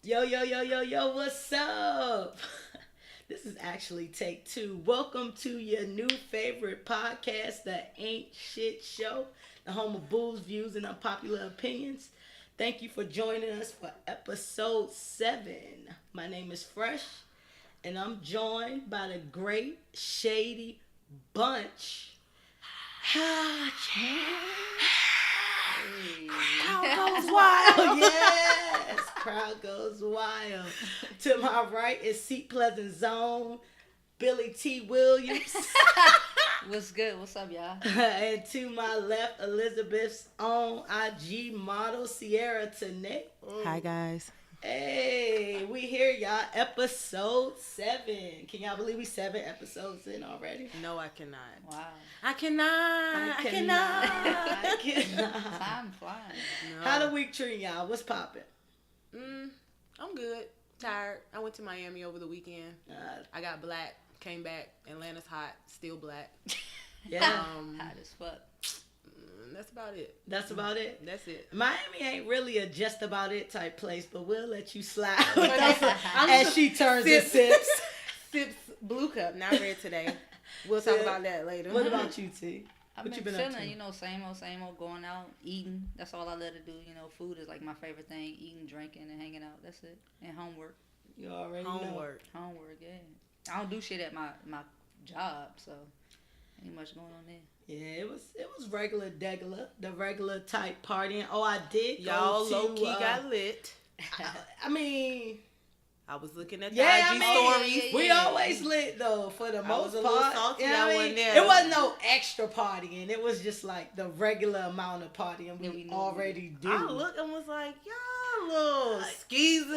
Yo, yo, yo, yo, yo, what's up? This is actually take two. Welcome to your new favorite podcast, The Ain't Shit Show, the home of booze, views, and unpopular opinions. Thank you for joining us for episode 7. My name is Fresh, and I'm joined by the great Shady bunch. Crowd goes wild. Yes, crowd goes wild. To my right is Seat Pleasant Zone, Billy T. Williams. What's good? What's up, y'all? And to my left, Elizabeth's own IG model, Sierra Tanae. Hi, guys. Hey, we here, y'all. Episode 7. Can y'all believe we 7 episodes in already? No, I cannot. Wow. I cannot. I cannot. Time flying. No. How the week treating y'all? What's popping? I'm good. Tired. I went to Miami over the weekend. I got black. Came back. Atlanta's hot. Still black. Yeah. Hot as fuck. That's about it. That's about it? That's it. Miami ain't really a just about it type place, but we'll let you slide I'm as she turns and sips. Sips blue cup. Not red today. We'll talk about that later. What about you, T? I've What you been been up chilling, to? you know, same old, going out, eating. That's all I love to do. You know, food is like my favorite thing. Eating, drinking, and hanging out. That's it. And homework. You already Homework. Homework, yeah. I don't do shit at my job, so ain't much going on there. Yeah, it was regular degular, the regular type partying. Oh, I did Y'all go to, low key got lit. I mean, I was looking at the yeah, IG I mean, stories. we always lit though for the I most was a little part. salty, You know I what I wasn't mean? there. It wasn't no extra partying. It was just like the regular amount of partying Yeah, we we already do. I looked and was like, y'all little skeezers.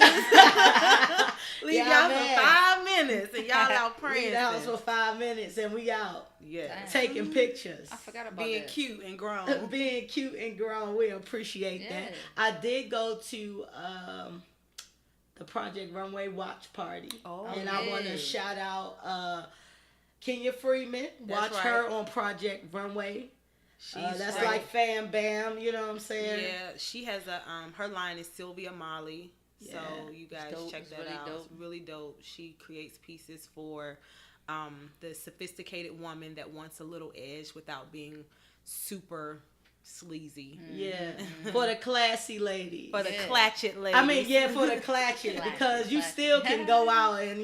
Leave Yeah, y'all man. for 5 minutes and y'all out We in prancing. the house for 5 minutes and we out Yeah. Damn. taking pictures. I forgot about Being that. cute and grown. Being cute and grown, we appreciate that. Yeah. I did go to the Project Runway watch party. Oh, And I want yeah. to shout out Kenya Freeman. That's Watch right. her on Project Runway. That's right. like Fam Bam, you know what I'm saying? Yeah, she has a her line is Sylvia Molly. So Yeah. you guys dope. check It's that really out. dope. It's really dope. She creates pieces for the sophisticated woman that wants a little edge without being super sleazy. Yeah. For the classy lady. For the Yeah. clatchet lady. I mean, yeah, for the clatchet, because you still can go out and,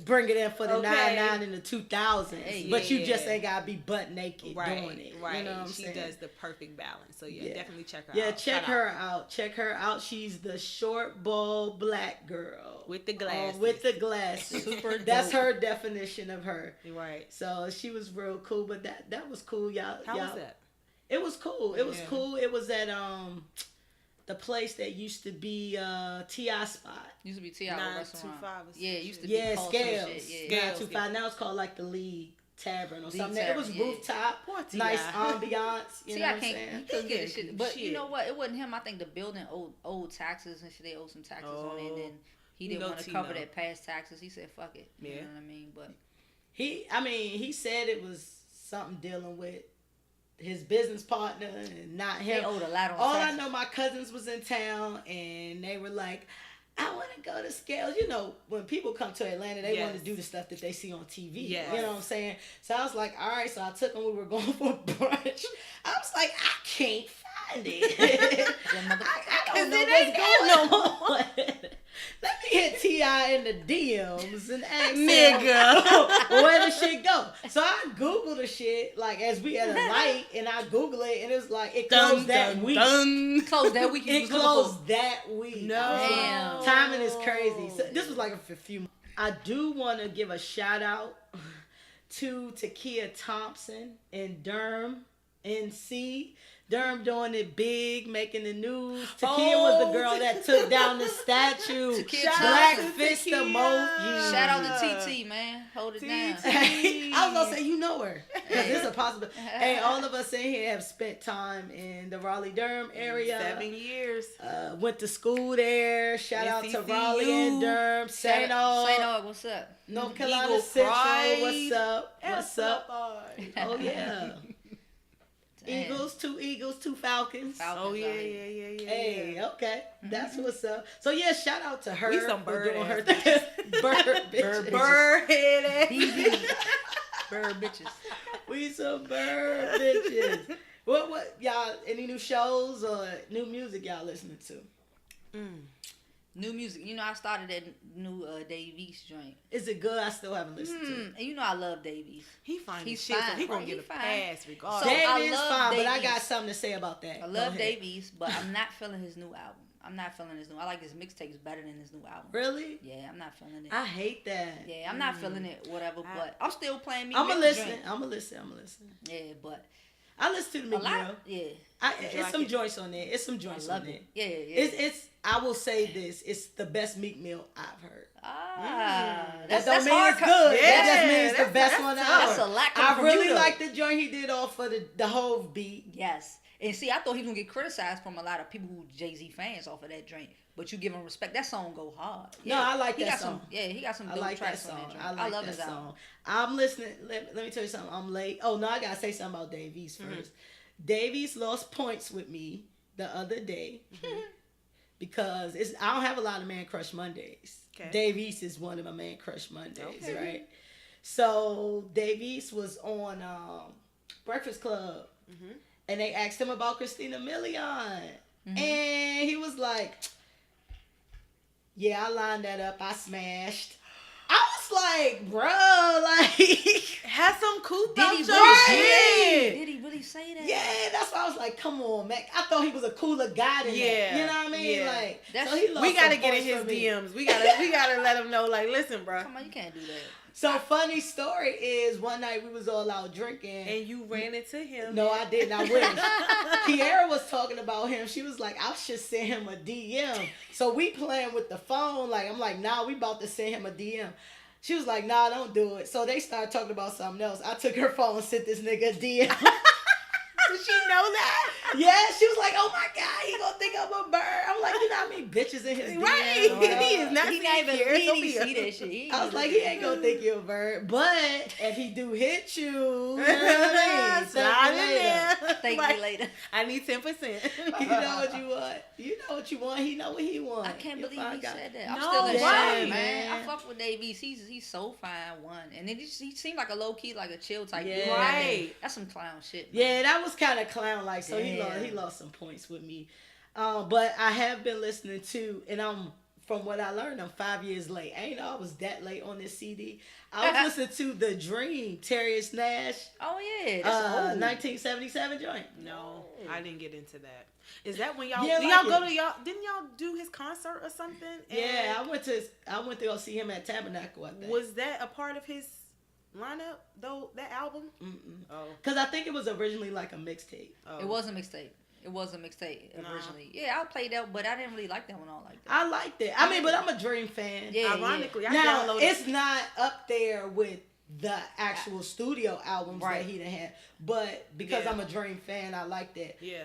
bring it in for the Okay. 99 and the 2000s, Hey, but you yeah. just ain't gotta be butt naked right, doing it. right. You know what I'm she saying? does the perfect balance. So yeah, definitely check her Yeah, out. check Shout her out. out. Check her out. She's the short, bald, black girl With the glasses. with the glasses. Super That's dope. her definition of her. Right. So she was real cool. But that was cool, y'all. How y'all, was that? It was cool. It was Yeah. cool. It was at the place that used to be T.I. spot. Used to be T.I. restaurant. 925 or some Yeah, it used to shit. be Yeah, called Scales. some shit. Yeah. Scales. 925. Now it's called like the League Tavern or League something. It was Tavern, yeah. rooftop, Poor T.I. nice ambiance. You know what I'm He saying? couldn't get his He shit. But shit. you know what? It wasn't him. I think the building owed taxes and shit. They owed some taxes on it, and then he You didn't know want to Tino. cover that past taxes. He said, "Fuck it." You Yeah. know what I mean? But He said it was something dealing with his business partner and not they him. owed a lot on All I taxes. know, my cousins was in town and they were like, I want to go to Scales. You know, when people come to Atlanta, they want to Yes. do the stuff that they see on TV. Yes. You know what I'm saying? So I was like, all right. So I took them. We were going for brunch. I was like, I can't find it. I don't know what's going on. Let me hit T.I. in the DMs and ask him, Nigga. where the shit go? So I Googled the shit, like, as we at a light, and I Google it, and it's like, it closed that week. Closed that week. It closed that week. No. I was like, Damn. timing is crazy. So this was like a few months. I do want to give a shout out to Takia Thompson in Durham, NC. Durham doing it big, making the news. Takia was the girl that took down the statue. Takia Black Thompson. fist Takia. emoji. Shout out to TT, man. Hold it down. I was gonna say, you know her, because this is a possible. Hey, all of us in here have spent time in the Raleigh-Durham area. 7 years. Went to school there. Shout out to NCCU. Raleigh and Durham. St. Aug, St. Aug, what's up? North Carolina Eagle Central. Pride. What's up? What's up? Amplified. Oh yeah. Eagles, two Falcons. Oh yeah. Hey, okay, that's what's up. So yeah, shout out to her We some for bird doing her ass thing. Bird bitches. Bird head. Bird bitches. We some bird bitches. What y'all? Any new shows or new music y'all listening to? New music. You know, I started that new Dave East joint. Is it good? I still haven't listened to it. And you know I love Dave East. He fine. He's Shit, so fine, he gonna right? get He a fine. pass regardless. So I Dave is love fine, but I Dave got East. something to say about that. I Go love ahead. Dave East, but I'm not feeling his new album. I'm not feeling his new. I like his mixtapes better than his new album. Really? Yeah, I'm not feeling it. I hate that. Yeah, I'm not feeling it. Whatever, but I'm still playing me. I'm gonna Mill listen. joint. I'm gonna listen. Yeah, but I listen to the a lot. McGill. Yeah, It's some joints on there. It's some joints I love on there. it. Yeah. It's. I will say this. It's the best Meek Mill I've heard. That That don't that's mean hard. it's good. Yeah, that just means the that's- best that's one tough. out. That's a lack I from really you, though. like the joint he did off of the whole beat. Yes, and see, I thought he was gonna get criticized from a lot of people who Jay-Z fans off of that drink. But you give him respect. That song go hard. No, I like he that got song. He got some I dope like that tracks song. on that joint. I like love that his song. album. I'm listening. Let me tell you something. I'm late. Oh no, I gotta say something about Dave East first. Dave East lost points with me the other day because I don't have a lot of Man Crush Mondays. Okay. Dave East is one of my Man Crush Mondays, Okay. right? So Dave East was on Breakfast Club, and they asked him about Christina Milian, and he was like, "Yeah, I lined that up. I smashed." I was like, "Bro, like." Have some cool Did he thoughts really on say shit. that? Did he really say that? Yeah, that's why I was like, come on, man. I thought he was a cooler guy than that. Yeah, You know what I mean? yeah. Like, That's- so he lost We gotta some get in points his for me. DMs. We gotta let him know. Like, listen, bro. Come on, you can't do that. So funny story is one night we was all out drinking. And you ran into him. No, I didn't. I wish. Kiara was talking about him. She was like, I should send him a DM. So we playing with the phone. Like, I'm like, nah, we about to send him a DM. She was like, nah, don't do it. So they started talking about something else. I took her phone and sent this nigga a DM. Did she know that? Yeah, she was like, oh my God, he gonna think I'm a bird. I'm like, you know how many bitches in his Right. DM? He is not He seeing not even here, he so didn't be see a- that shit. He I was like, he ain't gonna think you're a bird. But if he do hit you, you know what I mean? Slide Thank in you later. there. Thank Like, me later. I need 10%. You know what you want. You know what you want. He know what he want. I can't You'll believe find he out. said that. I'm No still in way, shock, man. man. I fuck with Dave East. He's so fine, one. And then he seemed like a low key, like a chill type. Yeah. dude. Right. That's some clown shit. Man. Yeah, that was kind of clown like. So he Damn. lost some points with me. But I have been listening to, and from what I learned, I'm 5 years late. I ain't know I was that late on this CD. I was listening to The Dream, Terrius Nash, Oh yeah, that's old. 1977 joint. No, I didn't get into that. Is that when y'all? Yeah, did like y'all go it. to y'all? Didn't y'all do his concert or something? Yeah, I went to go see him at Tabernacle. I think. Was that a part of his lineup though? That album? Oh, Because I think it was originally like a mixtape. oh. It was a mixtape. It was a mixtape Nah. originally. Yeah, I played that, but I didn't really like that one all like that. I liked it. I mean, but I'm a Dream fan. Yeah, Ironically, I Now, downloaded. it's not up there with the actual studio albums Right. that he done had. But because Yeah. I'm a Dream fan, I like that. Yeah,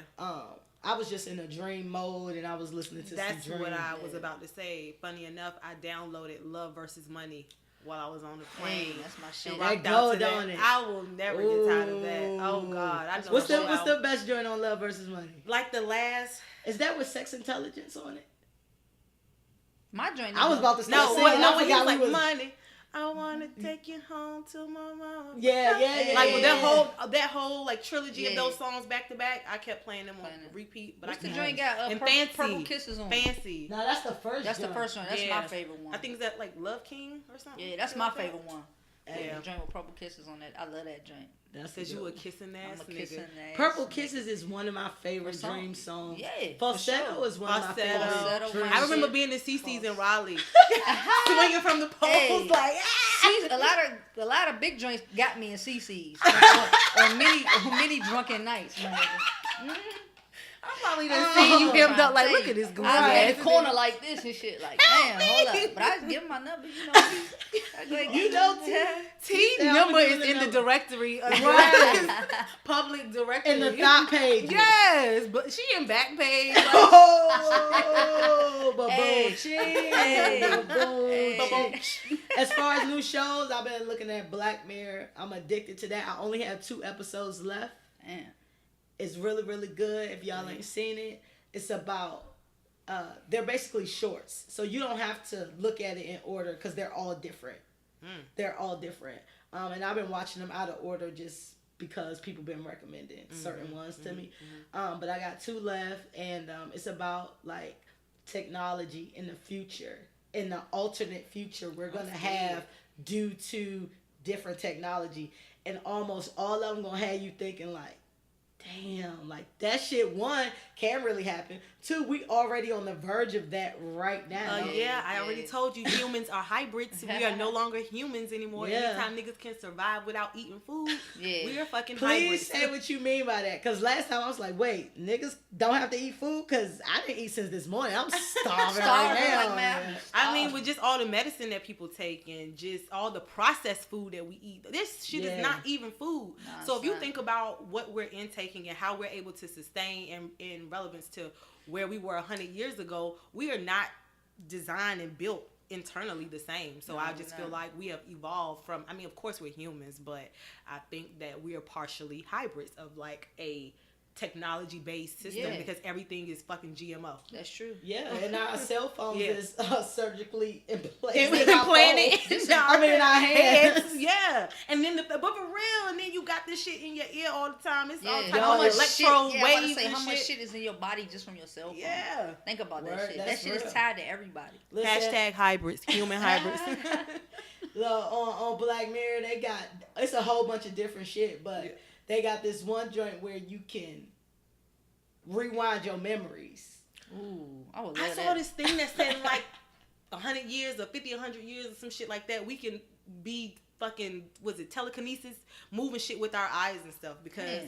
I was just in a Dream mode and I was listening to that's some Dream. what I was about to say. Funny enough, I downloaded Love versus Money while I was on the plane. That's my shit. And That rocked out to gold that. on it. I will never get tired of that. Oh Ooh. God, I know. What's so the well. best joint on Love versus Money? Like the last? Is that with Sex Intelligence on it? My joint. I was about to start No, singing. what? I No, when he forgot was we like was- money. I wanna take you home to my mama. Yeah. Like yeah. that whole like trilogy of Yeah. those songs back to back. I kept playing them on Playing it. repeat. But What's I the can't. joint got? And Purple Kisses on. Fancy. No, that's the first. That's the joint. first one. That's Yeah. my favorite one. I think it's that like Love King or something. Yeah, that's my favorite one. Yeah. The joint with Purple Kisses on it. I love that joint. That's Cause a you good a one. kissing I'm ass a nigga. kissing ass. Purple Kisses is one of my favorite Song. Dream songs. Yeah, for Falsetto sure. is one of my Falsetto. favorite Falsetto, Dream my I remember shit. being in CC's in False. Raleigh, swinging from the poles Hey. like. See, a lot of big joints got me in CC's on many drunken nights. My nigga. I probably done seen you hemmed up like, look at this goofy I was ass. in the corner like this and shit. Like, damn, hold up. But I just give him my number, you know. I go ahead, You know, T. T Yeah, number I'm is giving in the them- directory, Right. public directory. in the top page. Yes, but she in back page. Like, Oh, ba-boom, Hey. ching, Hey. ba-boom, Hey. ba-boom. As far as new shows, I've been looking at Black Mirror. I'm addicted to that. I only have 2 episodes left. Damn. It's really, really good. If y'all ain't seen it, it's about they're basically shorts, so you don't have to look at it in order because they're all different. They're all different, and I've been watching them out of order just because people been recommending certain ones to me. But I got 2 left, and it's about like technology in the future, in the alternate future we're gonna have due to different technology, and almost all of them gonna have you thinking like, damn, like that shit, one, can't really happen. 2, we already on the verge of that right now. I already told you humans are hybrids. We are no longer humans anymore. Anytime niggas can survive without eating food, we are fucking hybrids. Please say what you mean by that. Because last time I was like, wait, niggas don't have to eat food? Because I didn't eat since this morning. I'm starving right now. Like, man. I mean, with just all the medicine that people take and just all the processed food that we eat, this shit is not even food. Nah, so if you think about what we're intaking and how we're able to sustain and in relevance to where we were 100 years ago, we are not designed and built internally the same. So I just feel like we have evolved from, I mean, of course we're humans, but I think that we are partially hybrids of like a technology-based system because everything is fucking GMO. That's true. Yeah, and our cell phones is surgically implanted. in our hands. Yeah, and then but for real, and then you got this shit in your ear all the time. It's all type how of much electro shit, waves and how shit. much shit is in your body just from your cell phone? Yeah, think about Word, that shit. That shit real. is tied to everybody. Hashtag hybrids, human hybrids. Look, on Black Mirror, they got, it's a whole bunch of different shit, but they got this one joint where you can rewind your memories. Ooh, I would love I saw this thing that said like 100 years or 50, 100 years or some shit like that. We can be fucking, was it telekinesis, moving shit with our eyes and stuff. Because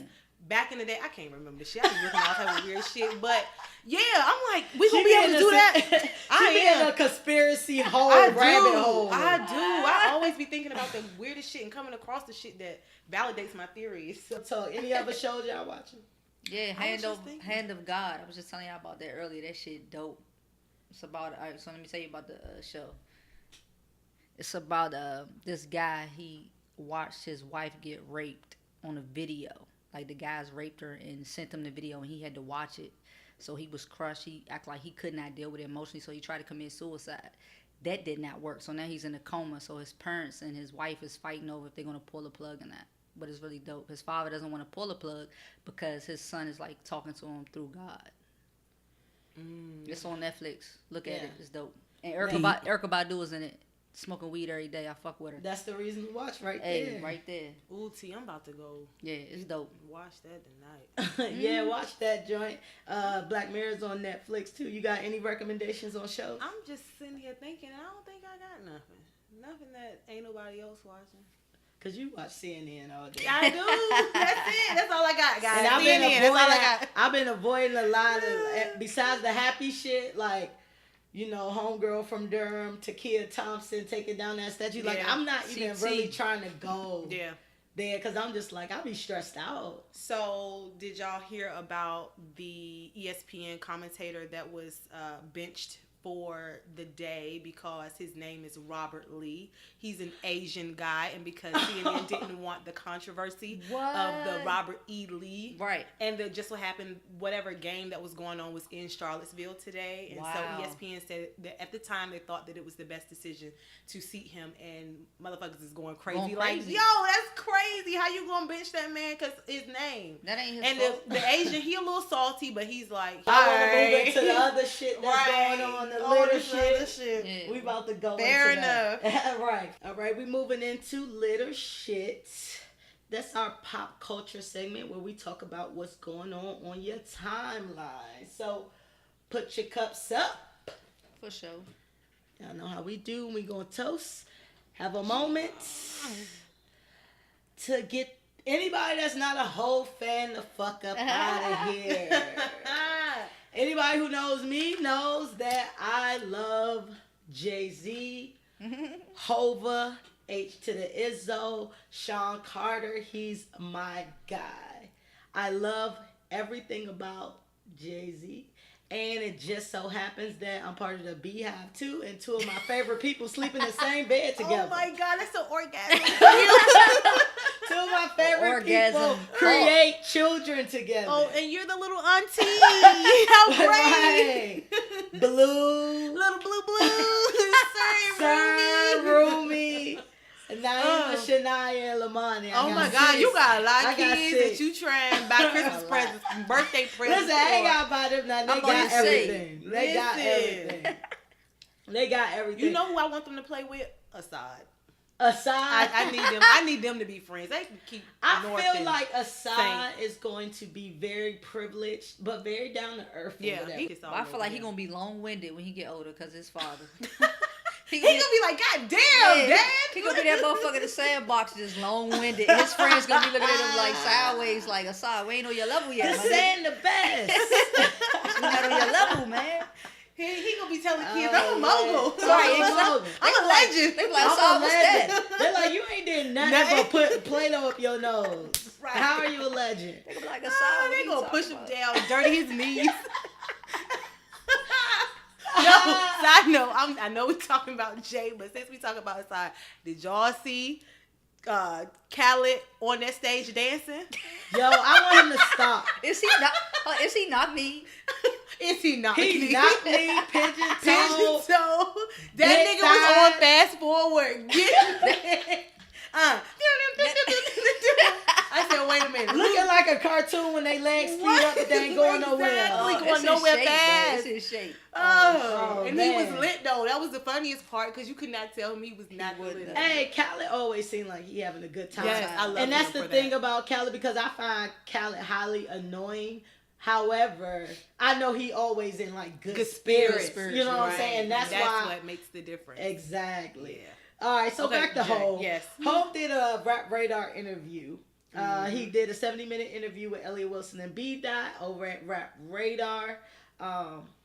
back in the day, I can't remember the shit. I was looking at all type of weird shit. But yeah, I'm like, we gonna be able to do that. I am a conspiracy rabbit hole. I do. I always be thinking about the weirdest shit and coming across the shit that validates my theories. So any other shows y'all watching? Yeah, Hand of God. I was just telling y'all about that earlier. That shit dope. It's about, alright, so let me tell you about the show. It's about this guy, he watched his wife get raped on a video. Like the guys raped her and sent him the video and he had to watch it. So he was crushed. He acted like he could not deal with it emotionally, so he tried to commit suicide. That did not work. So now he's in a coma. So his parents and his wife is fighting over if they're going to pull the plug or not. But it's really dope. His father doesn't want to pull the plug because his son is like talking to him through God. It's on Netflix. Look at it. It's dope. And Erykah Badu is in it. Smoking weed every day. I fuck with her. That's the reason to watch right there. Right there. Ooh, T, I'm about to go. Yeah, it's dope. Watch that tonight. Yeah, watch that joint. Black Mirror's on Netflix too. You got any recommendations on shows? I'm just sitting here thinking, I don't think I got nothing. Nothing that ain't nobody else watching. Cause you watch CNN all day. I do. That's it. That's all I got, guys. And CNN. I've been avoiding a lot of, besides the happy shit, like, you know, homegirl from Durham, Takia Thompson taking down that statue. Like, I'm not even really trying to go there because I'm just like, I'll be stressed out. So, did y'all hear about the ESPN commentator that was benched for the day because his name is Robert Lee? He's an Asian guy, and because CNN didn't want the controversy of the Robert E. Lee. Right. And just what happened, whatever game that was going on was in Charlottesville today. And so ESPN said that at the time they thought that it was the best decision to seat him, and motherfuckers is going crazy. Like, yo, that's crazy. How you gonna bench that man because his name? That ain't his and fault. The Asian, he a little salty, but he's like, I want to move into the other shit that's going on, the little shit. Yeah. We about to go Fair into enough. that. All right, we moving into Little Shit. That's our pop culture segment where we talk about what's going on your timeline. So put your cups up. For sure. Y'all know how we do. We gonna toast. Have a moment to get anybody that's not a whole fan the fuck up out of here. Anybody who knows me knows that I love Jay-Z, Hova, H to the Izzo, Sean Carter. He's my guy. I love everything about Jay-Z. And it just so happens that I'm part of the Beehive too, and two of my favorite people sleep in the same bed together. Oh my God, that's an orgasm. Two of my favorite Orgasm. people create children together. Oh, and you're the little auntie. How great. Right. Blue. Little blue. Sir Rumi. Naima, Shania, and Lamani. Oh my God, 6. you got a lot of kids 6. that you trying to buy Christmas presents and birthday presents. Listen, I ain't got to buy them now. They got everything. They got everything. They got everything. You know who I want them to play with? Assad. Assad. I need them. I need them to be friends. They can keep. I feel like Assad is going to be very privileged, but very down to earth. Yeah, I feel like he's gonna be long winded when he get older because his father. He gonna be like, God damn, Dad. He gonna be that motherfucker in the sandbox just long winded. His friends gonna be looking at him like sideways, like Assad, we ain't on your level yet. The saying the best. We're not on your level, man. He gonna be telling kids, I'm a mogul. Right, exactly. I'm a legend. They be like, Assad, what's that? They're like, you ain't did nothing but put Play-Doh up your nose. Right. How are you a legend? They be like, Assad, they gonna push him down, dirty his knees. No, side note, I know we're talking about Jay, but since we talking about Assad, did y'all see Khaled on that stage dancing? Yo, I want him to stop. Is he not me? Is he not He me? not me, pigeon toe. That nigga was on fast forward. I said, wait a minute. Looking like a cartoon when they legs speed up, but they ain't going nowhere. Exactly, going nowhere fast. It's his shape. And man. he was lit though. That was the funniest part because you could not tell him he was not lit. Hey, Khaled always seemed like he having a good time. Yes, I love and that's him the for thing that. about Khaled, because I find Khaled highly annoying. However, I know he always in like good spirits. You know what I'm saying? And that's why what makes the difference. Exactly. Yeah. All right, so back to Hov. Yes. Hov did a Rap Radar interview. He did a 70-minute interview with Elliot Wilson and B-Dot over at Rap Radar.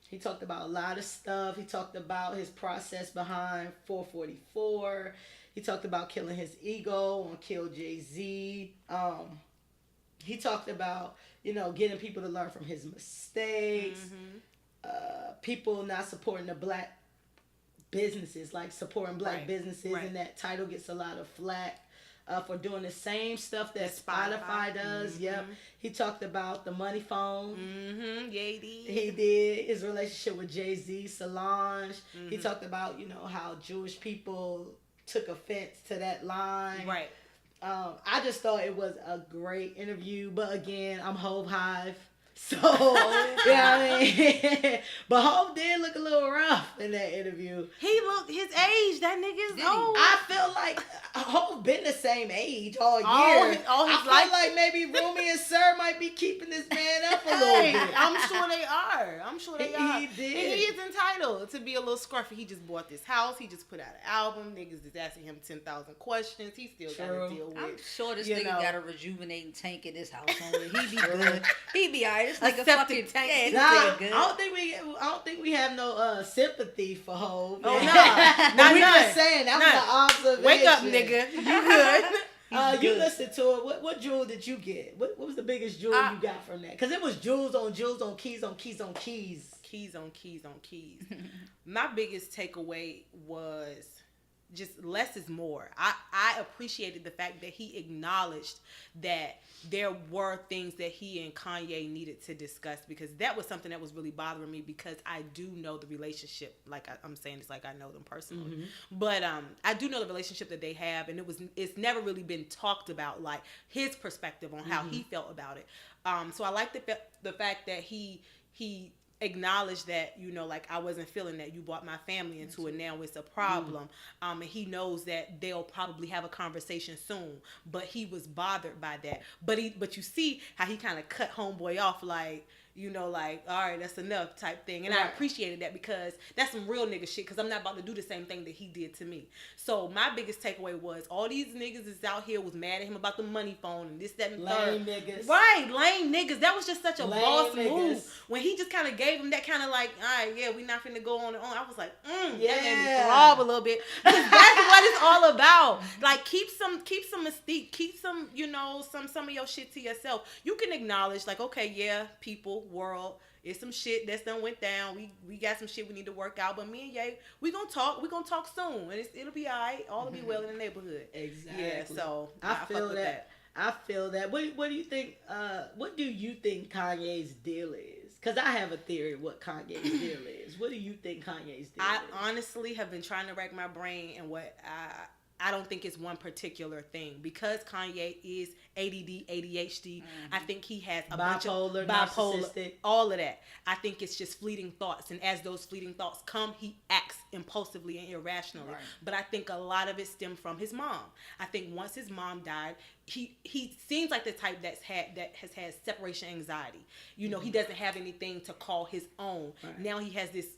He talked about a lot of stuff. He talked about his process behind 444. He talked about killing his ego on Kill Jay-Z. He talked about, getting people to learn from his mistakes. People not supporting the black businesses, like supporting black businesses, and that title gets a lot of flack for doing the same stuff that Spotify does. Yep. He talked about the money phone. Shady. He did his relationship with Jay-Z, Solange. He talked about, how Jewish people took offense to that line. Right. I just thought it was a great interview, but again, I'm Hov Hive. So, you know what I mean? But Hov did look a little rough in that interview. He looked his age. That nigga is old. I feel like Hov been the same age all year. I feel like maybe Rumi and Sir might be keeping this man up a little bit. I'm sure they are. He did. And he is entitled to be a little scruffy. He just bought this house. He just put out an album. Niggas is asking him 10,000 questions. He still got to deal with. I'm sure this nigga got a rejuvenating tank in his house. He be good. He be alright. This nigga fucking tank. I don't think we have no sympathy for Hov. Oh no, we just saying that was an observation. Wake up, nigga. You good? You listened to it. What jewel did you get? What was the biggest jewel you got from that? Because it was jewels on keys on keys on keys. Keys on keys on keys. My biggest takeaway was just less is more. I appreciated the fact that he acknowledged that there were things that he and Kanye needed to discuss, because that was something that was really bothering me, because I do know the relationship. Like I'm saying this like I know them personally. But I do know the relationship that they have, and it's never really been talked about, like his perspective on how he felt about it. So I like the fact that he acknowledge that, like, I wasn't feeling that. You brought my family into it. Now it's a problem. And he knows that they'll probably have a conversation soon, but he was bothered by that. But you see how he kind of cut homeboy off, like, like, all right, that's enough type thing. And I appreciated that, because that's some real nigga shit, because I'm not about to do the same thing that he did to me. So my biggest takeaway was all these niggas is out here was mad at him about the money phone and this, that, and lame third. Niggas. Right, lame niggas. That was just such a lame boss niggas. move. When he just kind of gave him that kind of like, all right, yeah, we not finna go on and on. I was like, that made me throb a little bit. Because that's what it's all about. Like, keep some mystique, keep some, some of your shit to yourself. You can acknowledge, like, okay, yeah, people, world, it's some shit that's done went down. We got some shit we need to work out. But me and Ye, we gonna talk. We gonna talk soon, and it'll be all right. All will be well in the neighborhood. Exactly. Yeah. So I feel that. I feel that. What do you think? What do you think Kanye's deal is? Because I have a theory of what Kanye's deal is. What do you think Kanye's deal is? I honestly have been trying to rack my brain, and what I don't think it's one particular thing, because Kanye is ADD, ADHD. I think he has a bunch of bipolar, all of that. I think it's just fleeting thoughts, and as those fleeting thoughts come, he acts impulsively and irrationally. Right. But I think a lot of it stemmed from his mom. I think once his mom died, he seems like the type that has had separation anxiety. You know, he doesn't have anything to call his own. Right. Now he has this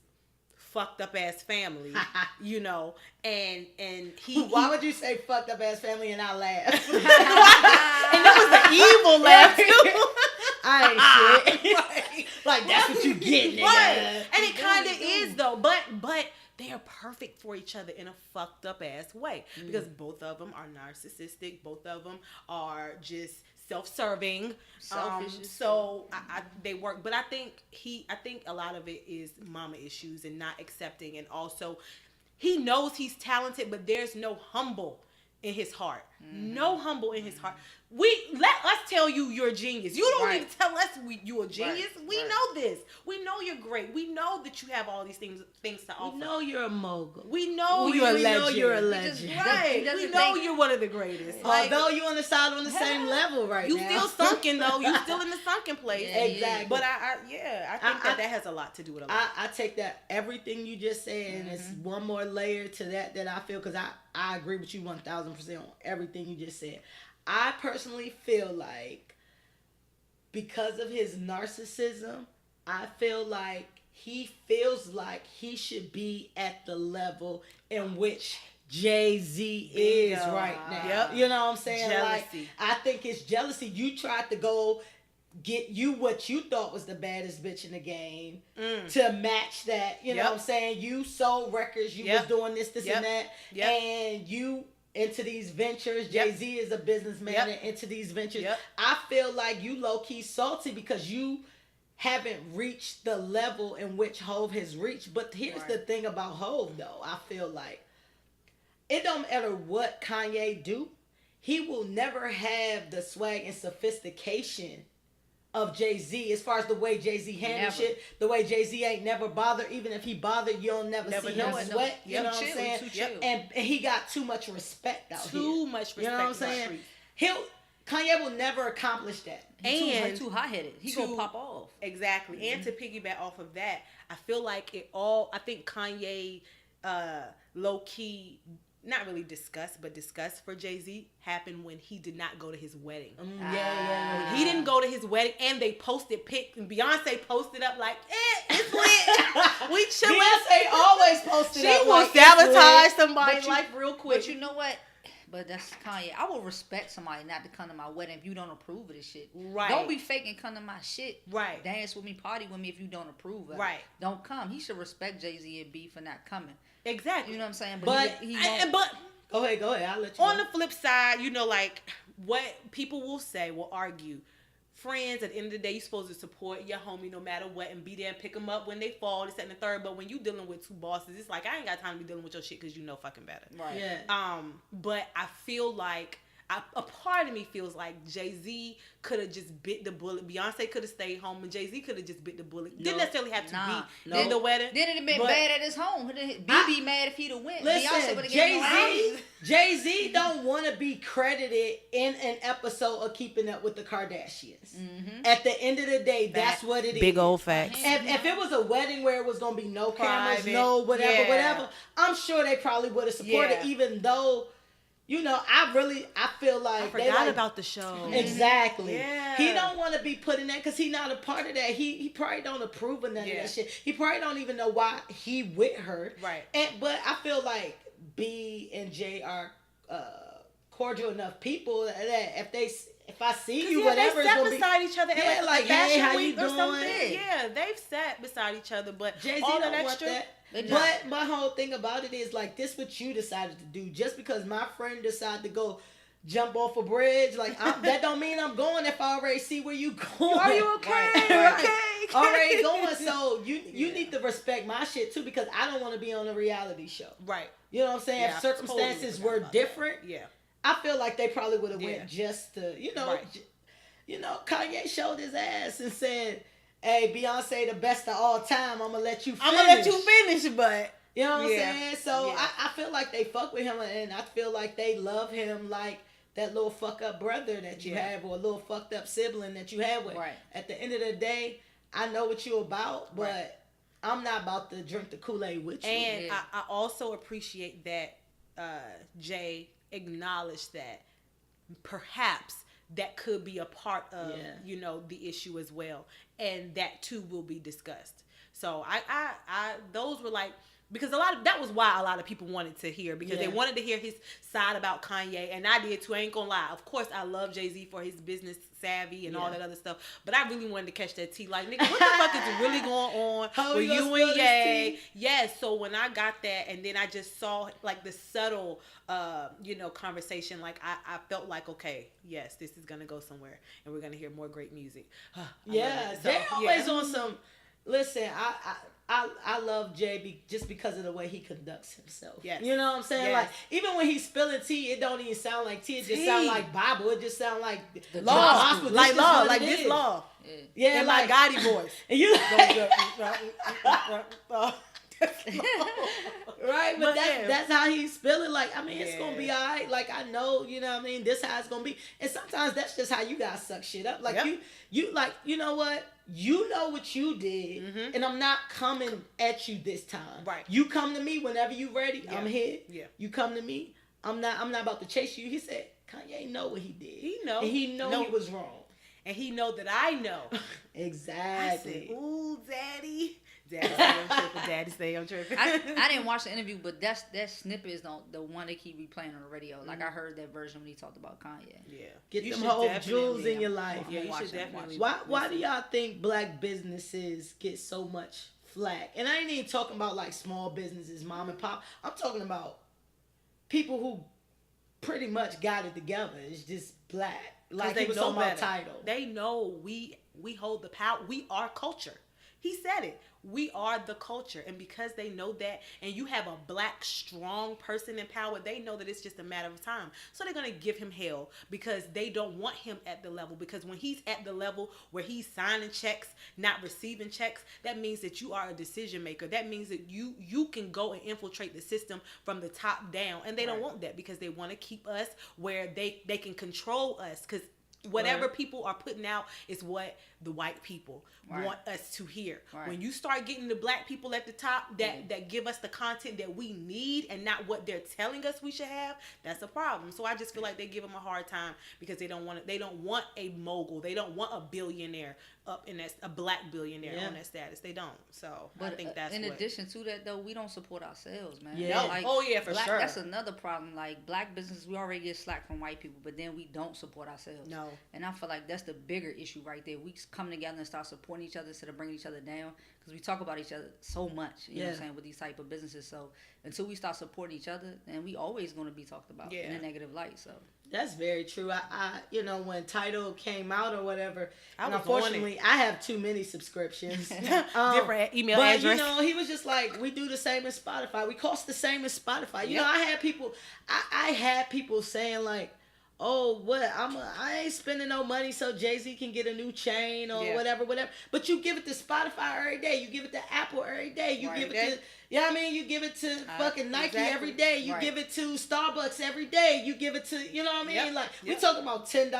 fucked up ass family, you know, and he. Why would you say fucked up ass family and I laugh? And that was the evil laugh too. I ain't shit. Right. Like that's what you getting, right? And it kind of is though, but they are perfect for each other in a fucked up ass way, because both of them are narcissistic. Both of them are just self-serving, selfish. So they work, but I think a lot of it is mama issues and not accepting, and also he knows he's talented, but there's no humble in his heart. No humble in his heart. Let us tell you you're a genius. You don't need to tell us you're a genius. We know this. We know you're great. We know that you have all these things to offer. We know you're a mogul. We know you're a legend. You're a legend. Right. We know you're one of the greatest. Although you on the same level right now. You still sunken though. You still in the sunken place. Yeah, exactly. But I think that has a lot to do with it. I take that everything you just said, and it's one more layer to that I feel, because I agree with you 1,000% on everything you just said. I personally feel like because of his narcissism, I feel like he feels like he should be at the level in which Jay-Z is right now. Yep. You know what I'm saying? Jealousy. Like, I think it's jealousy. You tried to go get you what you thought was the baddest bitch in the game to match that. You know what I'm saying? You sold records. You was doing this and that. And you into these ventures. Jay-Z is a businessman and into these ventures. I feel like you low-key salty because you haven't reached the level in which Hov has reached. But here's the thing about Hov, though. I feel like it don't matter what Kanye do. He will never have the swag and sophistication of Jay-Z, as far as the way Jay-Z handles shit, the way Jay-Z ain't never bothered. Even if he bothered, you'll never see him sweat. You know what I'm saying? And he got too much respect out here. Too much respect. You know what I'm saying? Kanye will never accomplish that. And too hot-headed. He gonna pop off. Exactly. Mm-hmm. And to piggyback off of that, I feel like I think Kanye low-key, not really discussed for Jay-Z happened when he did not go to his wedding. When he didn't go to his wedding, and they posted pics, and Beyonce posted up like, it's lit. We chilling. Beyonce always posted up. She will sabotage somebody's life real quick. But you know what? But that's Kanye. I will respect somebody not to come to my wedding if you don't approve of this shit. Right. Don't be fake and come to my shit. Right. Dance with me, party with me if you don't approve of it. Right. Don't come. He should respect Jay-Z and B for not coming. Exactly. You know what I'm saying? But go ahead. I'll let you on the flip side, you know, like what people will argue. Friends, at the end of the day, you're supposed to support your homie no matter what and be there and pick them up when they fall, this, that, and the third. But when you dealing with two bosses, it's like, I ain't got time to be dealing with your shit because you know fucking better. Right. Yeah. But I feel like a part of me feels like Jay-Z could have just bit the bullet. Beyonce could have stayed home, and Jay-Z could have just bit the bullet. Didn't necessarily have to be in the wedding. Then it'd have been bad at his home. BB mad if he'd have went. Listen, Jay-Z don't want to be credited in an episode of Keeping Up with the Kardashians. Mm-hmm. At the end of the day, that's what it is. Big old facts. If it was a wedding where it was going to be no cameras, no whatever, I'm sure they probably would have supported, even though... You know, I feel like... I forgot about the show. Exactly. Yeah. He don't want to be put in that because he not a part of that. He probably don't approve of none of that shit. He probably don't even know why he with her. Right. But I feel like B and J are cordial enough people that if I see you, whatever, they sat beside each other. Yeah, like hey, how you doing? Something. Yeah, they've sat beside each other, but Jay-Z all don't that want extra. that. But my whole thing about it is like this: what you decided to do. Just because my friend decided to go jump off a bridge. Like that don't mean I'm going if I already see where you going. Are you okay? Right. Okay. Already going. So you need to respect my shit too, because I don't want to be on a reality show. Right. You know what I'm saying? Yeah, if circumstances totally were different, I feel like they probably would have went just to, Kanye showed his ass and said, "Hey, Beyonce, the best of all time. I'm gonna let you finish. But you know what I'm saying? So I feel like they fuck with him, and I feel like they love him like that little fuck up brother that you have, or a little fucked up sibling that you have with. Right. At the end of the day, I know what you about, but I'm not about to drink the Kool-Aid with you. And I also appreciate that Jay acknowledged that perhaps that could be a part of the issue as well, and that too will be discussed. So I those were like, because that was why a lot of people wanted to hear, because they wanted to hear his side about Kanye, and I did too. I ain't gonna lie. Of course, I love Jay-Z for his business savvy and all that other stuff, but I really wanted to catch that tea. Like, nigga, what the fuck is really going on with you and Ye? Yes. So when I got that, and then I just saw like the subtle, conversation, like I felt like, okay, yes, this is gonna go somewhere, and we're gonna hear more great music. They always on some. Listen, I love Jay just because of the way he conducts himself. Yes. You know what I'm saying? Yes. Like, even when he's spilling tea, it don't even sound like tea. It just sound like Bible. It just sound like the law. Like law. Like this law. Yeah, in like, my Gotti voice. And you right, but that's how he's spilling. Like, I mean, it's gonna be all right. Like, I know, you know what I mean, this how it's gonna be. And sometimes that's just how you gotta suck shit up. Like, you like, you know what? You know what you did, and I'm not coming at you this time. Right. You come to me whenever you ready. I'm here. Yeah. You come to me. I'm not about to chase you. He said, Kanye know what he did. He know. And he know he was wrong. And he know that I know. Exactly. I said, ooh, daddy. Daddy say I'm tripping. Daddy say I'm tripping. I didn't watch the interview, but that snippet is the one they keep replaying on the radio. Like, I heard that version when he talked about Kanye. Yeah. Get them whole jewels in your life. Yeah, you should definitely. Why do y'all think black businesses get so much flack? And I ain't even talking about like small businesses, mom and pop. I'm talking about people who pretty much got it together. It's just black. Like, they know about title. They know we hold the power. We are culture. He said it. We are the culture. And because they know that, and you have a black, strong person in power, they know that it's just a matter of time. So they're going to give him hell, because they don't want him at the level. Because when he's at the level where he's signing checks, not receiving checks, that means that you are a decision maker. That means that you can go and infiltrate the system from the top down. And they don't want that, because they want to keep us where they can control us. Because whatever people are putting out is what the white people want us to hear. When you start getting the black people at the top that give us the content that we need and not what they're telling us we should have, that's a problem. So I just feel like they give them a hard time, because they don't want a mogul. They don't want a billionaire up in that, a black billionaire on that status. They don't. So but I think that's in addition to that, though, we don't support ourselves, man. Yeah. Like, for sure. That's another problem. Like, black businesses, we already get slack from white people, but then we don't support ourselves. No. And I feel like that's the bigger issue right there. We come together and start supporting each other instead of bringing each other down, because we talk about each other so much, you know what I'm saying, with these type of businesses. So until we start supporting each other, then we always going to be talked about in a negative light. So that's very true. I when Tidal came out or whatever, and unfortunately I have too many subscriptions. Different email but, address. He was just like, we do the same as Spotify. We cost the same as Spotify. You know, I had people saying like, oh, what? I ain't spending no money so Jay-Z can get a new chain or whatever. But you give it to Spotify every day. You give it to Apple every day. You give it to, you know what I mean? You give it to fucking Nike every day. You give it to Starbucks every day. You give it to, you know what I mean? Like, we talking about $10.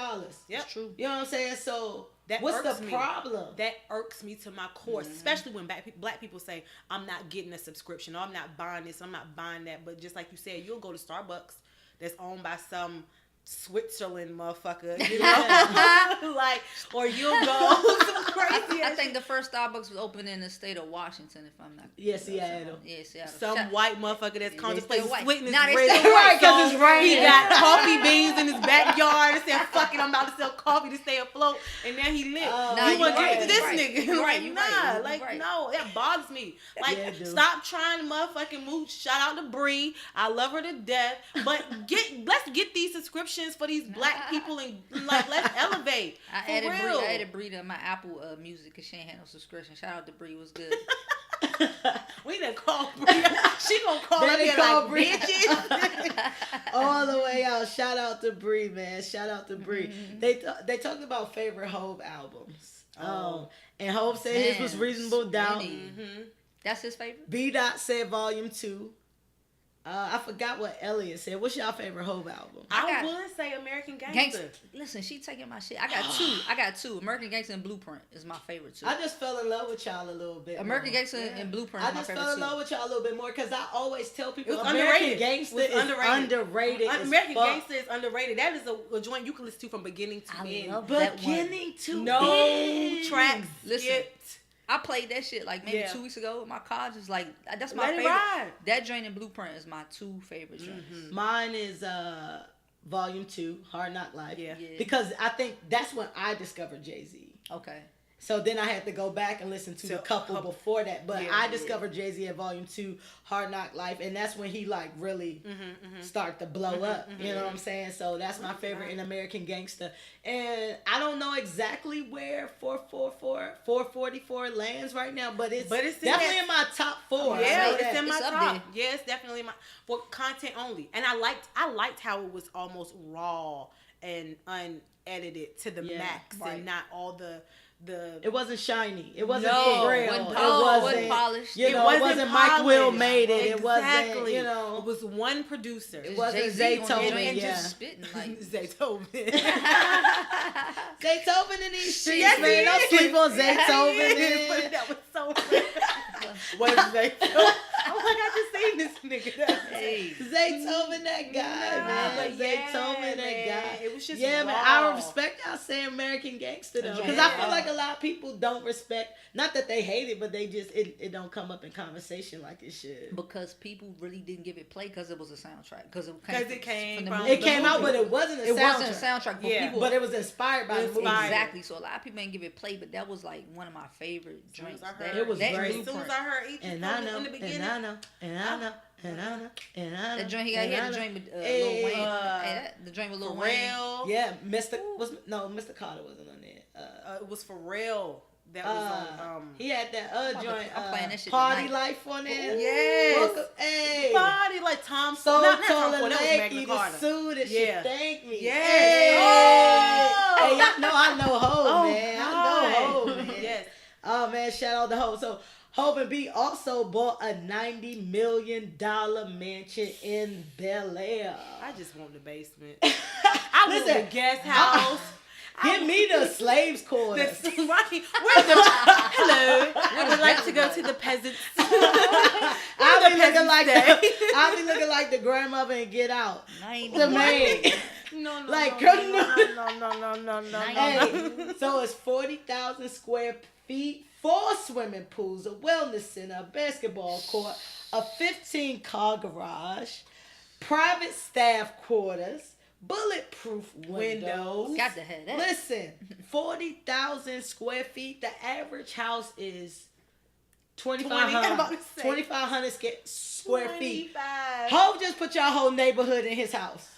Yep. True. You know what I'm saying? So what's the problem? That irks me to my core, especially when black people say, I'm not getting a subscription, or I'm not buying this, I'm not buying that. But just like you said, you'll go to Starbucks that's owned by some Switzerland motherfucker, you know, like, or you'll go some crazy. I think the first Starbucks was open in the state of Washington, if I'm not. Seattle. Yeah, Seattle. Some white motherfucker that's contemplating splitting his bread. Right, because it's raining. He got coffee beans in his backyard and said, "Fuck it, I'm about to sell coffee to stay afloat." And now he lit. You want to give it to this nigga? Like, no, that bothers me. Like, stop trying to motherfucking move. Shout out to Bree, I love her to death. But let's get these subscriptions subscriptions for these black people and like let's elevate. I added Bree to my Apple Music because she ain't had no subscription. Shout out to Bree, was good. We done called Bree. She gonna call up here like Bree. Bitches. All the way out. Shout out to Bree, man. Shout out to Bree. Mm-hmm. They talked about favorite Hove albums. And Hove said his was Reasonable Doubt. Mm-hmm. That's his favorite? B. Dot said Volume 2. I forgot what Elliot said. What's y'all favorite Hove album? I would say American Gangster. Listen, she taking my shit. I got two. American Gangster and Blueprint is my favorite too. I just fell in love with y'all a little bit. American Gangster and Blueprint is my favorite too. I just fell in love with y'all a little bit more because I always tell people American underrated. Gangster is underrated. American Gangster is underrated. That is a joint you can listen to from beginning to end. Beginning to end. No tracks. Listen. I played that shit like maybe 2 weeks ago with my college. It's like that's my favorite. That joint and Blueprint is my two favorite joints. Mm-hmm. Mine is Volume 2, Hard Knock Life. Yeah. Because I think that's when I discovered Jay-Z. Okay. So then I had to go back and listen to a couple before that. But I discovered Jay-Z at Volume 2, Hard Knock Life. And that's when he like really start to blow up. You know what I'm saying? So that's my favorite in American Gangster. And I don't know exactly where 444 lands right now. But it's definitely in my top 4. Yeah, it's in my top. There. Yeah, it's definitely for content only. And I liked how it was almost raw and unedited to the max. And not all the it wasn't shiny. It wasn't for real. It wasn't polished. You know, it wasn't Mike Will made it. Exactly. It wasn't, you know. It was one producer. It wasn't Zaytoven. And just spitting like Zaytoven. Zaytoven in these streets, man. Don't sleep on Zaytoven. That was so funny. What is Zaytoven? I'm like, I just seen this nigga. Hey. Zaytoven, that guy, man. Zaytoven, that guy. It was just man. raw. I respect y'all saying American Gangster though, because I feel like a lot of people don't respect. Not that they hate it, but they just it don't come up in conversation like it should. Because people really didn't give it play because it was a soundtrack. Because it came from it came out, but it wasn't a soundtrack. It wasn't a soundtrack, but people. But it was inspired by the movie. Exactly. So a lot of people ain't give it play, but that was like one of my favorite joints. It was great. As soon as I heard each in the beginning, and I know. The joint he had a joint with Lil Wayne. The joint with Lil Wayne. Yeah, Mr. Carter wasn't on there. It was Pharrell. That was on. He had that joint. I'm playing that shit Party tonight. Life on there. Yes. Hey. Party like Tom. So not tall Tom and Ford, lanky, that the suit and she thank me. Yes. Hey, y'all know I know Hov, man. God. I know Hov, man. Yes. Oh man, shout out to Hov. So Hov and B also bought a $90 million mansion in Bel Air. I just want the basement. I want the guest house. Give me the slaves' quarters. Hello. I would like to go to the peasants. I'll be looking like the grandmother and Get Out. The maid. No. Hey, so it's 40,000 square feet, 4 swimming pools, a wellness center, a basketball court, a 15-car garage, private staff quarters, bulletproof windows. Got to have that. Listen, 40,000 square feet. The average house is 2,500 square feet. Hov just put y'all whole neighborhood in his house.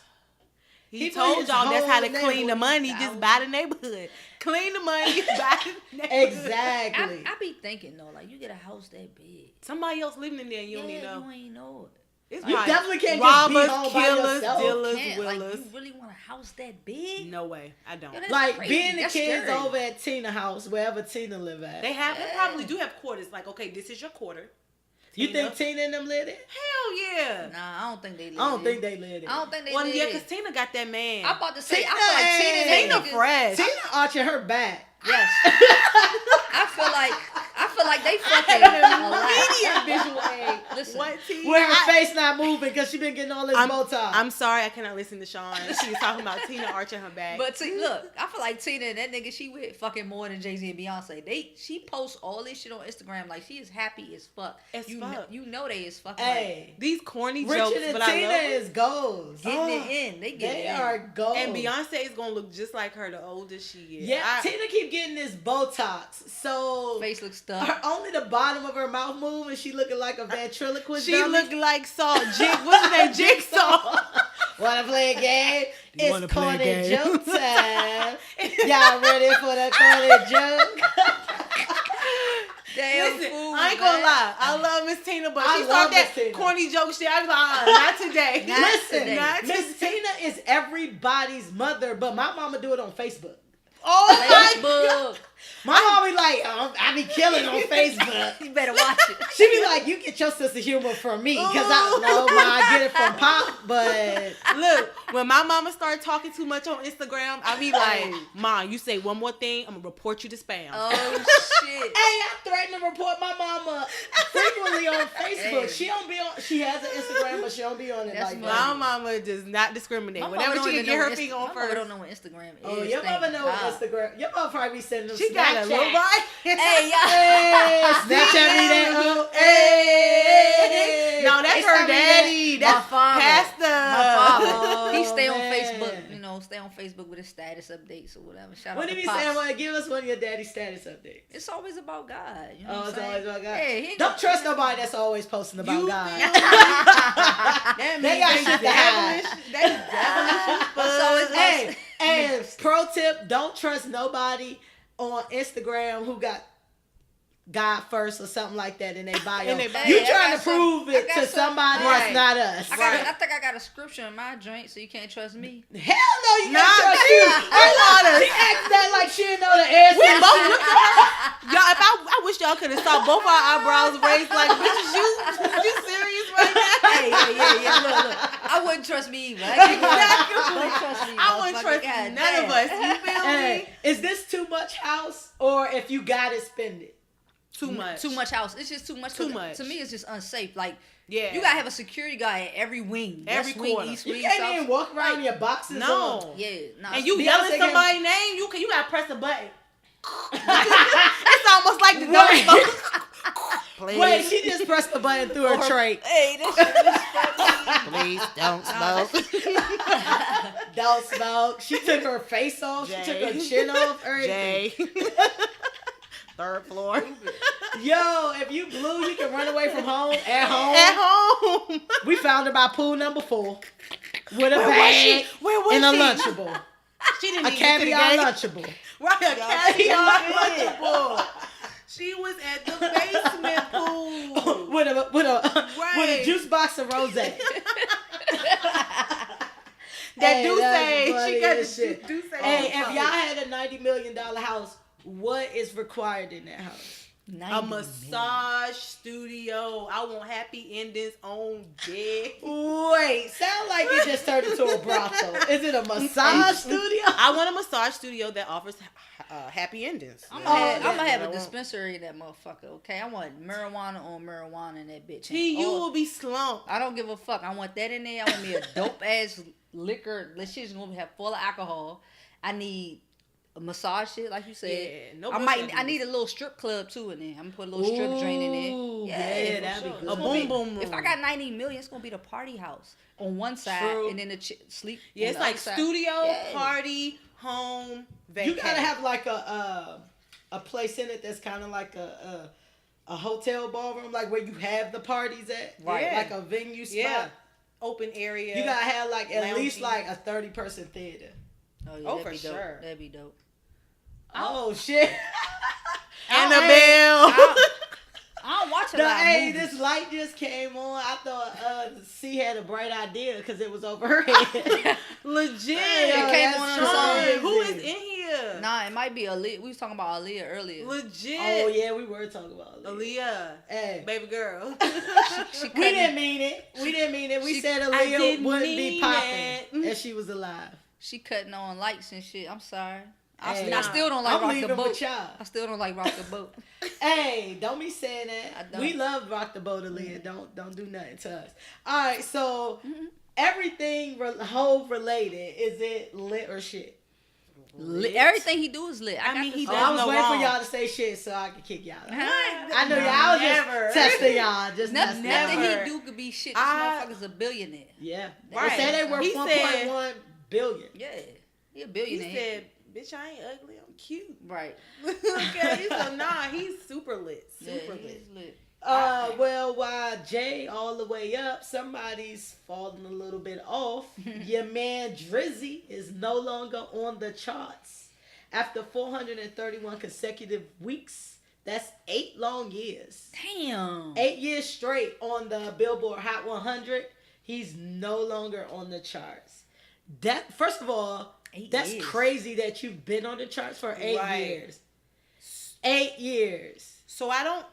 He told y'all that's how to clean the money. Just buy the neighborhood. Clean the money, buy the neighborhood. Exactly. I be thinking though, like you get a house that big. Somebody else living in there and you don't even know. You ain't know it. You definitely can't robbers, just be home killers, by yourself. dealers, Like, willers. you really want a house that big? No way, I don't. Like crazy. being the That's kids scary. over at Tina house, wherever Tina live at. They probably do have quarters. Like, okay, this is your quarter. You think Tina and them live there? Hell yeah. Nah, I don't think they live. I don't think they live there. I don't think they Well, live. yeah, because Tina got that man. I'm about to say, Tina, I feel like Tina fresh. Tina arching her back. Yes. I feel like they fucking a lot. Immediate visual aid. Listen, What, Tina? Where her face not moving because she been getting all this Botox. I'm sorry, I cannot listen to Sean. She was talking about Tina arching her back. But look, I feel like Tina and that nigga, she with fucking more than Jay-Z and Beyonce. She posts all this shit on Instagram like she is happy as fuck. You know they is fucking. Hey, like, these corny Richard jokes, and but Tina I love is goals. Getting it in. They are goals. And Beyonce is gonna look just like her the older she is. Yeah, Tina keep getting this Botox, so face looks stuck. Only the bottom of her mouth move, and she looking like a ventriloquist. She dummy. look like Saw. What's her name? Jigsaw. Wanna play a game? It's corny joke time. Y'all ready for the corny joke? Damn Listen, fool, I ain't gonna lie. I love Miss Tina, but I she started that Miss Tina. corny joke shit. I was like, not today. Listen, Not Miss today. Tina is everybody's mother, but my mama do it on Facebook. Oh my God. Facebook. My mom be like, I be killing on Facebook. You better watch it. She be like, you get your sense of humor from me. Because I know I get it from Pop, but... Look, when my mama started talking too much on Instagram, I be like, Ma, you say one more thing, I'm going to report you to spam. Oh, shit. Hey, I threaten to report my mama frequently on Facebook. Hey. She has an Instagram, but she don't be on it That's like my that. My mama does not discriminate. My Whenever mama she don't can even get know her finger on My first. mama don't know what Instagram is. Oh, your mama know what Instagram. Your mama probably be sending them She got a Snapchat. little boy. Hey, y'all. Hey, Snapchat me that. Oh, hey. No, that's her daddy. That's father. Pastor. Oh, He stay on man. Facebook, stay on Facebook with his status updates or whatever. Shout What out did to he Pops. say? Well, give us one of your daddy's status updates. It's always about God. You know Oh, what it's I'm always saying? about God. Hey, he ain't Don't gonna- trust nobody that's always posting about You God. feel me? That They got means shit to hide. It's always Hey, and pro tip, don't trust nobody on Instagram who got God first or something like that in their bio. In their bio. You Hey, I trying got to prove some- it I got to some- somebody Right. that's not us. I think I got a scripture in my joint, so you can't trust me. Hell no, you Nah, can't trust she- you. Hold on. She asked that like she didn't know the answer. We both looked at her. Y'all, if I wish y'all could have saw both our eyebrows raised like, bitch, is you serious right now? Hey, yeah. Look. I wouldn't trust me either. Don't trust me. I wouldn't motherfucker. trust God none damn. of us. You feel Hey, me? is this too much house, or if you got it, spend it? Too much. Too much house. It's just too much. Too much. To me, it's just unsafe. Like, Yeah. you gotta have a security guard at every wing. Every West wing, corner. East You wing, can't South. even walk around in your boxes. No. on. Yeah, nah. And you Beyonce yelling got- somebody's name, you gotta press a button. It's almost like the don't Wait. smoke. Please. Wait, she just pressed the button through her tray. Hey, this shit is funny. Please don't Nah, smoke. Don't smoke. She took her face off. She took her Jay. chin off. Everything. Jay. Third floor. Yo, if you blue, you can run away from home. At home. At home. We found her by pool number 4 with a Where was bag she? Where was and a she? Lunchable. She didn't A even get to the caviar game. Lunchable. Right, a caviar did. lunchable. She was at the basement pool. with a Right. juice box of rose. That Hey, do that's say funny she got as the shit. do say. Hey, if y'all had a $90 million house, what is required in that house? A massage studio. I want happy endings on deck. Wait, sound like it just turned into a brothel. Is it a massage studio? I want a massage studio that offers happy endings. I'm Oh, gonna yeah, have I a want. dispensary in that motherfucker. Okay, I want marijuana on marijuana in that bitch. You Or- will be slumped. I don't give a fuck. I want that in there. I want me a dope ass liquor. This shit's gonna have full of alcohol. I need a massage shit, like you said. Yeah, no I bullshit. need a little strip club too in there. I'm gonna put a little strip joint in Ooh, there. yeah, for that'd be sure. good. It's A gonna be- boom boom If I room. got 90 million, it's gonna be the party house on one side, True. and then the sleep. Yeah, on it's the like other side. studio, Yeah. party, home, vacation. You gotta have like a place in it that's kind of like a hotel ballroom, like where you have the parties at, Right. Like a venue spot. Yeah. Open area. You gotta have like at least Loungy. like a 30-person theater. Oh, yeah, Oh, that'd for be dope. sure. That'd be dope. Oh shit! Annabelle. I don't watch a No, lot of hey, movies. this light just came on. I thought C had a bright idea because it was over her head. Legit. It came that's on Sean, crazy. who is in here? Nah, it might be Aaliyah. We was talking about Aaliyah earlier. Legit. Oh yeah, we were talking about Aaliyah. Aaliyah. Hey, Baby girl. She we couldn't- didn't mean it. We didn't mean it. We said I Aaliyah didn't wouldn't be mean popping it. if she was alive. She cutting on lights and shit. I'm sorry. Hey, I still don't like I'm Rock the leaving Boat. with y'all. I still don't like Rock the Boat. Hey, don't be saying I that. don't. We love Rock the Boat, Aaliyah. Don't do nothing to us. All right, so Mm-hmm. everything Hove related, is it lit or shit? Everything he do is lit. I mean, got he this- Oh, does I was no waiting wrong. for y'all to say shit so I could kick y'all out. I know No, y'all was never. just testing y'all. Just Nothing, messing nothing with Never. y'all. he do could be shit. This I- motherfucker's a billionaire. Yeah. Right. They say they worth He said- 1.1 billion. Yeah, he a He billionaire. said, bitch, I ain't ugly. I'm cute. Right. Okay, so nah, he's super lit. Yeah, Super he's lit. lit. Well, while Jay all the way up, somebody's falling a little bit off. Your man Drizzy is no longer on the charts. After 431 consecutive weeks, that's 8 long years. Damn. 8 years straight on the Billboard Hot 100. He's no longer on the charts. That, first of all, that's crazy that you've been on the charts for 8 years. 8 years. So I don't.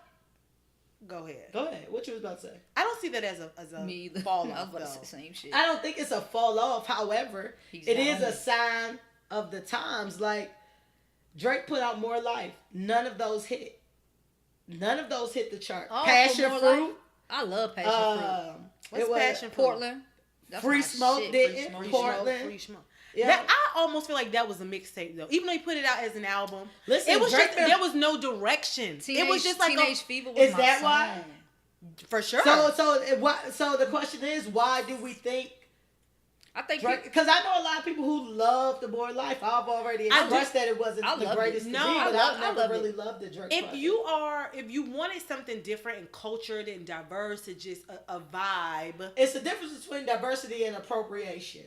Go ahead. What you was about to say? I don't see that as a fall off. I was about to say the same shit. I don't think it's a fall off. However, it is a sign of the times. Like, Drake put out More Life. None of those hit. None of those hit the chart. Passion Fruit. I love Passion Fruit. What's Passion Fruit? Portland. Free Smoke didn't. Portland. Free Smoke. Yeah. I almost feel like that was a mixtape though. Even though he put it out as an album. Listen, it was just there was no direction. It was just like Teenage Fever was is my that song. why? For sure. So the question is, why do we think? I think because I know a lot of people who love the More Life. I've already expressed that it wasn't the greatest to me, but I've never really loved the Drake. If you wanted something different and cultured and diverse, and just a vibe, it's the difference between diversity and appropriation.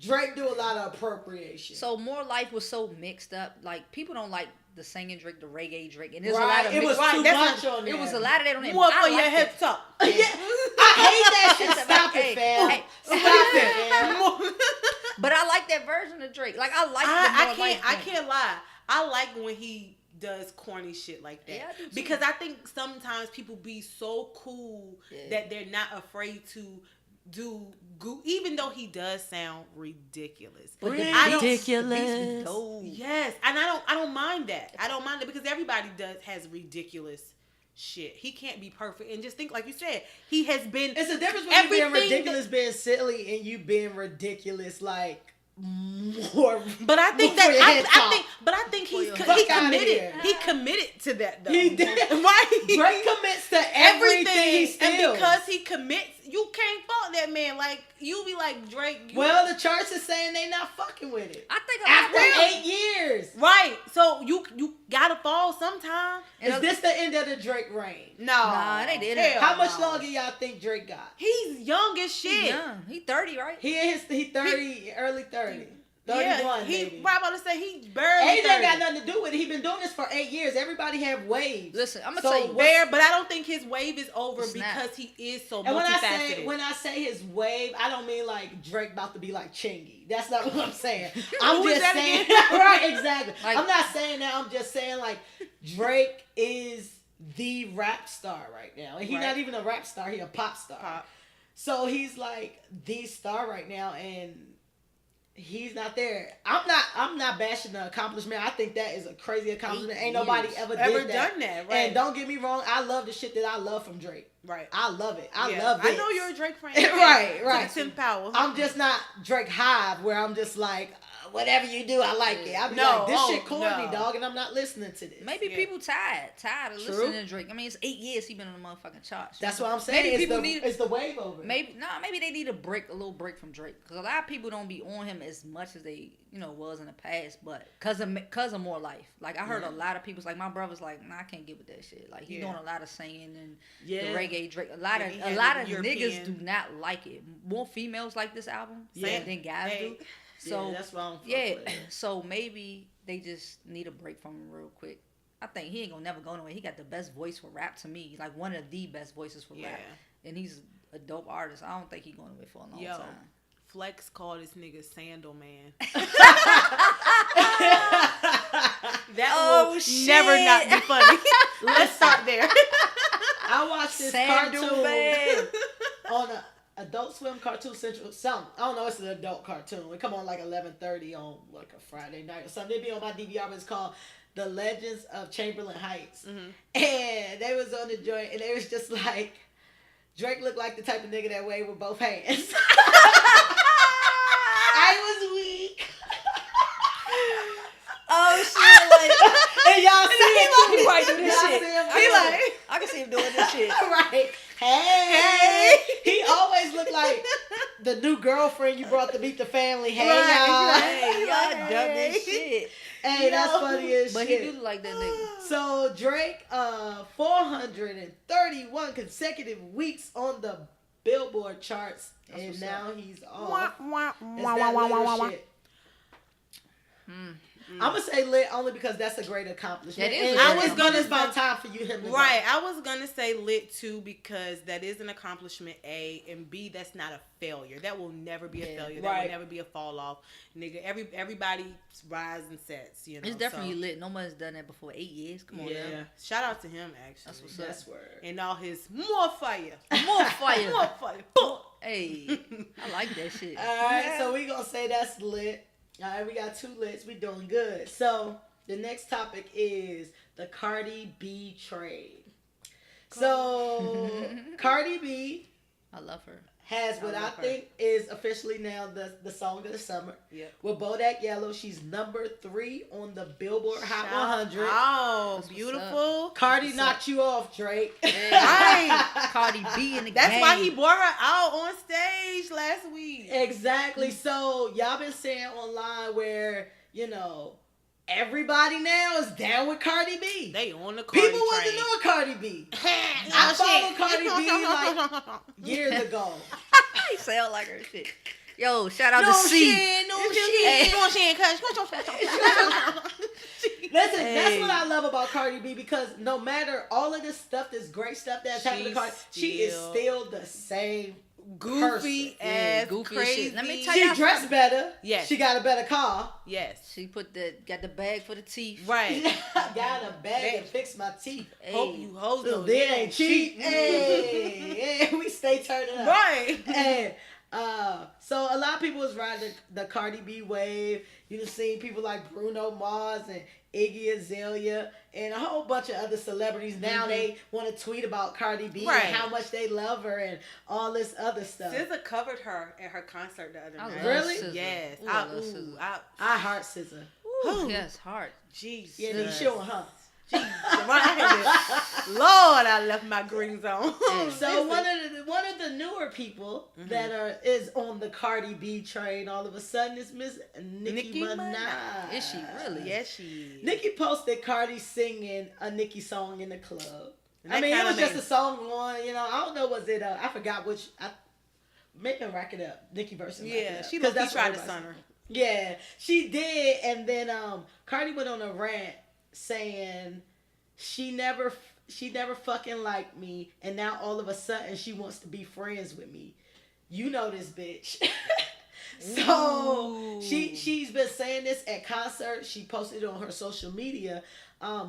Drake do a lot of appropriation. So More Life was so mixed up. Like, people don't like the singing Drake, the reggae Drake, and there's a lot of it was too much on there. It was a lot of that on there. More for your hip top. Yeah, I hate that shit. Stop it, fam. Stop it, man. But I like that version of Drake. Like, I can't lie. I like when he does corny shit like that. Yeah, because I think sometimes people be so cool that they're not afraid to do even though he does sound ridiculous. But ridiculous. Yes, and I don't mind that. I don't mind it because everybody has ridiculous shit. He can't be perfect. And just think, like you said, he has been. It's a difference between being ridiculous, being silly, and you being ridiculous, like. More, but I think I think he committed. He committed to that though. He did. Right? Drake commits to everything he steals. And because he commits, you can't fault that man. Like, you be like, Drake. Well, the charts is saying they not fucking with it. I think after 8 years, right? So you gotta fall sometime. Is this the end of the Drake reign? No, they didn't. How much longer y'all think Drake got? He's young as shit. He's young. He 30, right? He 30, early 30. 31, he about to say he barely. Age ain't got nothing to do with it. He been doing this for 8 years. Everybody have waves. Listen, I'm gonna tell you, but I don't think his wave is over because he is so multifaceted. When I say his wave, I don't mean like Drake about to be like Chingy. That's not what I'm saying. I'm just saying, right? Exactly. Like, I'm not saying that. I'm just saying like Drake is the rap star right now, and he's not even a rap star. He a pop star. So he's like the star right now, and he's not there. I'm not bashing the accomplishment. I think that is a crazy accomplishment. Ain't nobody ever done that. Right. And don't get me wrong, I love the shit that I love from Drake. Right. I love it. I love it. I know you're a Drake fan. right. To the 10th power. I'm just not Drake Hive where I'm just like, whatever you do, I like it. I be like, this shit corny, dog, and I'm not listening to this. Maybe people tired of listening to Drake. I mean, it's 8 years he been on the motherfucking charts. That's what I'm saying. Maybe people it's the wave over. Maybe they need a little break from Drake, because a lot of people don't be on him as much as they was in the past, but cause of More Life. Like, I heard a lot of people's like, my brother's like, nah, I can't get with that shit. Like, he's doing a lot of singing and the reggae Drake. A lot of niggas do not like it. More females like this album than guys do. So that's why so maybe they just need a break from him real quick. I think he ain't gonna never go nowhere. He got the best voice for rap to me. He's like one of the best voices for rap, and he's a dope artist. I don't think he's going away for a long time. Flex called this nigga Sandal Man. That will never not be funny. Let's start there. I watched this cartoon on a Adult Swim, Cartoon Central, something. I don't know, it's an adult cartoon. It come on like 11:30 on like a Friday night or something. It'd be on my DVR, but it's called The Legends of Chamberlain Heights. Mm-hmm. And they was on the joint, and they was just like, Drake looked like the type of nigga that waved with both hands. I was weak. Oh shit! Like, and y'all see him too. He might do this shit. I can see him doing this shit. Right. Hey. He always looked like the new girlfriend you brought to meet the family. Hey, Right. y'all. Hey, y'all dumb as shit. Hey, that's funny as But shit. he do look like that nigga. So Drake, 431 consecutive weeks on the Billboard charts, and now he's off. It's that little shit. I'm gonna say lit only because that's a great accomplishment. That is. I was gonna it's about time for him to Right. go. I was gonna say lit too because that is an accomplishment. A and B. That's not a failure. That will never be a failure. That will never be a fall off, nigga. Everybody rise and sets. You know. It's definitely lit. No one's done that before 8 years. Come on, Yeah. now. Shout out to him. Actually, That's what's That's word. and all his more fire, More fire. more fire. Hey, I like that shit. All right, so we gonna say that's lit. All right, we got 2 lits. We doing good. So the next topic is the Cardi B trade. So Cardi B, I love her. has what I think is officially now the song of the summer. Yep. With Bodak Yellow, she's number 3 on the Billboard Hot 100. Oh, That's beautiful. Cardi knocked you off, Drake. Right. Cardi B in the That's game. why he brought her out on stage last week. Exactly. So y'all been saying online where, everybody now is down with Cardi B. They on the Cardi People wasn't train. doing Cardi B. I followed Cardi B like years ago. He sound like her shit. Yo, shout out to No C. shit, no Hey. shit. Come on, Shan, Listen, that's what I love about Cardi B, because no matter all of this stuff, this great stuff that's happening to Cardi, she is still the same Goofy person. ass, goofy as crazy. shit. Let me tell She y'all dressed better. Yes. She got a better car. Yes. She got the bag for the teeth. Right. Got a bag and fix my teeth. Hey. Hope you hoes So know they ain't cheap. Hey, we stay turning up. Right. And so a lot of people was riding the Cardi B wave. You've seen people like Bruno Mars and Iggy Azalea and a whole bunch of other celebrities. Now they want to tweet about Cardi B and how much they love her and all this other stuff. SZA covered her at her concert the other I night. love Really? SZA. Yes. Ooh, I love SZA. I heart SZA. Ooh, yes, heart. Jesus. Yeah, they showing her. Lord, I left my greens on. So one of the newer people that is on the Cardi B train all of a sudden is Miss Nicki Minaj. Is she really? Yes, she is. Nicki posted Cardi singing a Nicki song in the club. And I mean, it that was kinda just a song on, I don't know, was it, I forgot which, maybe Rack It Up, Nicki versus Rack It Yeah, Up, she 'cause tried to what son her. Yeah, she did, and then Cardi went on a rant saying she never fucking liked me, and now all of a sudden she wants to be friends with me. You know this bitch. So she's been saying this at concerts. She posted it on her social media.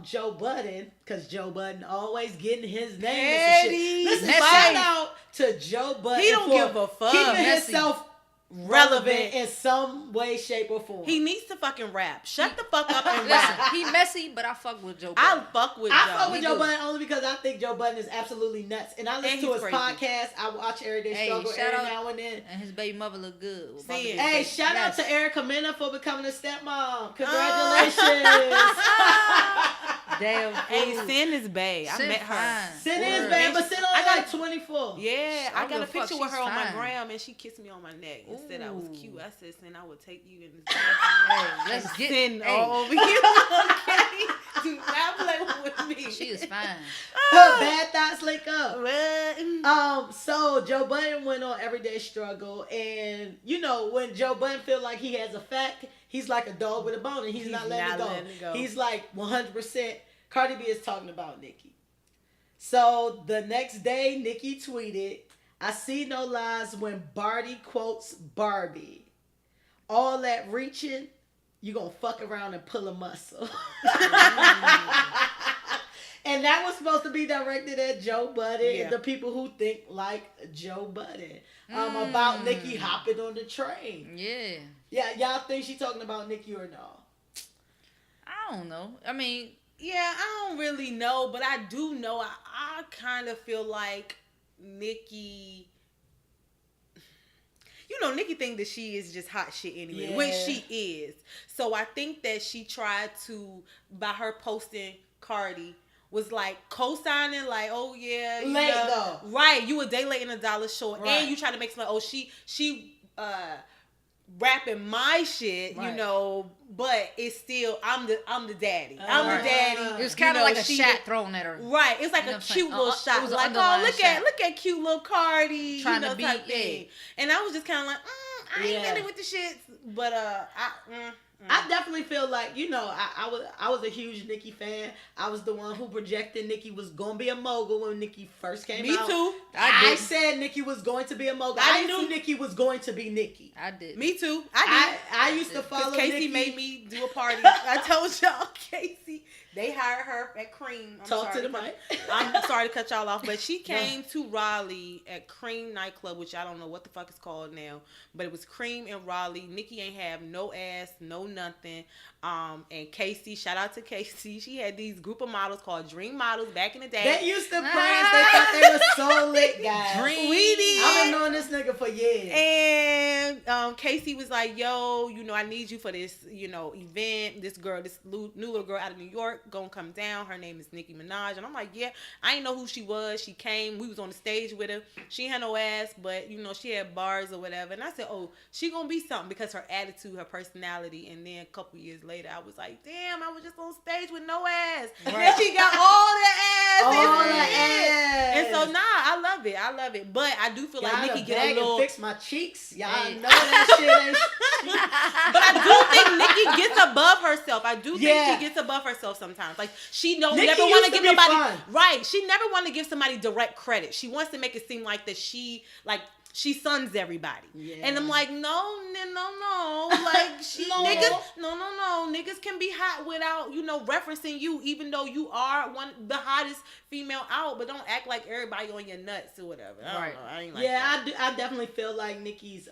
Joe Budden, because Joe Budden always getting his name. And shit. Listen, shout out to Joe Budden. He don't give a fuck. Keeping himself relevant in some way, shape, or form. He needs to fucking rap. Shut the fuck up and Listen, rap. he messy, but I fuck with Joe I Budden. fuck with I Joe. fuck with Me Joe too. Budden only because I think Joe Budden is absolutely nuts. And I listen to his crazy. podcast. I watch Everyday Hey, Struggle shout every out- now and then. And his baby mother look good. About See to it. be Hey, baby. shout out Yes. to Erica Mena for becoming a stepmom. Congratulations. Damn. Hey, fool. Sin is bae. I Sin met her. fine. Sin is Word. bad, but Sin I only got- like 24. Yeah, I I got don't a give a fuck. picture with her She's on my fine. gram, and she kissed me on my neck and said I was cute. I said, Sin, I would take you in this. Hey, let's get Sin hey, all over you. Okay? Do not play with me. She is fine. Her bad thoughts link up. What? So Joe Budden went on Everyday Struggle, and when Joe Budden feel like he has a fact, he's like a dog with a bone, and he's not letting it go. He's like 100%. Cardi B is talking about Nicki. So the next day, Nicki tweeted, "I see no lies when Barty quotes Barbie. All that reaching, you gonna fuck around and pull a muscle." And that was supposed to be directed at Joe Budden, Yeah. the people who think like Joe Budden, about Nicki hopping on the train. Yeah. Yeah, y'all think she talking about Nicki or no? I don't know. I mean, Yeah, I don't really know, but I do know. I kind of feel like Nicki. Nicki think that she is just hot shit anyway, which she is. So I think that she tried to, by her posting Cardi, was like co-signing, like, oh yeah, you late know, though. Right, you a day late and a dollar short, Right. and you try to make something. Oh, she rapping my shit, Right. you know, but it's still I'm the daddy. I'm the daddy. It was kind of like a shot the, thrown at her. Right, it's like a cute little shot. Like, oh, look at cute little Cardi, trying you know, to be type thing. And I was just kind of like, I ain't in it with the shit, but I definitely feel like, you know, I was a huge Nicki fan. I was the one who projected Nicki was going to be a mogul when Nicki first came out. Me too. I said Nicki was going to be a mogul. I knew Nicki was going to be Nicki. I did. Me too. I used to follow Casey Nicki. made me do a party. I told y'all, Casey. They hired her at Cream. Talk to the mic. I'm sorry to cut y'all off, but she came to Raleigh at Cream nightclub, which I don't know what the fuck it's called now, but it was Cream in Raleigh. Nicki ain't have no ass, no nothing. And Casey, shout out to Casey. She had these group of models called Dream Models back in the day. They used to praise. They thought they were so lit, guys. Dream. I've been knowing this nigga for years. And Casey was like, yo, you know, I need you for this, you know, event. This girl, this new little girl out of New York, gonna come down. Her name is Nicki Minaj. And I'm like, yeah, I didn't know who she was. She came. We was on the stage with her. She had no ass, but, you know, she had bars or whatever. And I said, oh, she gonna be something because her attitude, her personality. And then a couple years later, I was like, damn, I was just on stage with no ass. Right. And she got all the ass. All the ass. And so, I love it. I love it. But I do feel like Nicki get a little... fix my cheeks. Y'all know that shit ain't... But I do think Nicki gets above herself. I do think she gets above herself sometimes. Like, she never want to give nobody... Right. She never want to give somebody direct credit. She wants to make it seem like that she sons everybody. Yeah. And I'm like, no. Like, niggas can be hot without, you know, referencing you, even though you are the hottest female out, but don't act like everybody on your nuts or whatever. I don't know. I ain't like that. I definitely feel like Nicki's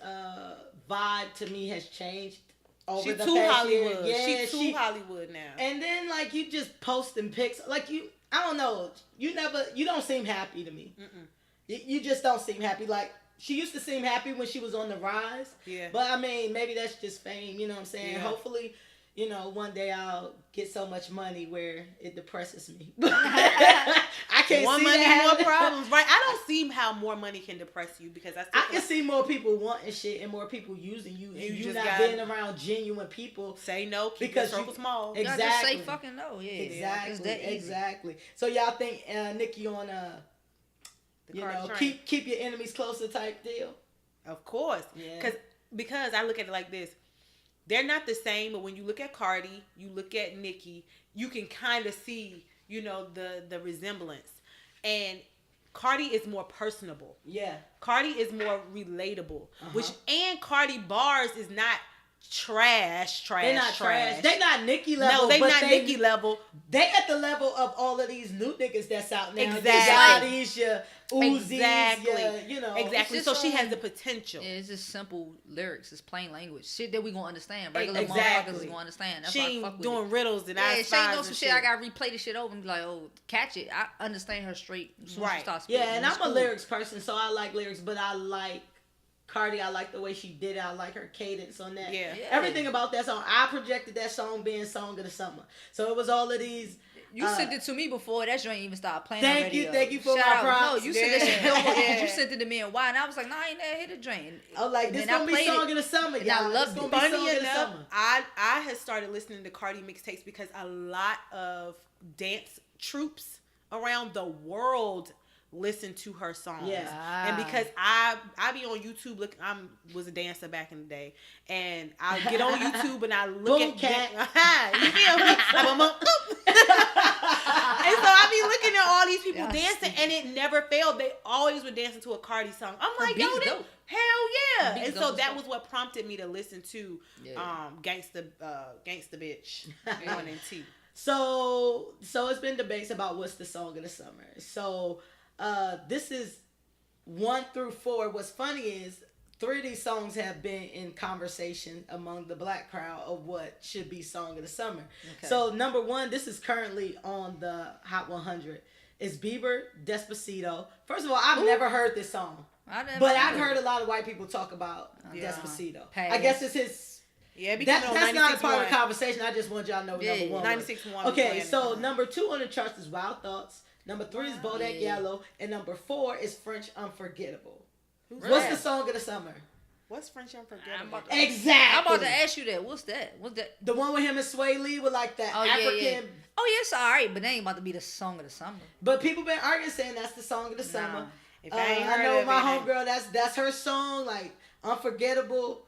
vibe to me has changed over she the too past Hollywood. year. She's too Hollywood now. And then, like, you just posting pics. Like, I don't know. You don't seem happy to me. You just don't seem happy. Like, she used to seem happy when she was on the rise. Yeah. But, I mean, maybe that's just fame. You know what I'm saying? Yeah. Hopefully, you know, one day I'll get so much money where it depresses me. I can't more see money, that. more problems. Right? I don't see how more money can depress you because I can see more people wanting shit and more people using you. And you not being around genuine people. Say no, keep your circle small. Exactly. Just say fucking no. Yeah. Exactly. Exactly. So y'all think Nicki on keep your enemies closer type deal? Of course. Yeah. Because I look at it like this. They're not the same, but when you look at Cardi, you look at Nicki, you can kind of see, you know, the resemblance. And Cardi is more personable. Yeah. Cardi is more relatable. And Cardi bars is not trash. They're not trash. They not Nicki level. No, they not Nicki level. They at the level of all of these new niggas that's out now. Exactly. These your Uzis, Exactly. So she has the potential. Yeah, it's just simple lyrics. It's plain language. Shit that we gonna understand. Regular motherfuckers is gonna understand. That's she ain't doing riddles and I she ain't know some shit. I gotta replay the shit over and be like, oh, catch it. I understand her straight. Right. Yeah, and I'm a lyrics person, so I like lyrics, but I like Cardi, I like the way she did it. I like her cadence on that. Yeah. Everything about that song. I projected that song being Song of the Summer. So it was all of these. You sent it to me before that joint even started playing. Thank you for my props. No, you sent it. You sent it to me and why? And I was like, nah, I ain't never hit a joint. I was like, this gonna be Song of the Summer, y'all. I loved it. Funny enough, I had started listening to Cardi mixtapes because a lot of dance troupes around the world listen to her songs. Yeah. And because I be on YouTube, I was a dancer back in the day, and I get on YouTube and I look at you feel me? And so I be looking at all these people dancing, and it never failed. They always were dancing to a Cardi song. I'm like, yo, hell yeah! And so that was what prompted me to listen to Gangsta Bitch on NT. So it's been debates about what's the song of the summer. So this is 1 through 4. What's funny is 3 of these songs have been in conversation among the black crowd of what should be song of the summer. Okay. So number 1, this is currently on the Hot 100. It's Bieber, Despacito. First of all, I've never heard this song, but I've heard a lot of white people talk about Despacito. I guess it's his Yeah, that's not a part of the conversation. I just want y'all to know number one. 96.1. Okay, so number 2 on the charts is Wild Thoughts. Number 3 is Bodak Yellow, and number 4 is French Unforgettable. What's the song of the summer? What's French Unforgettable? Exactly. I'm about to ask you that. What's that? The one with him and Sway Lee with like that African. Yeah. Oh, yes, all right, but that ain't about to be the song of the summer. But people been arguing saying that's the song of the summer. If I know my homegirl. That's her song. Like Unforgettable.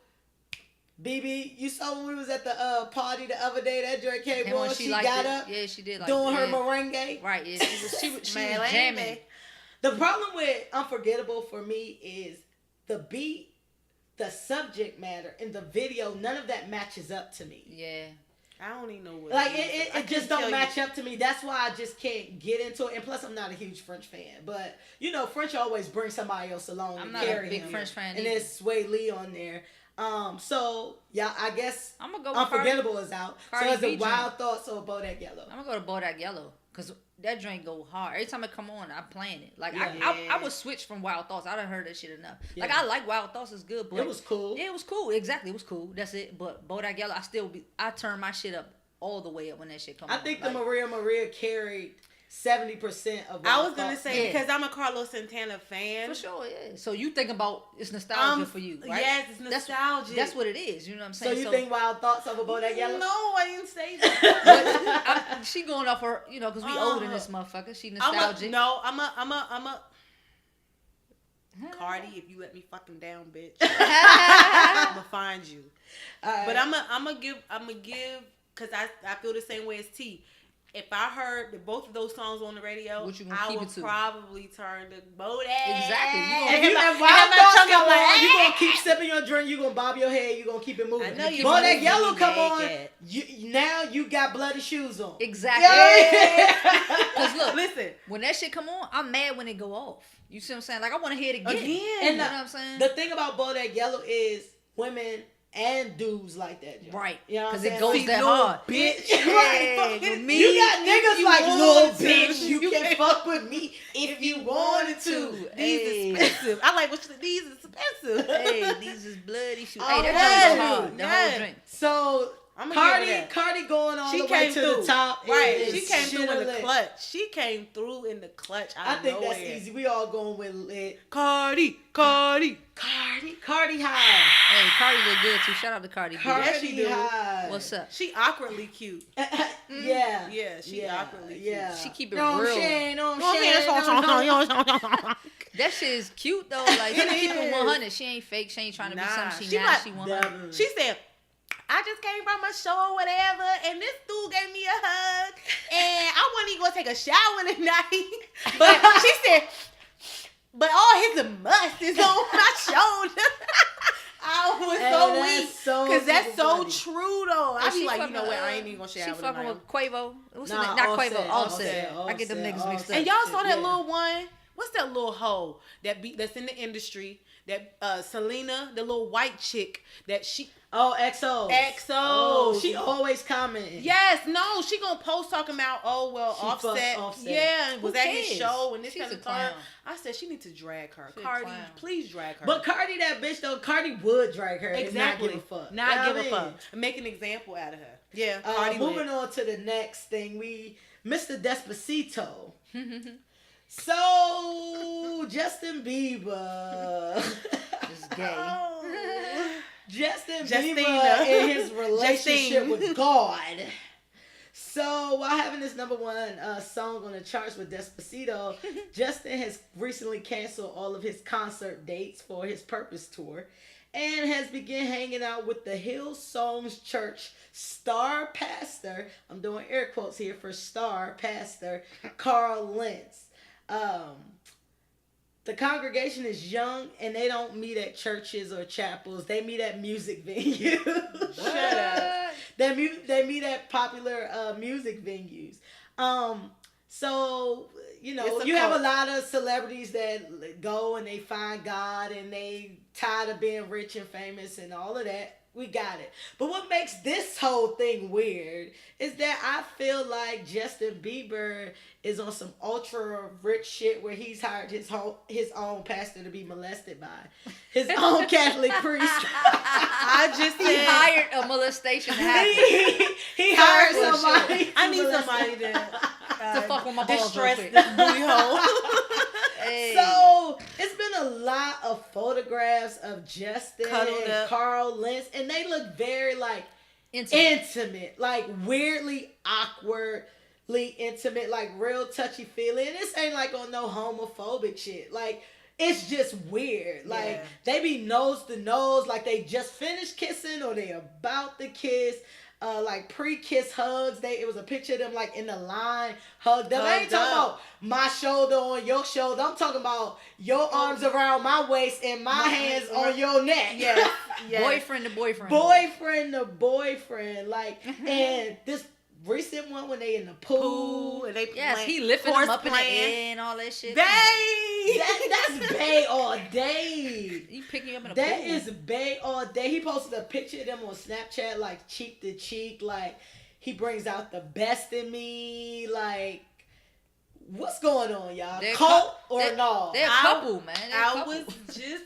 BB, you saw when we was at the party the other day that Drake came on. She got up. Yeah, she did. Doing her merengue. Right. Yeah, she was jamming. The problem with Unforgettable for me is the beat, the subject matter, and the video. None of that matches up to me. Yeah. I don't even know what. Like it just don't match up to me. That's why I just can't get into it. And plus, I'm not a huge French fan. But you know, French always brings somebody else along. I'm not a big French fan. And there's Sway Lee on there. So yeah, I guess I'm gonna go Unforgettable is out. Cardi so it's B the Wild Thoughts or Bodak Yellow. I'm gonna go to Bodak Yellow because that drink go hard. Every time it come on, I'm playing it. Like I would switch from Wild Thoughts. I done heard that shit enough. Yeah. Like I like Wild Thoughts, it's good, but it was cool. Yeah, it was cool. Exactly, it was cool. That's it. But Bodak Yellow, I turn my shit up all the way up when that shit come on. I think the Maria carried 70% of. I was gonna say because I'm a Carlos Santana fan. For sure, yeah. So you think about it's nostalgia for you, right? Yes, it's nostalgia. That's what it is. You know what I'm saying? So you think Wild Thoughts over Bodak Yellow? No, I didn't say that. She going off her, because we old in this motherfucker. She nostalgic. I'm a Cardi, if you let me fucking down, bitch. I'ma find you. Right. But I'ma give because I feel the same way as T. If I heard both of those songs on the radio, I would probably turn to Bodak. Exactly. And you have Wild Thoughts come on, you gonna keep sipping your drink, you gonna bob your head, you gonna keep it moving. I know you. Bodak Yellow come on, now you got bloody shoes on. Exactly. Because look, listen, when that shit come on, I'm mad when it go off. You see what I'm saying? Like I want to hear it again. And you know what I'm saying? The thing about Bodak Yellow is women and dudes like that, Joe. Right? You know what I'm saying? It goes that hard, bitch. Right? Me, you got niggas like little bitch. You can fuck with me if you wanted to. These expensive. I like these expensive. Hey, these is bloody shoes. Hey, that drink go hard. The whole drink. So Cardi going all the way to the top. Right. She came through in the clutch. She came through in the clutch. I think that's easy. We all going with lit. Cardi high. Hey, Cardi look good too. Shout out to Cardi B. Cardi high. What's up? She awkwardly cute. Yeah. Yeah, she awkwardly cute. Yeah. She keep it real. That shit is cute though. Like she keep it 100. She ain't fake. She ain't trying to be something she not. She 100. She said, I just came from a show or whatever, and this dude gave me a hug, and I wasn't even gonna take a shower tonight. But she said, but all his must is on my shoulder. I was so weak because that's so true though. I be like, you know what? I ain't even gonna shower. She fucking with Quavo. What's his name? Not Quavo. Offset. I get them niggas mixed up. And y'all saw that little one. What's that little hoe that's in the industry? That Selena, the little white chick that she. Oh, XO. Oh, she always commenting. Yes, no, she gonna post talking about, Offset. Yeah, and was at his show and this kind of thing. I said she need to drag her. Cardi, please drag her. But Cardi, that bitch though, Cardi would drag her. Exactly. And not give a fuck. Not give a fuck. Make an example out of her. Yeah. Cardi moving on to the next thing, Mr. Despacito. So Justin Bieber is gay. Justin Bieber in his relationship with God. So while having this number one song on the charts with Despacito, Justin has recently canceled all of his concert dates for his Purpose tour and has begun hanging out with the Hillsong's Church star pastor, I'm doing air quotes here for star pastor, Carl Lentz. The congregation is young and they don't meet at churches or chapels. They meet at music venues. Shut up. They meet at popular music venues. So, you have a lot of celebrities that go and they find God and they tired of being rich and famous and all of that. We got it. But what makes this whole thing weird is that I feel like Justin Bieber is on some ultra rich shit where he's hired his own pastor to be molested by his own Catholic priest. I just said hired a molestation to happen. He hired For somebody. I need somebody to fuck with my balls distress real quick. this booty hole. Hey. So it's been a lot of photographs of Justin Cuddled and up. Carl Lentz, and they look very like Intimate. intimate, like weirdly awkwardly intimate, like real touchy feely. And this ain't like on no homophobic shit. Like it's just weird. Like Yeah. they be nose to nose, like they just finished kissing or they about to kiss. Like pre-kiss hugs. It was a picture of them like in the line, hugged up. I ain't talking about my shoulder on your shoulder. I'm talking about your arms around my waist and my hands on your neck. Yes. Yes. Boyfriend to boyfriend. Boyfriend to boyfriend. Like, and this recent one when they in the pool. And they Yes, playing, he lifting horse them up in the playing. air and all that shit. That's bae all day. He picking you up in a That pool. is bae all day. He posted a picture of them on Snapchat, like cheek to cheek. Like he brings out the best in me. Like what's going on, y'all? They're Cult or no? They're a couple, man. They're a I couple. was just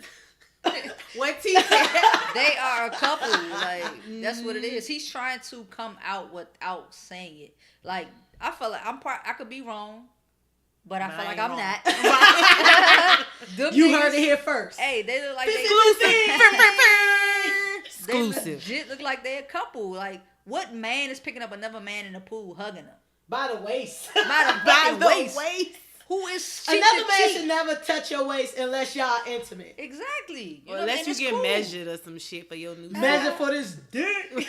what T said. They are a couple. Like that's what it is. He's trying to come out without saying it. Like I feel like I could be wrong, but I feel like I'm not. Them You niggas- heard it here first. Hey, they look like Exclusive. They legit look like they're a couple. Like what man is picking up another man in the pool hugging him By the waist. by the By fucking the waist? waist. Who is cheek Another to man cheek? should never touch your waist unless y'all intimate. Exactly. Well, know, unless and you it's get cool. measured or some shit for your new Measure for this dick.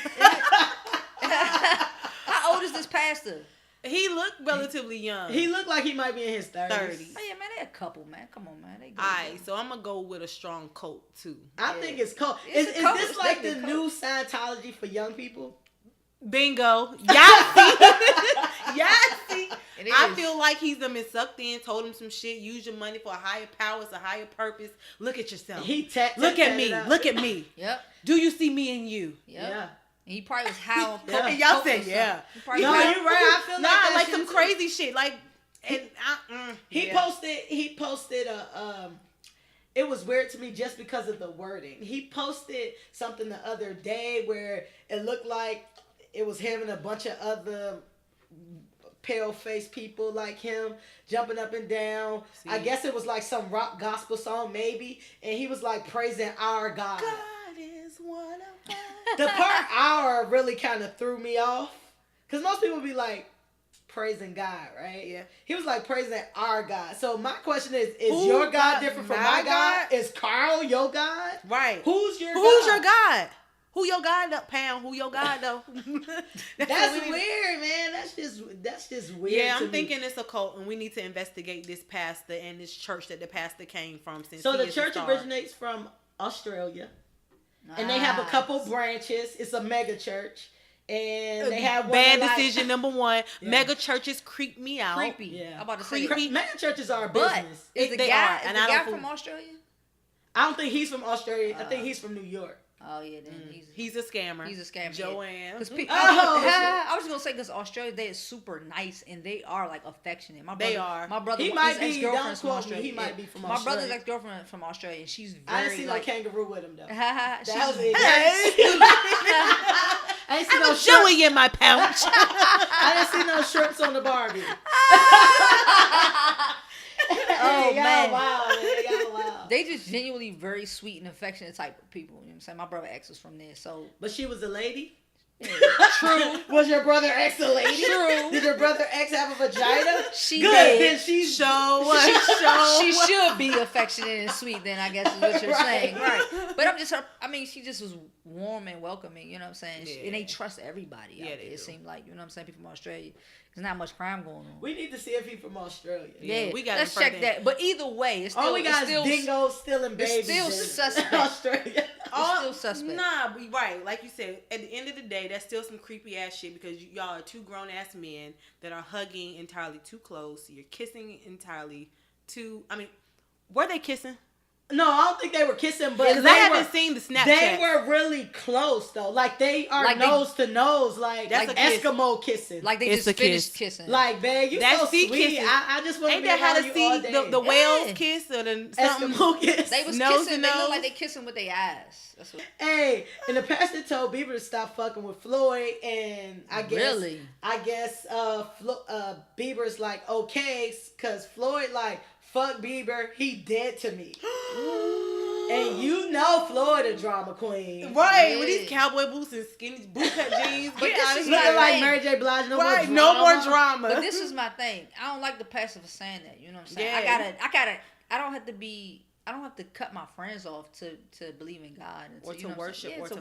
How old is this pastor? He looked relatively young. He looked like he might be in his 30s. 30s. Oh yeah, man, they a couple, man. Come on, man. They good. Alright, so I'm gonna go with a strong coat too. I think it's cool. It's Is a couple. this It's like the definitely a new Scientology for young people? Bingo. Yahtzee. Yahtzee. It I is. feel like he's been sucked in, told him some shit, use your money for a higher power, it's a higher purpose. Look at yourself. Look at me. Look at me. Yep. Do you see me and you? Yep. Yeah. And he probably was high on Yeah. coke. And y'all coke or said something. yeah. He probably No, was high- you're right. I feel Nah, that like shit some too. crazy shit. Like, and He posted a it was weird to me just because of the wording. He posted something the other day where it looked like it was him and a bunch of other pale faced people like him jumping up and down. See. I guess it was like some rock gospel song maybe, and he was like praising our God. God is one of us. The part "our" really kind of threw me off because most people be like praising God, right? Yeah. He was like praising our God. So my question is Who your God got different from my my God? God? Is Carl your God? Right. Who's your Who's God? your God? Who your God though? Pound. Who your God though? That's what we need- weird, man. That's just weird. Yeah, to I'm me. thinking it's a cult, and we need to investigate this pastor and this church that the pastor came from. Since So he the is church star. originates from Australia, and they have a couple branches. It's a mega church, and they have one bad that, like, decision number one. Yeah. Mega churches creep me out. creepy. Yeah. I'm about to say Creepy. that. Mega churches are a But business. is the They guy, are, is and the I guy don't from Australia? I don't think he's from Australia. I think he's from New York. Oh yeah, then He's a scammer. he's a scammer. Joanne. Because Oh, I was gonna say because Australia they is super nice and they are like affectionate. My brother, They are. My brother, He might his be. ex-girlfriend's Don't from quote me. Australia. He might be from My Australia. brother's ex-girlfriend from Australia and she's very I didn't see like. no kangaroo with him though. she's, That was it. Hey. I didn't see I no have a shrimp. Joey in my pouch. I didn't see no shrimps on the Barbie. Oh, Y'all man. wild, man. Y'all wild. They just genuinely very sweet and affectionate type of people. You know what I'm saying? My brother ex was from there, so But she was a lady. yeah. True. Was your brother ex a lady? True. Did your brother ex have a vagina? She Good. did. Then she's Show us. She should be affectionate and sweet. Then I guess is what you're Right. saying, right? But I'm just, I mean, she just was warm and welcoming. You know what I'm saying? Yeah. And they trust everybody. Yeah, out they there. do. It seemed like, you know what I'm saying? People from Australia, there's not much crime going on. We need to see if he's from Australia. Yeah, we got let's him for check that. But either way, it's still, All we got it's is still, dingoes stealing babies. still in suspect. Australia. still suspect. Nah, we right. Like you said, at the end of the day, that's still some creepy ass shit because y'all are two grown ass men that are hugging entirely too close. You're kissing entirely too. I mean, were they kissing? No, I don't think they were kissing, but because I haven't seen the Snapchat. They were really close though. Like they are like nose to nose, like that's Eskimo kissing. Like they just finished kissing. Like man, you so sweet. I just want to be around you all day. The whales kiss or the Eskimo kiss. They was kissing. They look like they kissing with their ass. That's what. Hey, and the pastor told Bieber to stop fucking with Floyd, and I guess Bieber's like okay, cause Floyd like. Fuck Bieber, he dead to me. And you know Florida drama queen. Right, with these cowboy boots and skinny bootcut jeans. But this is looking like Mary J. Blige, no more drama. But this is my thing. I don't like the pastor for saying that. You know what I'm saying? Yeah. I don't have to cut my friends off to believe in God and or to worship God, to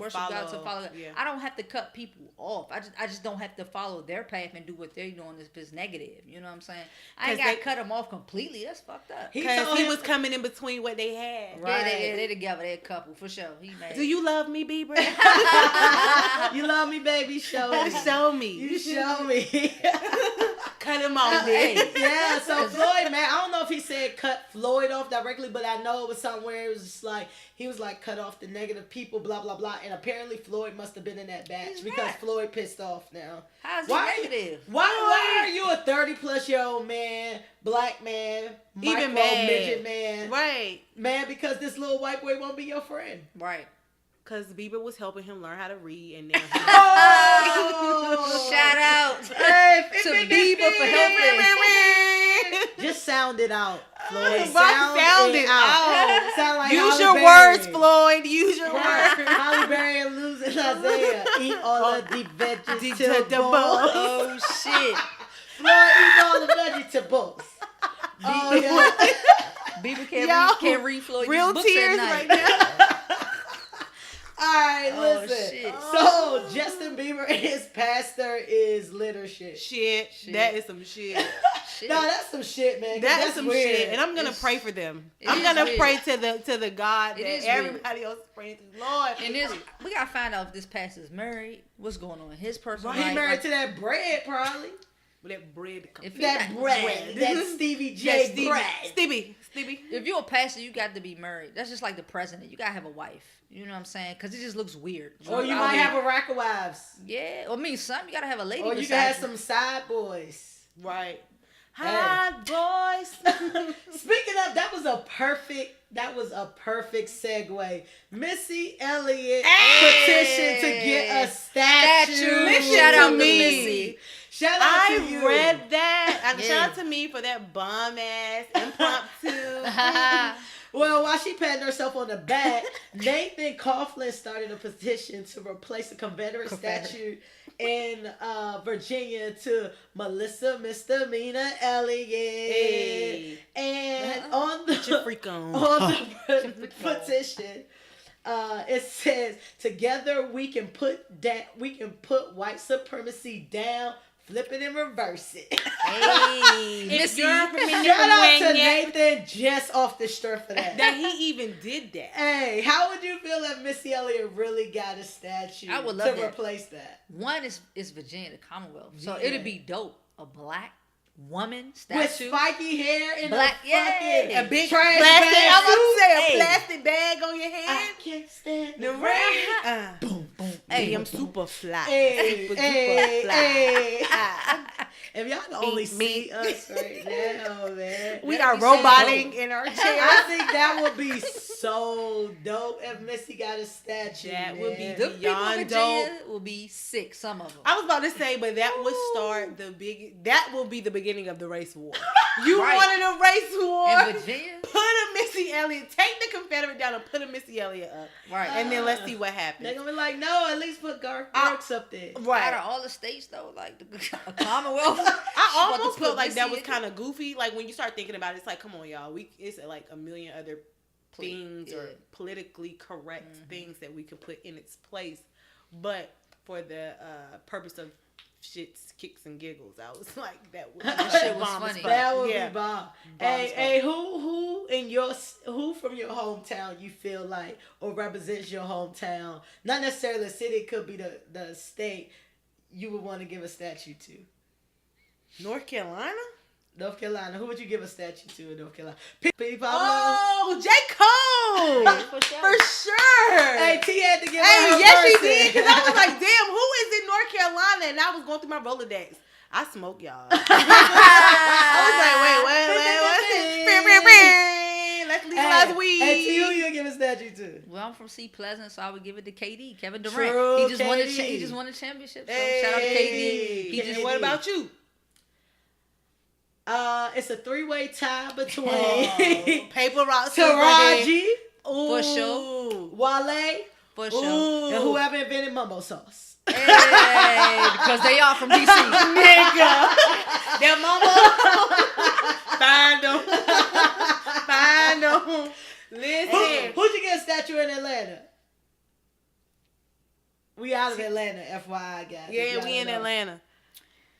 follow God. Yeah. I don't have to cut people off. I just don't have to follow their path and do what they're doing if it's negative. You know what I'm saying? I ain't got to cut them off completely. That's fucked up. Because he was coming in between what they had. Right. Yeah, they together. They're a couple for sure. He mad. Do you love me, Bieber? You love me, baby. Show me. Show me. You show me. Cut him off, man. Yeah, so Floyd, man, I don't know if he said cut Floyd off directly, but I know it was somewhere it was just like, he was like, cut off the negative people, blah, blah, blah. And apparently Floyd must have been in that batch because Floyd pissed off now. How's he negative? Why are you a 30-plus-year-old man, black man, even midget man? Right. Man, because this little white boy won't be your friend. Right. Because Bieber was helping him learn how to read, and now shout out to Bieber for helping. Just sound it out, Floyd. Sound it out. Sound like use Halle your Berry. Words, Floyd. Use your words. Halle Berry and losing Isaiah. Eat all of the vegetables. Oh shit. Floyd, eat all the vegetables. Bieber can't read Floyd. Real books tears at night. right now. Alright, listen. Shit. So Justin Bieber and his pastor is litter shit. Shit. That is some shit. No, that's some shit, man. That's some weird. Shit. And I'm gonna pray for them. I'm gonna pray to the God that everybody else is praying to. Lord. And we gotta find out if this pastor's married. What's going on in his personal life? He married to that bread, probably. That bread. That bread. That Stevie J bread. Stevie. If you're a pastor, you got to be married. That's just like the president. You gotta have a wife. You know what I'm saying? Because it just looks weird. Or you might have a rack of wives. Yeah. Or some you gotta have a lady. Or you can have some side boys. Right. Hot boys. Speaking of, that was a perfect segue. Missy Elliott petitioned to get a statue. Shout out to Missy. Shout out to you. I read that. Shout out to me for that bomb ass impromptu. Well, while she patting herself on the back, Nathan Coughlin started a petition to replace a Confederate statue in Virginia to Melissa Misdemeanor Elliott. Hey. And on the petition, it says, "Together we can put white supremacy down. Flip it and reverse it." Hey, Missy. Shout out to Nathan just off the strength of that. That he even did that. Hey, how would you feel if Missy Elliott really got a statue I would love to that. replace that? One is Virginia, the Commonwealth. So it'd be dope. A black woman statue. With spiky hair and black, a big trash plastic bag. I'm about to say a plastic bag on your head. I can't stand the rain. Boom, boom. Hey, I'm super fly. Hey, super hey, fly. Hey. If y'all can only see us right now, man. We are roboting in our chair. I think that would be so dope if Missy got a statue. That would be the beyond dope. Will be sick. Some of them. I was about to say, but that would start that will be the beginning of the race war. You wanted a race war? In Virginia? Put a Missy Elliott. Take the Confederate down and put a Missy Elliott up. Right. And then let's see what happens. They're gonna be like, no, at least put Garth Brooks up there. Right. Out of all the states though, like the Commonwealth. I almost felt like that was kind of goofy. Like when you start thinking about it, it's like, come on, y'all. It's like a million other things or politically correct things that we could put in its place. But for the purpose of shits, kicks, and giggles, I was like, that shit was funny. That would be bomb. Hey, who from your hometown you feel like or represents your hometown? Not necessarily the city, it could be the state you would want to give a statue to. North Carolina? North Carolina. Who would you give a statue to in North Carolina? P. Pablo. Oh, J. Cole. For sure. Hey, T had to give Hey, her yes, person. she did. Because I was like, damn, who is in North Carolina? And I was going through my Rolodex. I smoke, y'all. I was like, wait. Let's legalize weed. Hey, T, who you give a statue to? Well, I'm from C Pleasant, so I would give it to KD, Kevin Durant. True, He just won a championship. So shout out to KD. He just. What about you? It's a 3-way tie between Paper, rock, Taraji, for sure, Wale, for sure, and whoever invented mumbo sauce. Hey, because they are from DC. Nigga. Their mama. Find them. Listen. Who'd you get a statue in Atlanta? We out of Atlanta, FYI, guys. Yeah, we in Atlanta.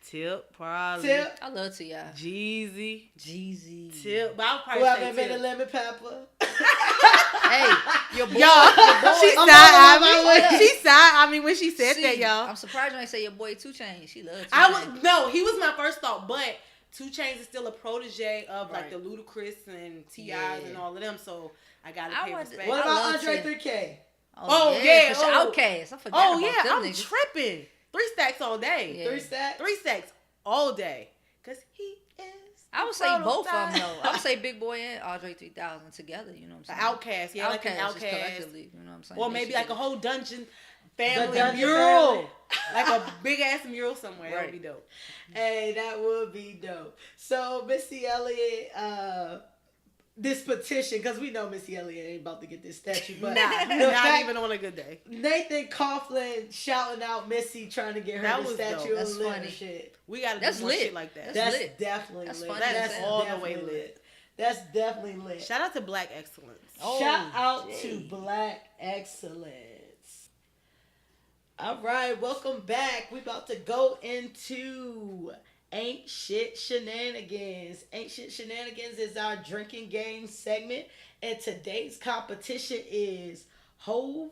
Tip, probably. Tip. I love T.I. Jeezy. Tip. But I'll probably whoever say invented Tip. lemon pepper. Hey, your boy. She sighed when she said that, y'all. I'm surprised when they say your boy 2 Chainz. She loves 2 Chainz. No, he was my first thought, but 2 Chainz is still a protege of like the Ludacris and T.I.'s and all of them, so I gotta pay respect. What about Andre 3K? Oh yeah. Outkast. I forgot about them I'm niggas. tripping. 3 stacks all day. Yeah. 3 stacks? 3 stacks all day. Cause he is. I would say both of them though. I would say Big Boy and Andre 3000 together. You know what I'm saying? Outkast, yeah, like an Outkast. Outkast. You know what I'm saying? Or maybe like a whole Dungeon family Dungeon mural. family. Like a big ass mural somewhere. That would be dope. Hey, that would be dope. So, Missy Elliott, this petition, because we know Missy Elliott ain't about to get this statue, but not even on a good day. Nathan Coughlin shouting out Missy trying to get her the statue That's of lit funny. shit. We gotta That's do more lit. shit like that. That's lit. definitely That's lit. funny. That's all the definitely way lit. That's definitely lit. Shout out to Black Excellence. Shout out to Black Excellence. All right, welcome back. We about to go into Ain't Shit Shenanigans. Ain't Shit Shenanigans is our drinking game segment, and today's competition is Hove,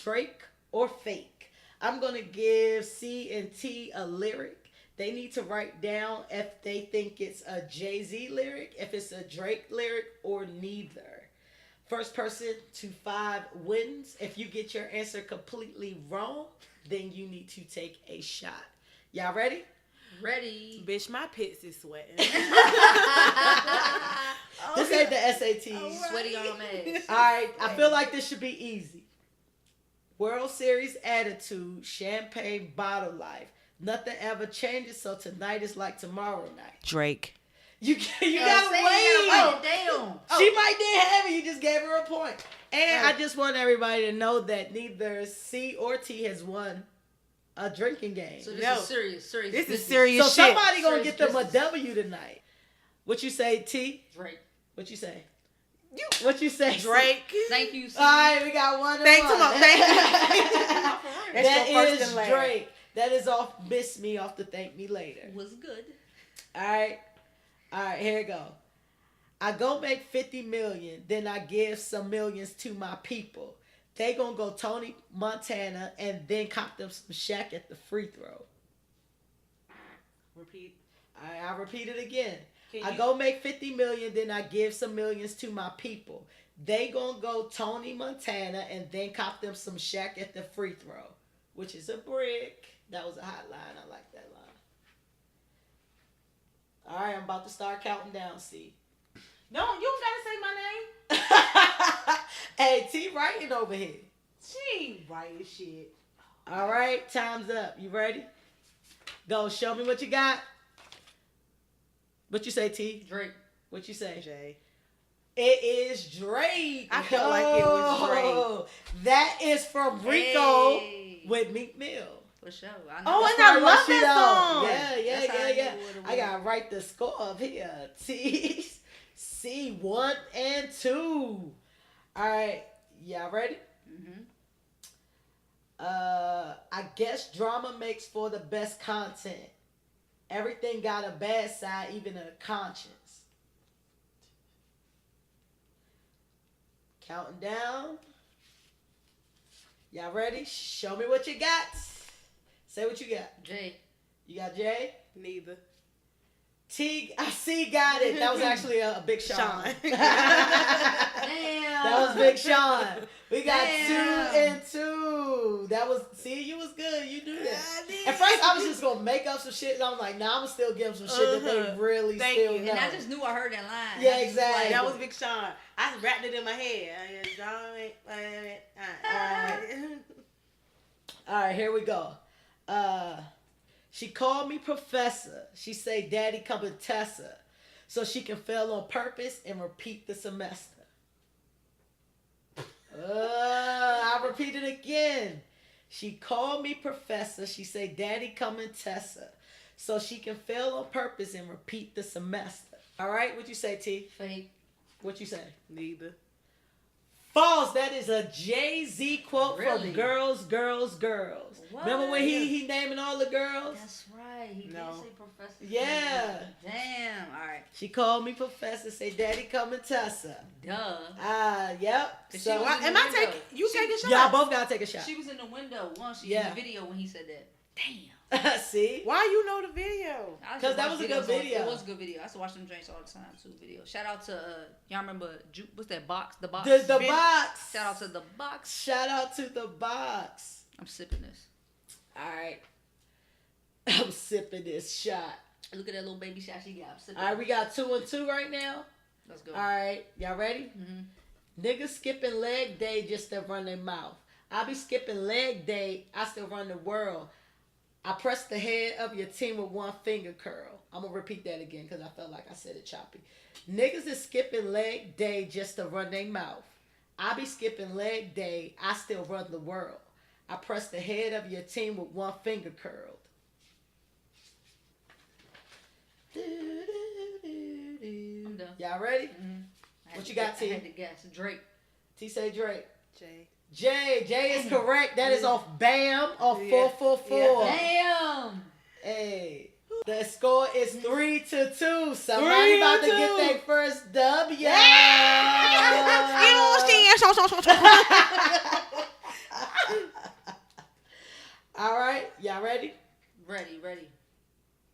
Drake, or Fake. I'm gonna give C and T a lyric. They need to write down if they think it's a Jay-Z lyric, if it's a Drake lyric, or neither. First person to 5 wins. If you get your answer completely wrong, then you need to take a shot. Y'all ready? Ready. Bitch, my pits is sweating. This ain't the SATs. Right. Sweaty on my ass. All right, I feel like this should be easy. World Series attitude, champagne bottle life. Nothing ever changes, so tonight is like tomorrow night. Drake. You gotta wait. Write it down. She might didn't have it. You just gave her a point. And I just want everybody to know that neither C or T has won a drinking game. So this is serious. This is serious so shit. somebody gonna Serious get them a business. W tonight. What you say, T? Drake. What you say? What you say? Drake. Thank you. C. All right, we got one. Thanks one. so much. Thank you. That's That your first is and last. Drake. That is off Miss Me off the Thank Me Later. Was good. All right, here we go. I go make 50 million, then I give some millions to my people. They gonna go Tony Montana and then cop them some Shaq at the free throw. Repeat. All right, I'll repeat it again. I go make 50 million, then I give some millions to my people. They gonna go Tony Montana and then cop them some Shaq at the free throw, which is a brick. That was a hot line. I like that line. All right, I'm about to start counting down, C. No, you don't gotta say my name. Hey, T writing over here. She ain't writing shit. All right, time's up. You ready? Go, show me what you got. What you say, T? Drake. What you say? Jay. It is Drake. I felt like it was Drake. That is from Rico Hey. with Meek Mill. For sure. Oh, That's and I probably love what she that done. song. Yeah. That's how I knew what it I gotta write the score up here. T, C, 1 and 2. All right, y'all ready? Mm-hmm. I guess drama makes for the best content. Everything got a bad side, even a conscience. Counting down. Y'all ready? Show me what you got. Say what you got. Jay. You got Jay? Neither. T, I see, got it. That was actually a Big Sean. Damn. That was Big Sean. We got 2 and 2. That was, see, you was good. You knew that. At first, I was just going to make up some shit, and I was like, nah, I'm going to still give them some shit that they really still know. And I just knew I heard that line. Yeah, exactly. That was Big Sean. I rapped it in my head. All right, here we go. She called me professor. She say, Daddy, come and test her. So she can fail on purpose and repeat the semester. I'll repeat it again. She called me professor. She say, Daddy, come and test her. So she can fail on purpose and repeat the semester. All right, what you say, T? Fake. What you say? Neither. False. That is a Jay-Z quote Really? from Girls, Girls, Girls. What? Remember when he naming all the girls? That's right. He did say professor. Yeah. Damn. All right. She called me professor, say, Daddy, come and test her. Duh. Yep. So, Am I taking? You take a shot. y'all both gotta take a shot. She was in the window once. She Yeah. in the video when he said that. Damn. See? Why you know the video? Because that was a good video. It was a good video. I used to watch them drinks all the time too. Video. Shout out to y'all remember what's that box? The box. The box. Shout out to the box. Shout out to the box. I'm sipping this. All right. I'm sipping this shot. Look at that little baby shot she got. I'm sipping. All right, we got 2 and 2 right now. Let's go. All right, y'all ready? Mm-hmm. Niggas skipping leg day just to run their mouth. I be skipping leg day. I still run the world. I press the head of your team with one finger curl. I'm going to repeat that again because I felt like I said it choppy. Niggas is skipping leg day just to run their mouth. I be skipping leg day. I still run the world. I press the head of your team with one finger curled. I'm done. Y'all ready? Mm-hmm. What you got, T? I had to guess. Drake. T say Drake. Jay is correct. That is off BAM, off 444. Yeah. Damn. Hey, the score is 3-2. Somebody about to get their first W. All right, y'all ready? Ready.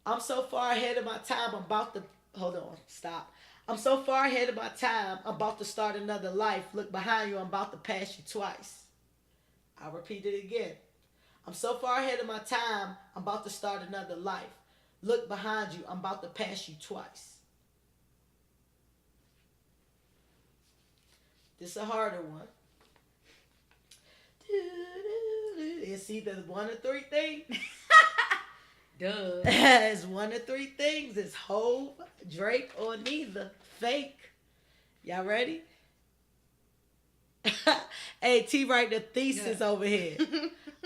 I'm so far ahead of my time. I'm about to hold on. Stop. I'm so far ahead of my time, I'm about to start another life. Look behind you, I'm about to pass you twice. I'll repeat it again. I'm so far ahead of my time, I'm about to start another life. Look behind you, I'm about to pass you twice. This is a harder one. It's either one or three things. Duh. It's one of 3 things. It's Hove, Drake, or neither. Fake. Y'all ready? Hey, T write the thesis over here.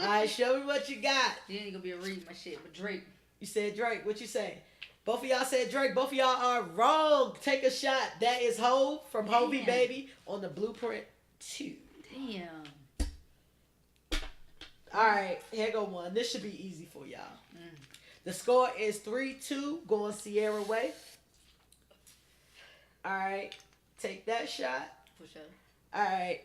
All right, show me what you got. You ain't gonna be able to read my shit, but Drake. You said Drake. What you say? Both of y'all said Drake. Both of y'all are wrong. Take a shot. That is Hove from Hovey Baby on the Blueprint 2. Damn. All right, here go one. This should be easy for y'all. The score is 3-2 going Sierra way. All right, take that shot. For sure. All right.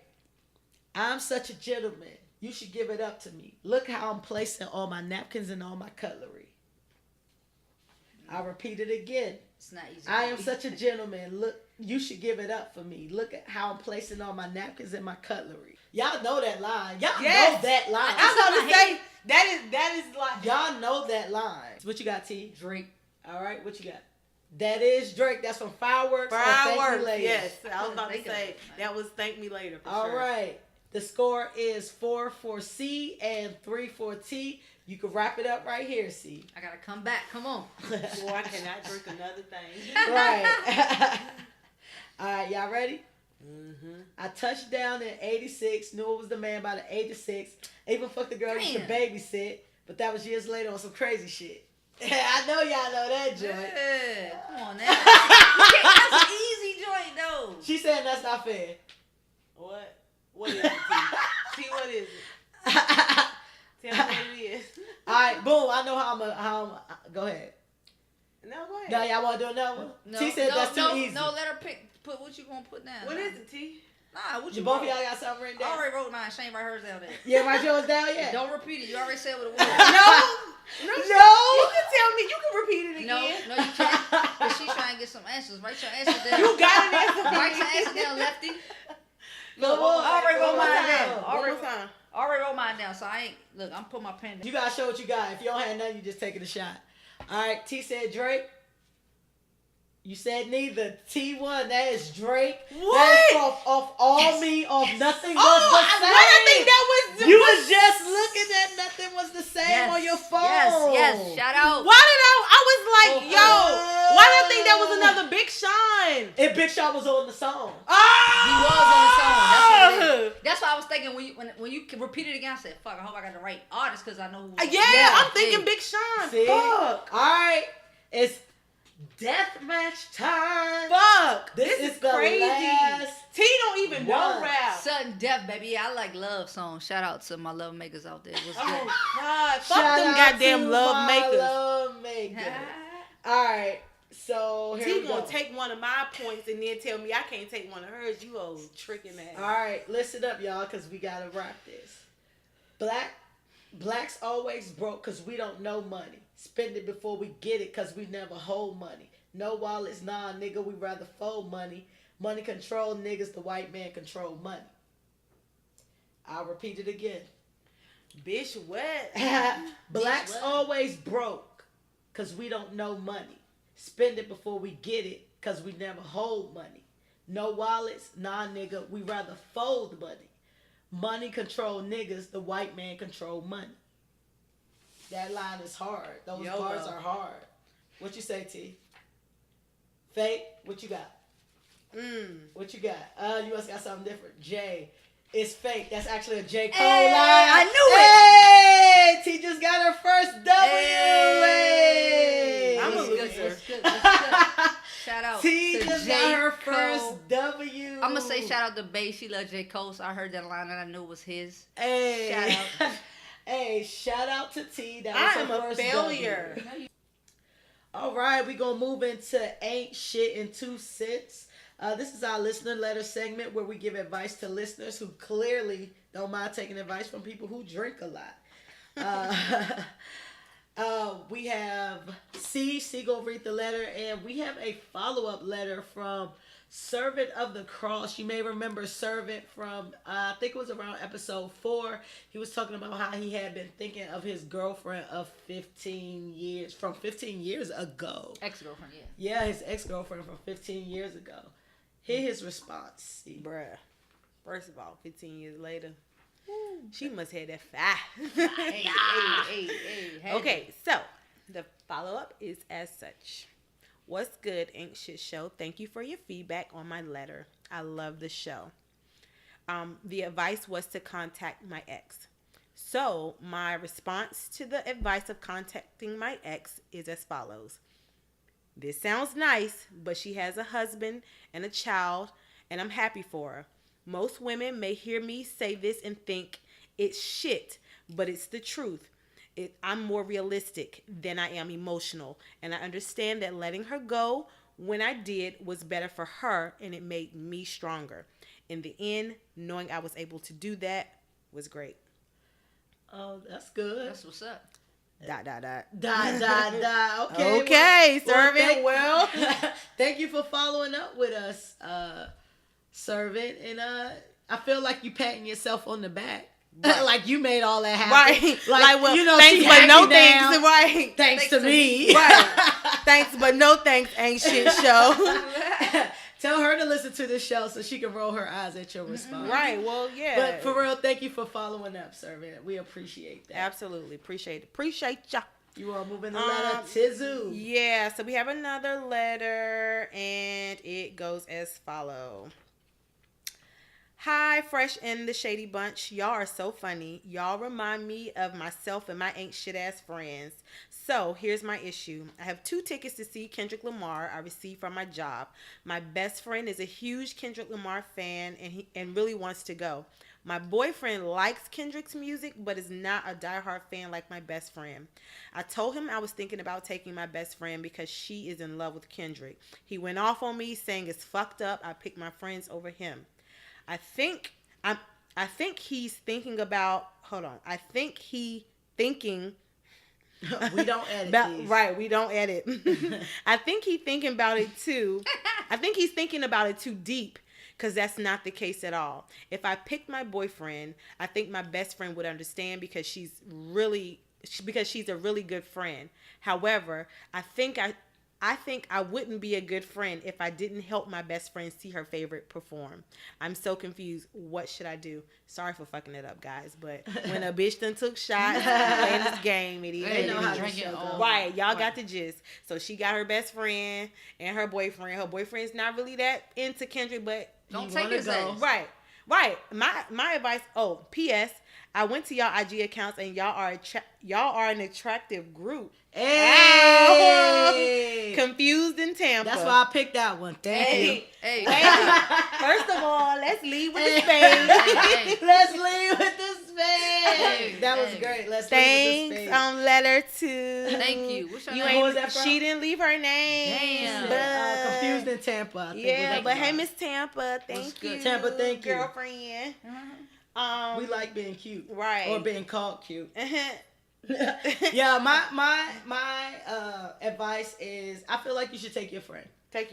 I'm such a gentleman. You should give it up to me. Look how I'm placing all my napkins and all my cutlery. I'll repeat it again. It's not easy. I am such a gentleman. Look, you should give it up for me. Look at how I'm placing all my napkins and my cutlery. Y'all know that line. Y'all know that line. I was going to say, that is like... Y'all know that line. What you got, T? Drake. All right, what you got? That is Drake. That's from Fireworks. Fireworks, Later. yes. I was about to say, that was Thank Me Later, for All sure. right. The score is 4 for C and 3 for T. You can wrap it up right here, C. I gotta come back. Come on. Boy, I cannot drink another thing. Right. All right, y'all ready? Mm-hmm. I touched down in 86, knew it was the man by the age of 6. Even fucked the girl used to babysit, but that was years later on some crazy shit. I know y'all know that joint. Yeah. Come on now. That's an easy joint though. She said that's not fair. What? What is it, T? T, what is it? Tell me what it is. All right, boom. I know how I'm go ahead. No, go ahead. Now y'all want to do another one? No, T said that's too easy. No, let her pick. Put what you gonna put down. What is it, T? Nah, what you Both of wrote? y'all got something written I down? already wrote mine. Shane write hers down there. Yeah, write yours down yet? Don't repeat it. You already said what it was. No. You can tell me. You can repeat it again. No, you can't. Because she's trying to get some answers. Write your answer down. You got an answer. Write your answer down, Lefty. Look, I already wrote mine down. I already wrote mine down, so I ain't. Look, I'm putting my pen down. You gotta show what you got. If you don't have nothing, you just taking a shot. All right, T said Drake. You said neither. T1, that is Drake. What? That is off all me, off nothing was the same. I think that was. You was just looking at nothing was the same on your phone. Yes, shout out. Why did I was like, why did I think that was another Big Sean? And Big Sean was on the song. He was on the song. That's why I was thinking when you repeat it again, I said, fuck, I hope I got the right artist because I know who. I'm thinking Big Sean. See? Fuck. All right. It's deathmatch time. Fuck. This is the crazy. last T don't even know rap. Sudden death, baby. Yeah, I like love songs. Shout out to my love makers out there. What's good? God. Fuck Shout them out goddamn to love my makers. Love makers. All right. So here T we gonna go. take one of my points and then tell me I can't take one of hers. You old tricking ass. All right, listen up, y'all, because we gotta wrap this. Blacks always broke because we don't know money. Spend it before we get it because we never hold money. No wallets, nah, nigga, we rather fold money. Money control niggas, the white man control money. I'll repeat it again. Bitch, what? Blacks what? always broke because we don't know money. Spend it before we get it because we never hold money. No wallets, nah, nigga, we rather fold money. Money control niggas, the white man control money. That line is hard. Those bars are hard. What you say, T? Fake, what you got? What you got? You must got something different. J, it's fake. That's actually a J. Cole line. I knew it. T just got her first W. I'm a loser. It's good. Shout out T to just J. got her Cole. first W. I'm gonna say shout out to Bae. She loves J. Cole, so I heard that line and I knew it was his. Hey. Shout out. Hey, shout out to T. That was I her am a first failure. W. All right, we gonna move into Ain't Shit in 2 Cents. This is our listener letter segment where we give advice to listeners who clearly don't mind taking advice from people who drink a lot. We have C gonna read the letter, and we have a follow-up letter from Servant of the Cross. You may remember Servant from, I think it was around episode 4. He was talking about how he had been thinking of his girlfriend of 15 years ago. Ex-girlfriend, yeah. Yeah, his ex-girlfriend from 15 years ago. Hear his response. See. Bruh. First of all, 15 years later, she must have that fire. Hey. Okay, so the follow-up is as such. What's good, TheAintShxtShow? Thank you for your feedback on my letter. I love the show. The advice was to contact my ex. So my response to the advice of contacting my ex is as follows. This sounds nice, but she has a husband and a child, and I'm happy for her. Most women may hear me say this and think it's shit, but it's the truth. I'm more realistic than I am emotional, and I understand that letting her go when I did was better for her, and it made me stronger. In the end, knowing I was able to do that was great. Oh, that's good. That's what's up. ... Okay. Okay, Servant. Well, thank you for following up with us, Servant. And I feel like you patting yourself on the back. Right. Like you made all that happen. Right. Like well, you know, thanks but no thanks. Right. Thanks to me. Right. Thanks but no thanks, Ain't Shit Show. Tell her to listen to this show so she can roll her eyes at your response. Right. Well, yeah. But for real, thank you for following up, Servant. We appreciate that. Absolutely. Appreciate it. Appreciate ya. You want to move in the letter, Tizu? Yeah. So we have another letter, and it goes as follow. Hi, Fresh and the Shady Bunch. Y'all are so funny. Y'all remind me of myself and my ain't shit ass friends. So here's my issue. I have 2 tickets to see Kendrick Lamar I received from my job. My best friend is a huge Kendrick Lamar fan and really wants to go. My boyfriend likes Kendrick's music but is not a diehard fan like my best friend. I told him I was thinking about taking my best friend because she is in love with Kendrick. He went off on me saying it's fucked up. I picked my friends over him. I think he's thinking about, I think he thinking We don't edit these. Right, we don't edit. I think he's thinking about it too. I think he's thinking about it too deep, because that's not the case at all. If I picked my boyfriend, I think my best friend would understand because she's a really good friend. However, I think I wouldn't be a good friend if I didn't help my best friend see her favorite perform. I'm so confused. What should I do? Sorry for fucking it up, guys, but when a bitch done took shots playing this game, they know how to drink it. Right, y'all got the gist. So she got her best friend and her boyfriend. Her boyfriend's not really that into Kendrick, but don't take his ass. Right. My advice. Oh, P.S. I went to y'all IG accounts and y'all are an attractive group. Hey, confused in Tampa. That's why I picked that one. Thank you. Hey. First of all, let's lead with the spade. Let's lead with the spade. That was great. Let's lead with the spade. Letter 2. Thank you. What's your name? Who was that from? She didn't leave her name. Damn. Confused in Tampa. I think but hey, Miss Tampa, thank you. Tampa, thank you. Girlfriend. We like being cute. Right. Or being called cute. Yeah, my advice is I feel like you should take your friend.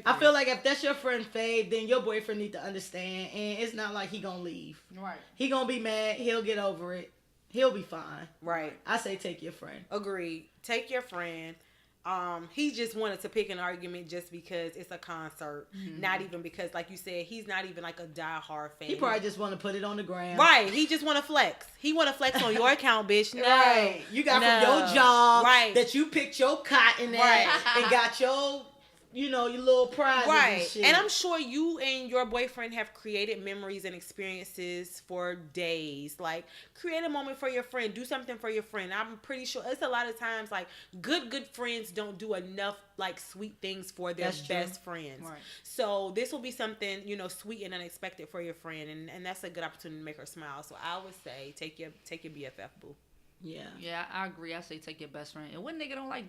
I feel like if that's your friend fave, then your boyfriend need to understand, and it's not like he gonna leave. Right. He gonna be mad. He'll get over it. He'll be fine. Right. I say take your friend. Agreed. Take your friend. He just wanted to pick an argument just because it's a concert, not even because, like you said, he's not even like a diehard fan. He probably just want to put it on the ground. Right. He just want to flex. He want to flex on your account, bitch. No. Right. You got from your job that you picked your cotton at and got your, your little prizes and shit. And I'm sure you and your boyfriend have created memories and experiences for days. Like, create a moment for your friend. Do something for your friend. I'm pretty sure it's a lot of times, like, good friends don't do enough, like, sweet things for their best friends. Right. So this will be something, sweet and unexpected for your friend. And that's a good opportunity to make her smile. So I would say take your BFF, boo. Yeah, I agree. I say take your best friend. And what nigga don't like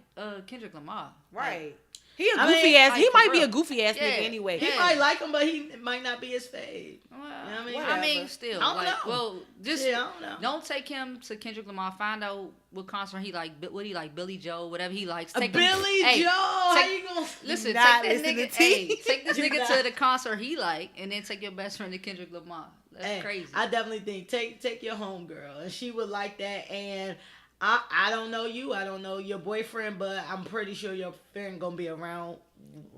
Kendrick Lamar? Right. Like, he a goofy ass. He might be a goofy ass nigga anyway. He might like him, but he might not be his fave. Well, I mean, still, I don't know. Well, just I don't know. Don't take him to Kendrick Lamar. Find out what concert he like. What he like, Billy Joe, whatever he likes. Billy Joe. How you gonna listen? Take this nigga to the concert he like, and then take your best friend to Kendrick Lamar. That's crazy. I definitely think take your homegirl, and she would like that. And I don't know you. I don't know your boyfriend, but I'm pretty sure your friend gonna be around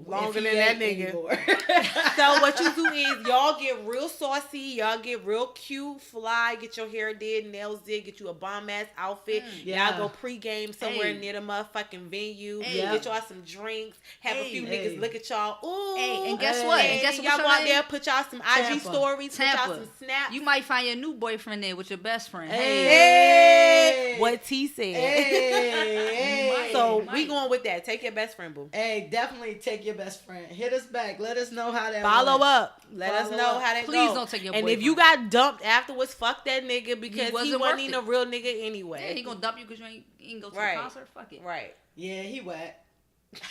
longer than that nigga. So what you do is y'all get real saucy, y'all get real cute, fly, get your hair did, nails did, get you a bomb ass outfit. Y'all go pregame somewhere near the motherfucking venue. Get y'all some drinks, have a few niggas look at y'all. Ooh, and guess what? And guess what? Y'all go out there, put y'all some IG stories, put y'all some snaps. You might find your new boyfriend there with your best friend. Hey. What T said. Hey. So we going with that. Take your best friend, boo. Hey, definitely take your best friend. Hit us back. Let us know how that Follow went. up. Let us know how that Please go. don't take your boyfriend. boyfriend. And if you got dumped afterwards, fuck that nigga because he wasn't even a real nigga anyway. Yeah, he gonna dump you because you ain't go to the concert. Fuck it. Right. Yeah, he whack.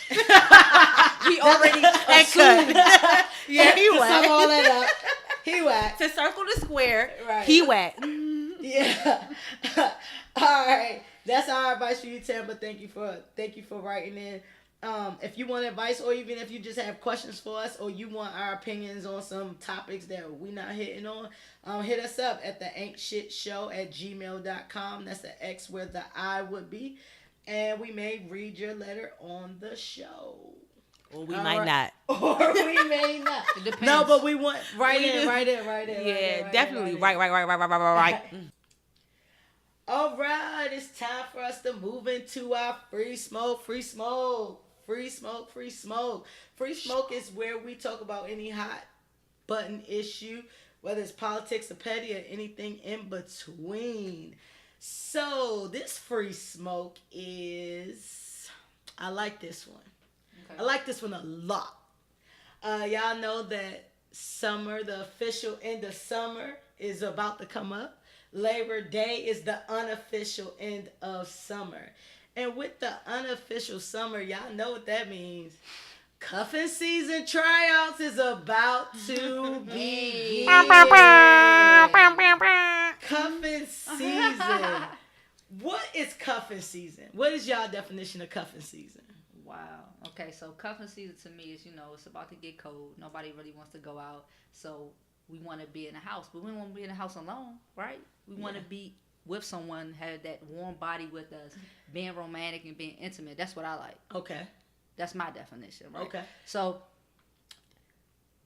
He already cut. Yeah, he whack. To sum all that up, he whack. To circle the square, right. He whack. Yeah. All right. That's our advice for you, Tampa. Thank you for writing in. If you want advice, or even if you just have questions for us, or you want our opinions on some topics that we not hitting on, hit us up at TheAintShxtShow@gmail.com. That's the X where the I would be, and we may read your letter on the show. Or we might not. Or we may not. It depends. No, but we want write in. Yeah, definitely. Right. All right, it's time for us to move into our free smoke. Free smoke is where we talk about any hot button issue, whether it's politics or petty or anything in between. So this free smoke is, I like this one. Okay. I like this one a lot. Y'all know that summer, the official end of summer, is about to come up. Labor Day is the unofficial end of summer. And with the unofficial summer, y'all know what that means. Cuffin season tryouts is about to begin. Cuffin season. What is cuffing season? What is y'all definition of cuffing season? Wow. Okay, so cuffing season to me is, it's about to get cold. Nobody really wants to go out. So we want to be in the house. But we don't want to be in the house alone, right? We want to be with someone, have that warm body with us, being romantic and being intimate. That's what I like. Okay. That's my definition, right? Okay. So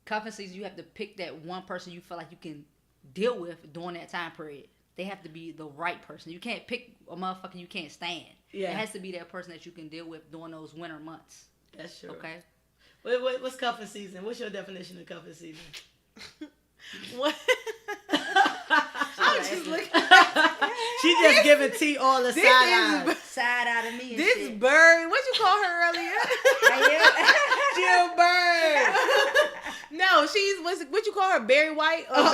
cuffing season, you have to pick that one person you feel like you can deal with during that time period. They have to be the right person. You can't pick a motherfucker you can't stand. Yeah. It has to be that person that you can deal with during those winter months. That's true. Okay. What's cuffing season? What's your definition of cuffing season? What? I'm just looking. She just giving T all the side eye. Side eye to me. And this shit. bird. What you call her earlier? Jill Bird. No, she's what you call her? Barry White or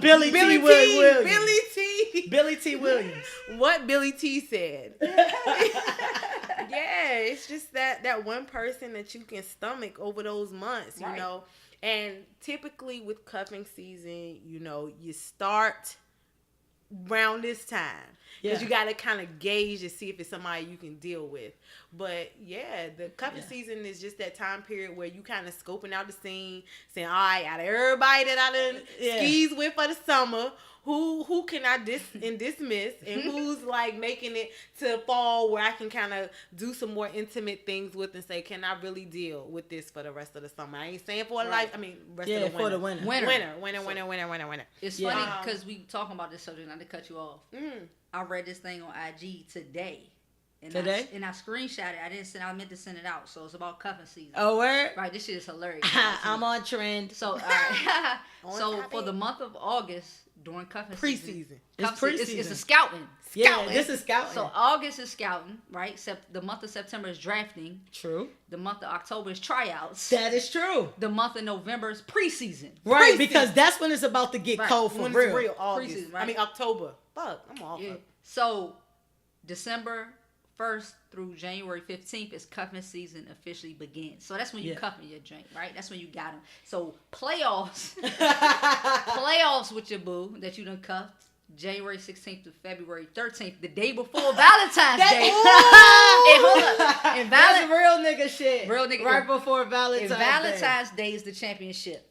Billy T. Williams. Billy T. Billy T. Williams. What Billy T said. Yeah, it's just that one person that you can stomach over those months, you know. And typically with cuffing season, you start around this time. Because you got to kind of gauge to see if it's somebody you can deal with. But, yeah, the cuffing season is just that time period where you kind of scoping out the scene, saying, all right, out of everybody that I done skis with for the summer, who can I dismiss, and who's, like, making it to fall where I can kind of do some more intimate things with and say, can I really deal with this for the rest of the summer? I ain't saying for life. I mean, rest of the winter. For the winter. Winter. It's funny because we talking about this subject, not to cut you off. I read this thing on IG today. And I screenshot it. I meant to send it out. So it's about cuffing season. Oh, word? Right, this shit is hilarious. I'm on trend. So, all right. So for the month of August, during cuffing season. It's preseason. It's a scouting. Yeah, this is scouting. So August is scouting, right? The month of September is drafting. True. The month of October is tryouts. That is true. The month of November is preseason. Right, because that's when it's about to get cold for real. It's real August. Preseason, right? I mean October. Fuck, I'm off. Yeah. So December 1st through January 15th is cuffing season officially begins. So that's when you cuffing your drink, right? That's when you got them. So playoffs with your boo that you done cuffed January 16th to February 13th, the day before Valentine's Day. And hold up. And that's real nigga shit. Real nigga. Right before Valentine's Day. Valentine's Day is the championship.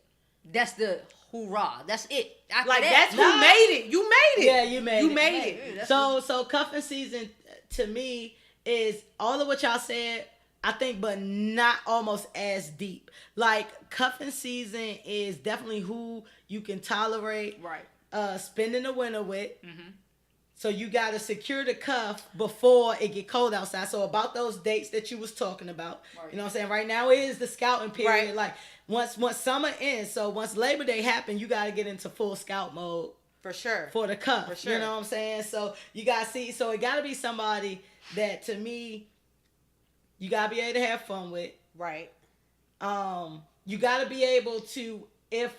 That's the hoorah. That's it. After that's who made it. You made it. Yeah, you made it. So cuffing season to me is all of what y'all said, I think, but not almost as deep. Like, cuffing season is definitely who you can tolerate spending the winter with. Mm-hmm. So you got to secure the cuff before it get cold outside. So about those dates that you was talking about, you know what I'm saying? Right now is the scouting period. Like, once summer ends, so once Labor Day happen, you got to get into full scout mode. For sure. For the cuff. For sure. You know what I'm saying? So you got to see. So it got to be somebody that, to me, you got to be able to have fun with. Right. You got to be able to, if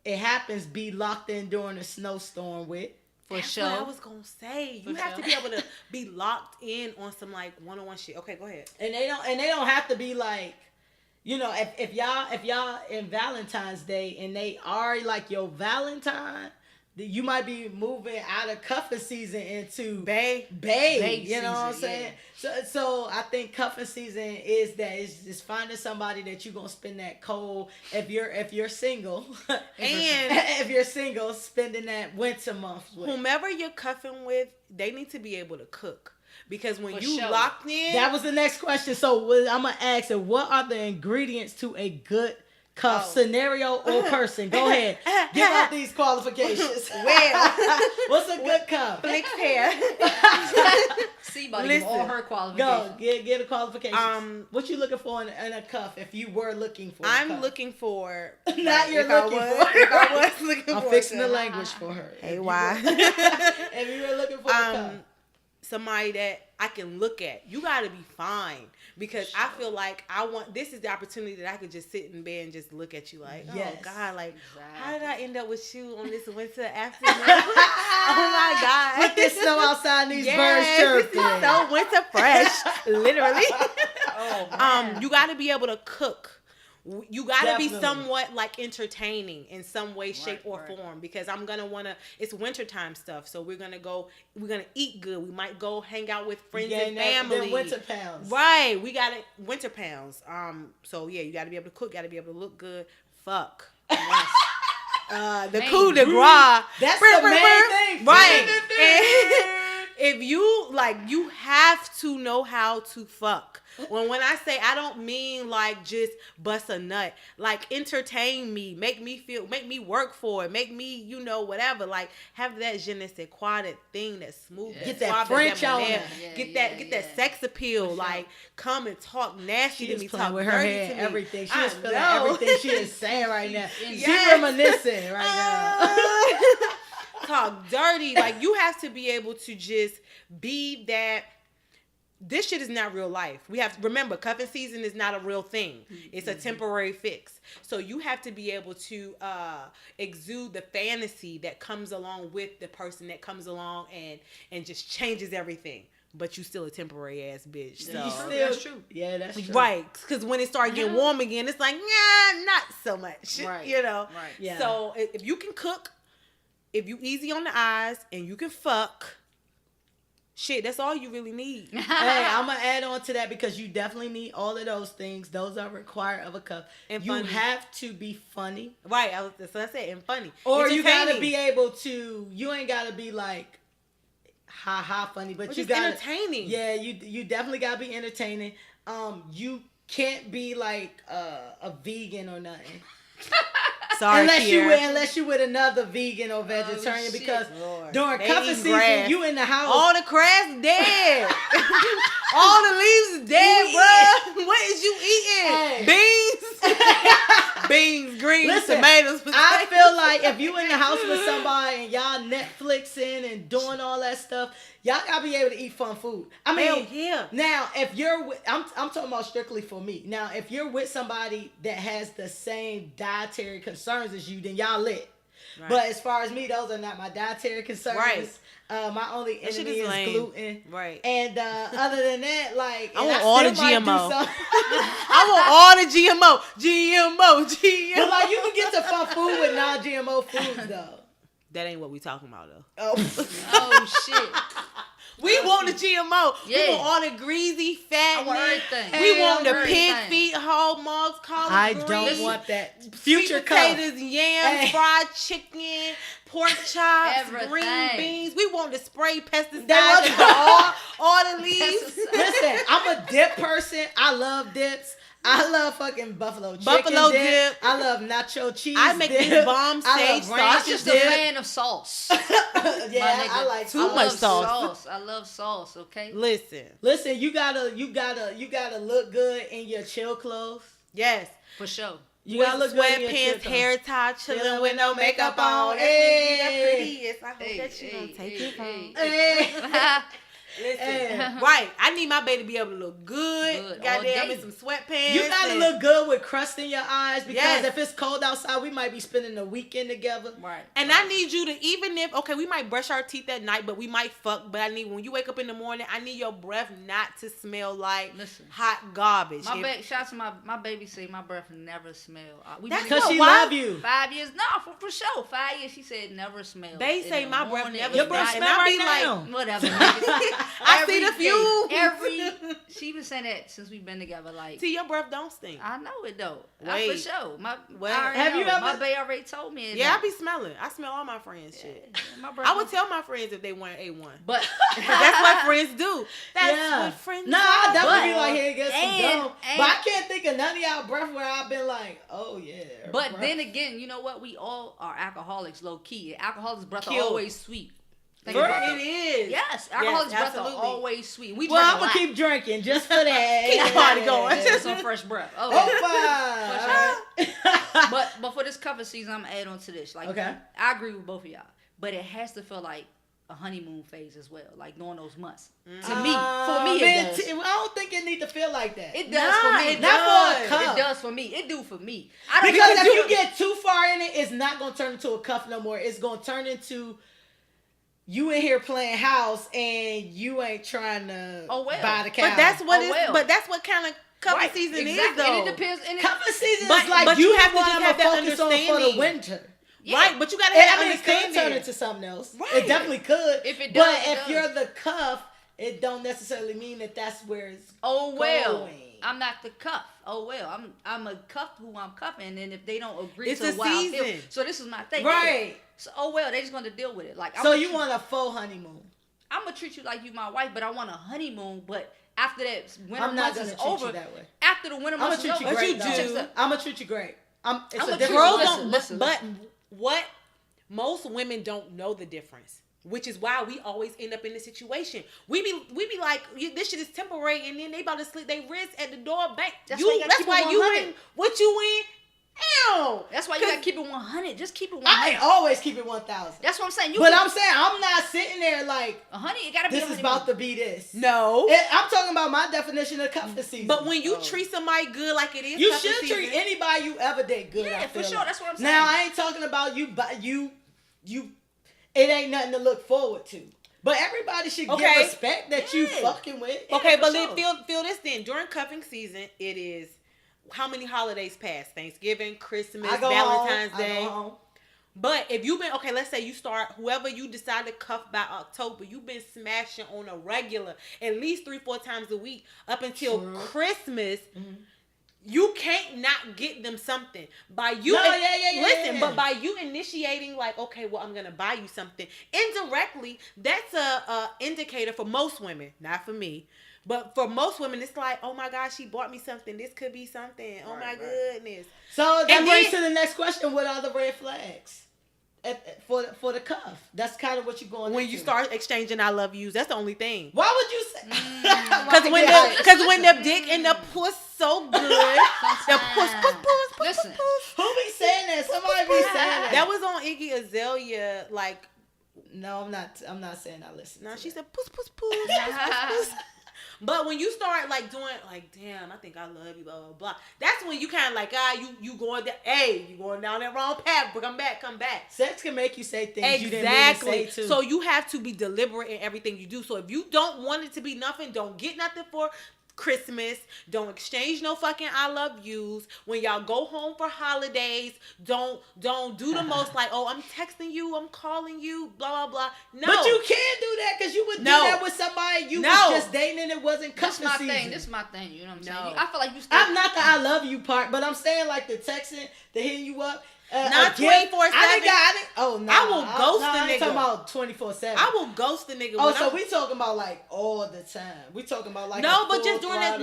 it happens, be locked in during a snowstorm with. That's sure. what I was going to say. You have to be able to be locked in on some, like, one-on-one shit. Okay, go ahead. And they don't have to be like, if y'all in Valentine's Day and they are like your Valentine, you might be moving out of cuffing season into babe. You know what I'm saying? So I think cuffing season is that it's just finding somebody that you're gonna spend that cold. If you're single, and if you're single, spending that winter month with. Whomever you're cuffing with, they need to be able to cook. Because when locked in, that was the next question. So I'm gonna ask her, what are the ingredients to a good cuff scenario or person? Go ahead. Give out these qualifications. Well, what's a good cuff? Flick hair. See, buddy, all her qualifications. Go, get the qualifications. What you looking for in a cuff if you were looking for I'm looking for... Not you're looking for. If I was looking for. I'm fixing the language for her. Hey, why? If you were looking for a cuff. Somebody that I can look at. You got to be fine. Because I feel like this is the opportunity that I could just sit in bed and just look at you like, oh God, like, how did I end up with you on this winter afternoon? Oh my God. With this snow outside and these birds chirping. This is so winter fresh, literally. Oh, man. You got to be able to cook you gotta be Definitely. somewhat like entertaining in some way, shape, or form, because I'm gonna wanna. It's wintertime stuff, so we're gonna eat good. We might go hang out with friends and family. Winter pounds, right? We got winter pounds. So yeah, you gotta be able to cook. Gotta be able to look good. Fuck. The coup de grace. That's the main thing, right? If you like, you have to know how to fuck. When I say, I don't mean like just bust a nut. Like, entertain me, make me work for it, make me, whatever. Like, have that je ne sais quoi, that thing, that smooth, get that French on, get that sex appeal. Sure. Like, come and talk nasty to me, talk with her head, everything. She is feeling everything she is saying right now. She's reminiscing right now. Talk dirty. Like, you have to be able to just be that. This shit is not real life. We have to remember, cuffing season is not a real thing. It's a temporary fix. So you have to be able to exude the fantasy that comes along with the person that comes along and just changes everything. But you still a temporary ass bitch. So that's true. Yeah, that's true. Right. Because when it starts getting warm again, it's like, nah, not so much. Right. Right. Yeah. So if you can cook, if you easy on the eyes, and you can fuck, shit, that's all you really need. Hey, I'm going to add on to that, because you definitely need all of those things. Those are required of a cuff. And you funny. have to be funny. Right. That's what I said. And funny. Or you got to be able to, you ain't got to be like, ha funny, but you got entertaining. Yeah, you definitely got to be entertaining. You can't be like a vegan or nothing. Sorry, unless you with another vegan or vegetarian, because during cuffing season, you in the house. All the grass dead. All the leaves dead, bro. What is you eating? Hey. Beans? Beans, greens, tomatoes, potatoes. I feel like if you in the house with somebody and y'all Netflixing and doing all that stuff, y'all gotta be able to eat fun food. I mean, hell yeah. Now, if you're with, I'm talking about strictly for me. Now, if you're with somebody that has the same dietary concerns as you, then y'all lit. Right. But as far as me, those are not my dietary concerns. Right. My only enemy is gluten. Right. And other than that, like, I want all the GMO. I want all the GMO. But like, you can get to fun food with non-GMO foods though. That ain't what we talking about though. Oh shit. We want the GMO. Yeah. We want all the greasy fat. I want everything. We want the pig feet, whole mugs, collard greens. I don't want that. Future potatoes, yams, fried chicken, pork chops, green beans. We want the spray pesticides, all the leaves. Listen, I'm a dip person. I love dips. I love fucking buffalo chicken dip. I love nacho cheese. I make this bomb sage sauce. I'm just a fan of sauce. Yeah, I like too much sauce. I love sauce. Okay. Listen. You gotta look good in your chill clothes. Yes, for sure. You gotta look good in your sweatpants, hair tie, chilling with no makeup on. Hey, I hope that you gonna take it home. Hey. Listen, right. I need my baby to be able to look good. Goddamn, in some sweatpants. You gotta look good with crust in your eyes, because if it's cold outside, we might be spending the weekend together. Right. And I need you to, even if, okay, we might brush our teeth at night, but we might fuck. But I need, when you wake up in the morning, I need your breath not to smell like hot garbage. Shout out to my baby. Say my breath never smell. That's because she love you. 5 years, no, for sure. 5 years, she said never smell. They say my breath never. Your breath smell right now. Like, whatever. I see the fumes. She been saying that since we've been together. Like, see, your breath don't stink. I know it though. Wait. For sure. Have you ever? My bae already told me. Yeah, I be smelling. I smell all my friends' shit. I would tell my friends if they want A1, but that's what friends do. That's what friends do. I definitely be like, here, get some gum. But I can't think of none of y'all breath where I've been like, oh yeah. But then again, you know what? We all are alcoholics, low key. Alcoholics' breath are always sweet. It is. Yes, alcoholics' breath are always sweet. I'm gonna keep drinking just for that. Keep the party going. Just some fresh breath. But for this cuffing season, I'm gonna add on to this. Like, I agree with both of y'all, but it has to feel like a honeymoon phase as well, like during those months. To me, it does. I don't think it need to feel like that. It does for me. Not for a cuff. It does for me. It do for me. Because if you get too far in it, it's not gonna turn into a cuff no more. It's gonna turn into you in here playing house and you ain't trying to buy the couch. But that's what but that's what kind of cuffing season is though. And it depends. Cuffing season is like you have to want just to have that focus on for the winter. Yeah. Right, but you gotta have it could turn into something else. Right. It definitely could. If it does, but if you're the cuff, it don't necessarily mean that that's where it's going. I'm not the cuff. Oh well, I'm a cuff who I'm cuffing, and if they don't agree it's to a what I season. feel, so this is my thing. Right. So they're just gonna deal with it. Like so you want a full honeymoon? I'm gonna treat you like you my wife, but I want a honeymoon. But after that winter months is over, over, you that way. After the winter months is over, what you do? I'm gonna treat you great. Listen. But what most women don't know the difference, which is why we always end up in this situation. We be like, this shit is temporary, and then they about to slit their wrist at the door bank. That's why you in what you in. Ew. That's why you gotta keep it 100. Just keep it 100. I always keep it 1,000. That's what I'm saying. I'm saying I'm not sitting there like, honey, it gotta be. This is about to be this. No, I'm talking about my definition of cuffing season. But when you treat somebody good like it is, you should treat anybody you ever date good. Yeah, for sure. Like. That's what I'm saying. Now I ain't talking about you, but you. It ain't nothing to look forward to. But everybody should get respect that you fucking with. Okay, but feel this then. During cuffing season, it is how many holidays pass? Thanksgiving, Christmas, Valentine's Day. But if you've been let's say you start whoever you decide to cuff by October, you've been smashing on a regular at least 3-4 times a week up until Christmas. Mm-hmm. You can't not get them something by you. But by you initiating, like, okay, well, I'm gonna buy you something indirectly. That's a indicator for most women, not for me, but for most women, it's like, oh my gosh, she bought me something. This could be something. Oh my goodness. So that brings to the next question: what are the red flags for the cuff? That's kind of what you're going when into. You start exchanging "I love yous." That's the only thing. Why would you say? Because when the dick and the puss so good, the puss. Listen, who be saying that? Somebody be saying that. That was on Iggy Azalea. Like, no, I'm not saying I listen. No, she said puss. But when you start like doing like, damn, I think I love you, blah blah blah. That's when you kind of like, you going you going down that wrong path. But come back. Sex can make you say things you didn't mean to say too. So you have to be deliberate in everything you do. So if you don't want it to be nothing, don't get nothing for Christmas. Don't exchange no fucking I love yous. When y'all go home for holidays, don't do the most like, oh, I'm texting you, I'm calling you, blah blah blah. No, but you can't do that because you would do that with somebody you was just dating and it wasn't cuffing season. This is my thing. You know what I'm saying? I feel like you. I'm not the I love you part, but I'm saying like the texting, the hitting you up. Not 24/7. I will ghost the nigga. I'm talking about 24/7. I will ghost the nigga. So we talking about like all the time. We talking about like but just during that.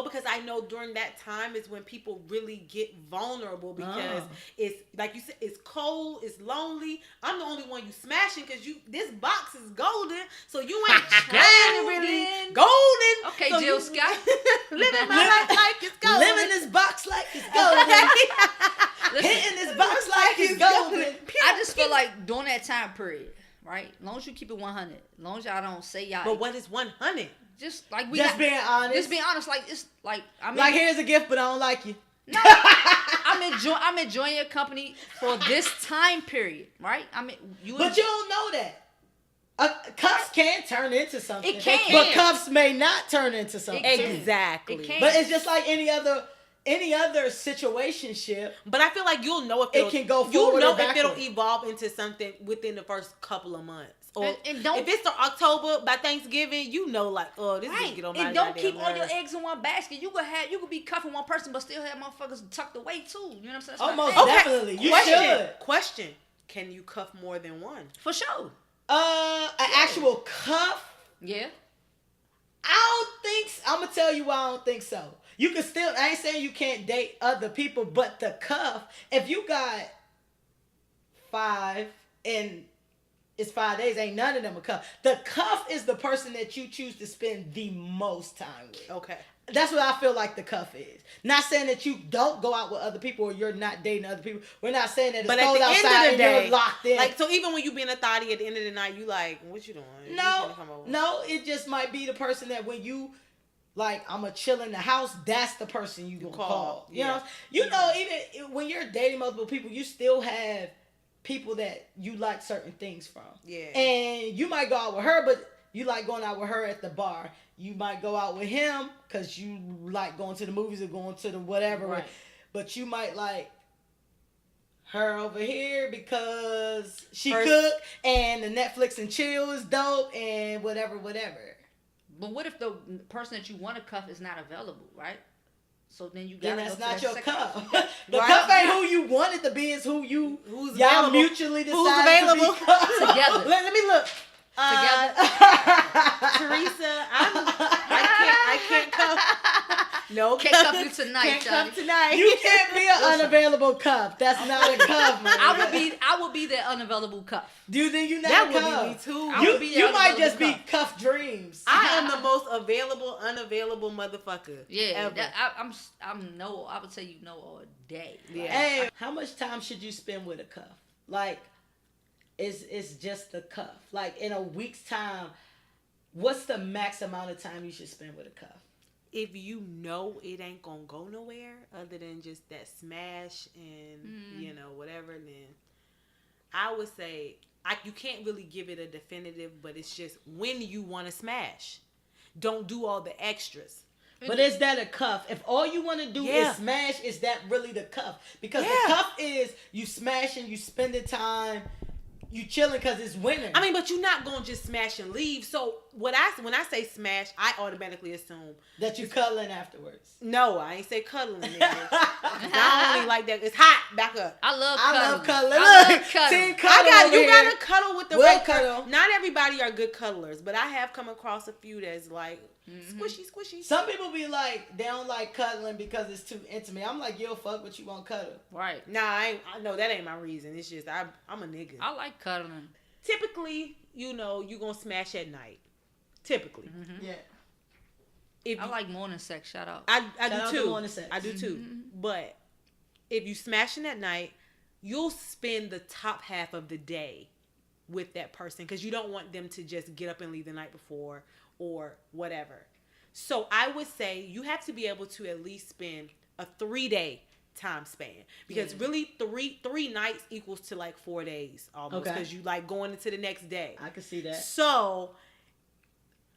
Because I know during that time is when people really get vulnerable because it's like you said, it's cold, it's lonely. I'm the only one you smashing because this box is golden, so you ain't trying to really golden. Okay, so Jill Scott, living my life like it's golden. Living this box like it's golden. Hitting this box like it's golden. I just feel like during that time period, right? As long as you keep it 100, as long as y'all don't say y'all. But what is 100? Just like being honest. Just being honest. Like it's like like here's a gift, but I don't like you. No, I'm enjoying your company for this time period, right? But you don't know that. Cuffs can turn into something. It can. But cuffs may not turn into something. Exactly. But it's just like any other situationship. But I feel like you'll know if it can go forward or backward. if it'll evolve into something within the first couple of months. Or and don't, if it's October by Thanksgiving, you know, like, oh, this is get on my and don't keep all your eggs in one basket. You could be cuffing one person, but still have motherfuckers tucked away too. You know what I'm saying? Almost definitely. You should. Question: can you cuff more than one? For sure. An actual cuff? Yeah. I don't think. I'm gonna tell you why I don't think so. You can still. I ain't saying you can't date other people, but the cuff. If you got 5 and it's 5 days, ain't none of them a cuff. The cuff is the person that you choose to spend the most time with. Okay. That's what I feel like the cuff is. Not saying that you don't go out with other people or you're not dating other people. We're not saying that it's cold outside and you're locked in. Like, so even when you being a thotty at the end of the night, you like, what you doing? No, it just might be the person that when you like, I'm a chill in the house, that's the person you gonna call. Yeah. You know, even when you're dating multiple people, you still have people that you like certain things from. Yeah. And you might go out with her, but you like going out with her at the bar. You might go out with him because you like going to the movies or going to the whatever. Right. But you might like her over here because she cook and the Netflix and chill is dope and whatever. But what if the person that you want to cuff is not available, right? So then you Then gotta that's go to not that your second- cuff. The cuff ain't who you want it to be. It's who's available. y'all mutually decide Who's available to be cuffed. Together. Let me look. Teresa, I can't cuff. No, Can't cuff you tonight, Can't cuff Johnny. tonight. You can't be an unavailable cuff. That's not a cuff, man. I would be that unavailable cuff. Do you think you not That a would cuff? be me too. I would be You the might just be unavailable cuff. cuff dreams. I am the most available, unavailable motherfucker. Yeah, ever. I would say you know all day. Yeah. Like, Hey, how much time should you spend with a cuff? Like, it's just the cuff. Like, in a week's time, what's the max amount of time you should spend with a cuff? If you know it ain't gonna go nowhere other than just that smash and whatever, then I would say you can't really give it a definitive, but it's just when you want to smash. Don't do all the extras. But is that a cuff? If all you want to do is smash, is that really the cuff? Because the cuff is you smashing, you spending time, you chilling because it's winter. I mean, but you're not gonna just smash and leave. So when I say smash, I automatically assume that you cuddling afterwards. No, I ain't say cuddling. Nigga. I don't really like that. It's hot. Back up. I love cuddling. I love cuddling. Team cuddle over You here. gotta cuddle with the We'll right cuddle. Not everybody are good cuddlers, but I have come across a few that's like squishy. Some people be like, they don't like cuddling because it's too intimate. I'm like, you'll fuck, but you won't cuddle. Right. Nah, I know that ain't my reason. It's just I'm a nigga. I like cuddling. Typically, you gonna smash at night. Typically. Mm-hmm. Yeah. I like morning sex. Shout out. I Shout do out too. to morning sex. I do too. But if you smashing at night, you'll spend the top half of the day with that person because you don't want them to just get up and leave the night before or whatever. So I would say you have to be able to at least spend a 3-day time span because really three nights equals to like 4 days almost because you like going into the next day. I can see that. So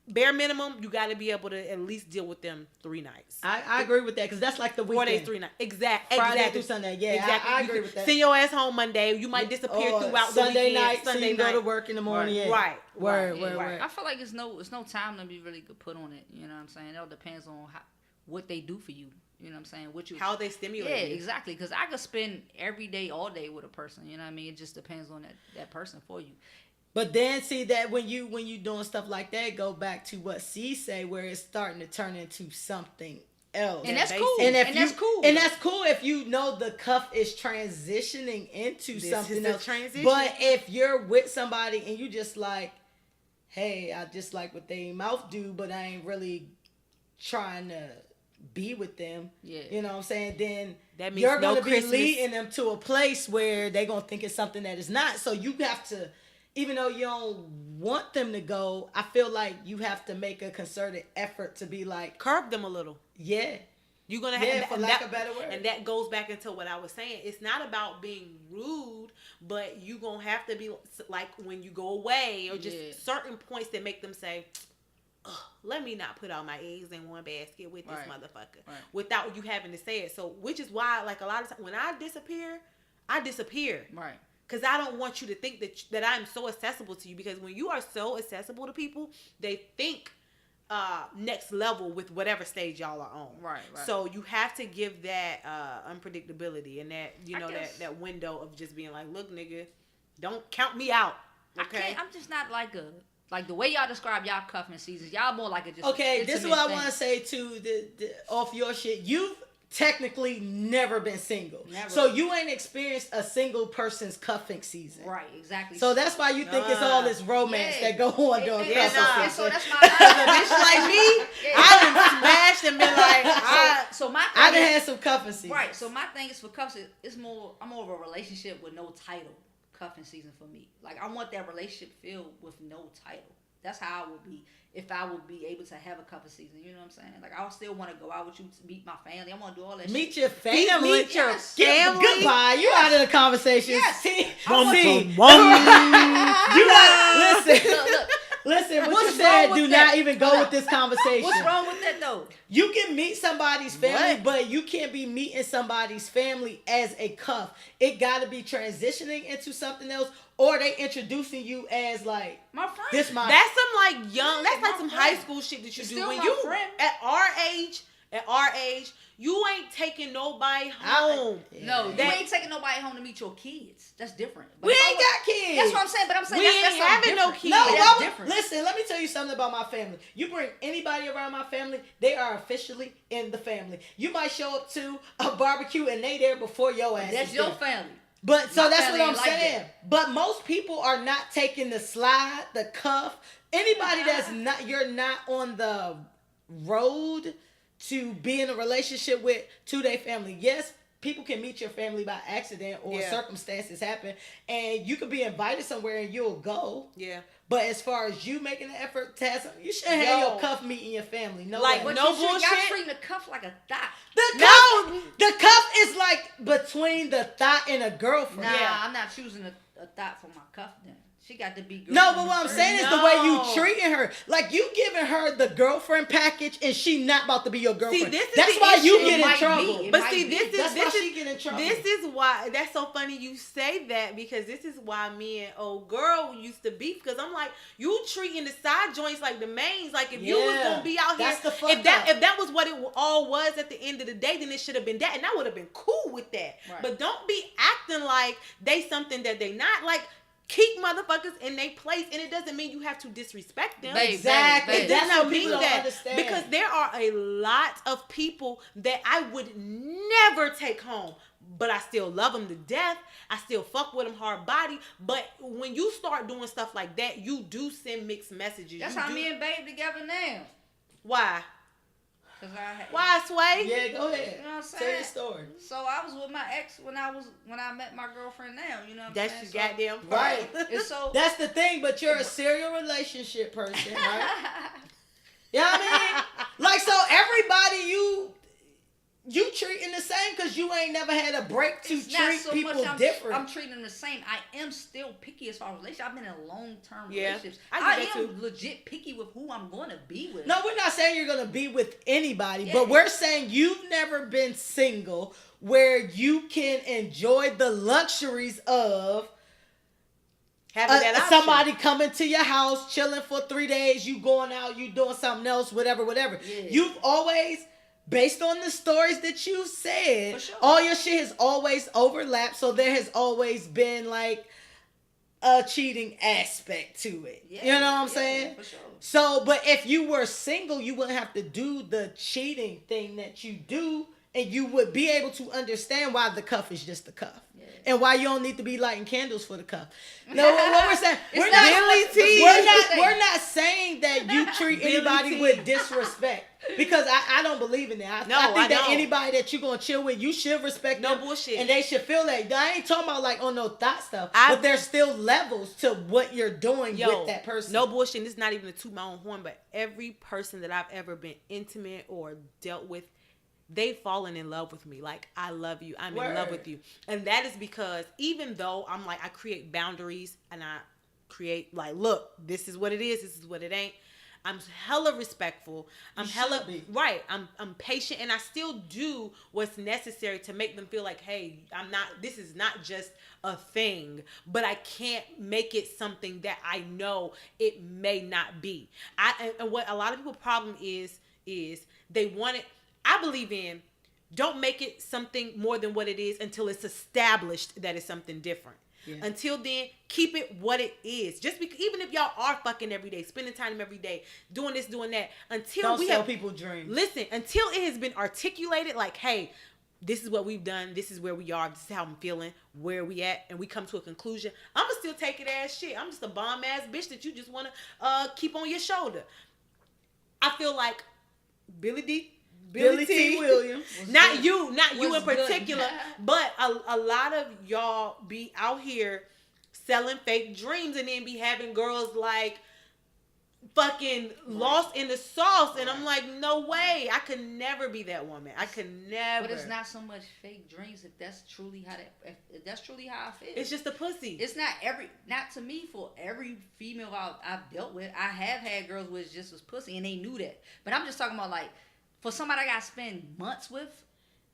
bare minimum, you got to be able to at least deal with them 3 nights. I agree with that because that's like the weekend. 4 days, 3 nights. Exactly. Friday through Sunday. Yeah, exactly. I agree with that. Send your ass home Monday. You might disappear throughout Sunday the weekend. night, Sunday so you night. go to work in the morning. Yeah. Right. Word. I feel like it's no time to be really good put on it. You know what I'm saying? It all depends on what they do for you. You know what I'm saying? How they stimulate you. Yeah, exactly. Because I could spend every day, all day with a person. You know what I mean? It just depends on that person for you. But then see that when you doing stuff like that, go back to what C say, where it's starting to turn into something else. And that's cool. And that's cool. And that's cool if you know the cuff is transitioning into something else. Transition. But if you're with somebody and you just like, hey, I just like what they mouth do, but I ain't really trying to be with them. Yeah. You know what I'm saying? Then that means you're going to be Christmas. leading them to a place where they're going to think it's something that is not. So you have to, even though you don't want them to go, I feel like you have to make a concerted effort to be like, curb them a little. Yeah. You're going to have for lack of a better word. And that goes back into what I was saying. It's not about being rude, but you're going to have to be like when you go away or just certain points that make them say, let me not put all my eggs in one basket with this motherfucker without you having to say it. So, which is why, like a lot of times when I disappear. Right. Because I don't want you to think that I'm so accessible to you. Because when you are so accessible to people, they think next level with whatever stage y'all are on. Right. So you have to give that unpredictability and that that window of just being like, look, nigga, don't count me out. Okay. I'm just not like the way y'all describe y'all cuffing seasons. Y'all more like a just. Okay, this is what I want to say too. Off your shit, you've technically never been single. Never. So you ain't experienced a single person's cuffing season. Right, exactly. So that's why you think it's all this romance that go on during cuffing season. So that's my a bitch like me, I done smashed and been like, so my I done had some cuffing seasons. Right, so my thing is for cuffing, I'm more of a relationship with no title cuffing season for me. Like, I want that relationship filled with no title. That's how I would be if I would be able to have a cuffing season. You know what I'm saying? Like, I would still want to go out with you to meet my family. I want to do all that Meet shit. your family. Meet your family. Goodbye. You out of the conversation. Yes. See, I want you got listen. Look, Listen, what What's you said, wrong do with not that? even go with this conversation. What's wrong with that though? You can meet somebody's family, What? but you can't be meeting somebody's family as a cuff. It got to be transitioning into something else, or they introducing you as like My friend. this. My That's some like young. Yeah, That's like my some friend. high school shit that you She's do still when my you friend. at our age. You ain't taking nobody home. No, you That- ain't taking nobody home to meet your kids. That's different. But we if I ain't was- got kids. That's what I'm saying. But I'm saying We that's ain't something having no different. kids. No, But why that's would- different. listen, let me tell you something about my family. You bring anybody around my family, they are officially in the family. You might show up to a barbecue and they there before your ass. That's is your there. family. But so My that's family what I'm ain't like saying. that. But most people are not taking the slide, the cuff. Anybody that's not, you're not on the road to be in a relationship with to their family. Yes, people can meet your family by accident or Yeah. circumstances happen, and you could be invited somewhere and you'll go. Yeah. But as far as you making an effort to have something, you shouldn't have Yo. your cuff meeting your family. No Like, way. But no you should, y'all bullshit. treating the cuff like a thought. The cuff is like between the thought and a girlfriend. Nah, Yeah. I'm not choosing a thought for my cuff then. She got to be good. No, but what I'm saying is the way you No. treating her. Like you giving her the girlfriend package and she not about to be your girlfriend. this is that's the why you issue. get It in might trouble. be. It But might see, be. this is That's why this she is get in trouble. this is why that's so funny you say that, because this is why me and old girl used to beef, because I'm like, you treating the side joints like the mains. Like if you was Yeah, gonna be out here, that's the fuck if up. that was what it all was at the end of the day, then it should have been that, and I would have been cool with that. Right. But don't be acting like they something that they not. Like, keep motherfuckers in their place, and it doesn't mean you have to disrespect them. Babe, Exactly. babe, It babe. does That's not what mean people don't that, understand. because there are a lot of people that I would never take home, but I still love them to death. I still fuck with them hard body. But when you start doing stuff like that, you do send mixed messages. That's You how do- me and Babe together now. Why? Cause I had, Why, Sway? Yeah, go ahead. You know what I'm Tell saying? your story. So I was with my ex when I met my girlfriend now. You know what I'm That's saying? your goddamn Right. fault. And so That's the thing, but you're a serial relationship person, right? You know what I mean? Like, so everybody you treating the same because you ain't never had a break to it's not treat so people much different. I'm treating them the same. I am still picky as far as relationships. I've been in long-term Yeah, relationships. I get I that am too. legit picky with who I'm going to be with. No, we're not saying you're gonna be with anybody, Yeah. but we're saying you've never been single where you can enjoy the luxuries of Having that option. somebody coming to your house, chilling for 3 days, you going out, you doing something else, whatever. Yeah. You've always, based on the stories that you said, For sure. all your shit has always overlapped, so there has always been like a cheating aspect to it. Yeah, you know what I'm yeah, saying? For sure. So, but if you were single, you wouldn't have to do the cheating thing that you do, and you would be able to understand why the cuff is just the cuff. Yeah. And why you don't need to be lighting candles for the cuff. No, what we're saying, It's we're not not, Billy T. we're not saying that you treat Billy anybody T. with disrespect. Because I don't believe in that. No, I think I that don't. anybody that you're gonna chill with, you should respect No them. bullshit. And they should feel that. I ain't talking about like on no thought stuff. I- but there's still levels to what you're doing Yo, with that person. no bullshit. And this is not even to toot my own horn, but every person that I've ever been intimate or dealt with, they've fallen in love with me. Like, I love you. I'm in love Word. with you. And that is because even though I'm like, I create boundaries and I create like, look, this is what it is. This is what it ain't. I'm hella respectful. I'm You hella should be. right. I'm patient, and I still do what's necessary to make them feel like, hey, I'm not. This is not just a thing, but I can't make it something that I know it may not be. And what a lot of people's problem is they want it. I believe in, don't make it something more than what it is until it's established that it's something different. Yeah. Until then, keep it what it is. Just because, even if y'all are fucking every day, spending time every day, doing this, doing that, until Don't we sell have people dreams. listen, until it has been articulated, like, hey, this is what we've done, this is where we are, this is how I'm feeling, where we at, and we come to a conclusion. I'ma still take it as shit. I'm just a bomb ass bitch that you just wanna keep on your shoulder. I feel like Billy T. Williams. Not you in What's good? particular, but a lot of y'all be out here selling fake dreams and then be having girls like fucking lost in the sauce, and I'm like, no way, I could never be that woman. I could never. But it's not so much fake dreams if that's truly how if that's truly how I feel. It's just a pussy. It's not to me, for every female I've dealt with. I have had girls with just was pussy and they knew that. But I'm just talking about like for somebody I gotta spend months with.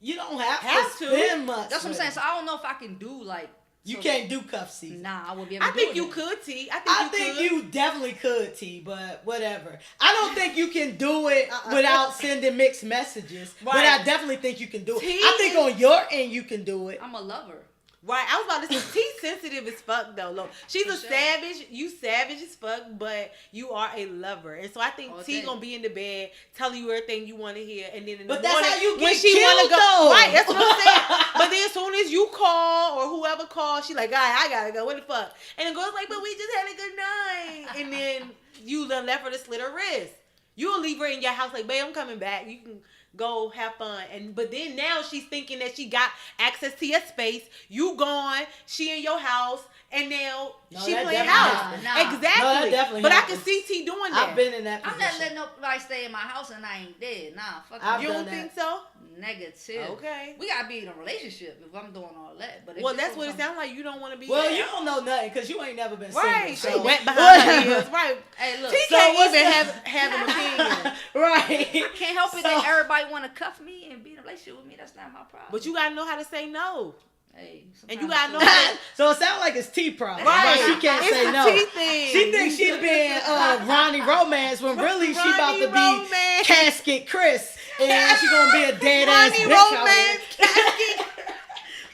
You don't have to spend months. That's what I'm saying. So I don't know if I can do like. You can't do cuff season. Nah, I wouldn't be able to do I think you that. could, T. I think you definitely could, T, but whatever. I don't think you can do it without sending mixed messages. Right. But I definitely think you can do it. I think on your end you can do it. I'm a lover. Right, I was about to say, T sensitive as fuck though. Look, she's a savage. You savage as fuck, but you are a lover, and so I think T gonna be in the bed telling you everything you want to hear, and then in the morning, that's how you get when she killed, wanna go, though. right? That's what I'm saying. But then as soon as you call or whoever calls, she like, I gotta go. What the fuck? And the girl's like, but we just had a good night, and then you done left her to slit her wrist. You'll leave her in your house like, babe, I'm coming back. You can go have fun. But then now she's thinking that she got access to your space. You gone, she in your house, and now she playing house. Exactly. No, but happens. I can see T doing that. I've been in that position. I'm not letting nobody stay in my house and I ain't dead. Nah, fuck that. You don't think so? Negative. Okay. We gotta be in a relationship if I'm doing all that. But that's what it sounds like. You don't want to be. Well, you don't know nothing because you ain't never been single. Right. So. She went behind her ears. Right. Hey, look. T can't even have an opinion. Right. I can't help it that everybody want to cuff me and be in a relationship with me. That's not my problem. But you gotta know how to say no. Hey, and you gotta know how to... So it sounds like it's T problem. Right. But she can't say no. T thing. She thinks she's being Ronnie Romance when really she about to be Casket Chris. And she gonna be a dead ass bitch Romance, Casket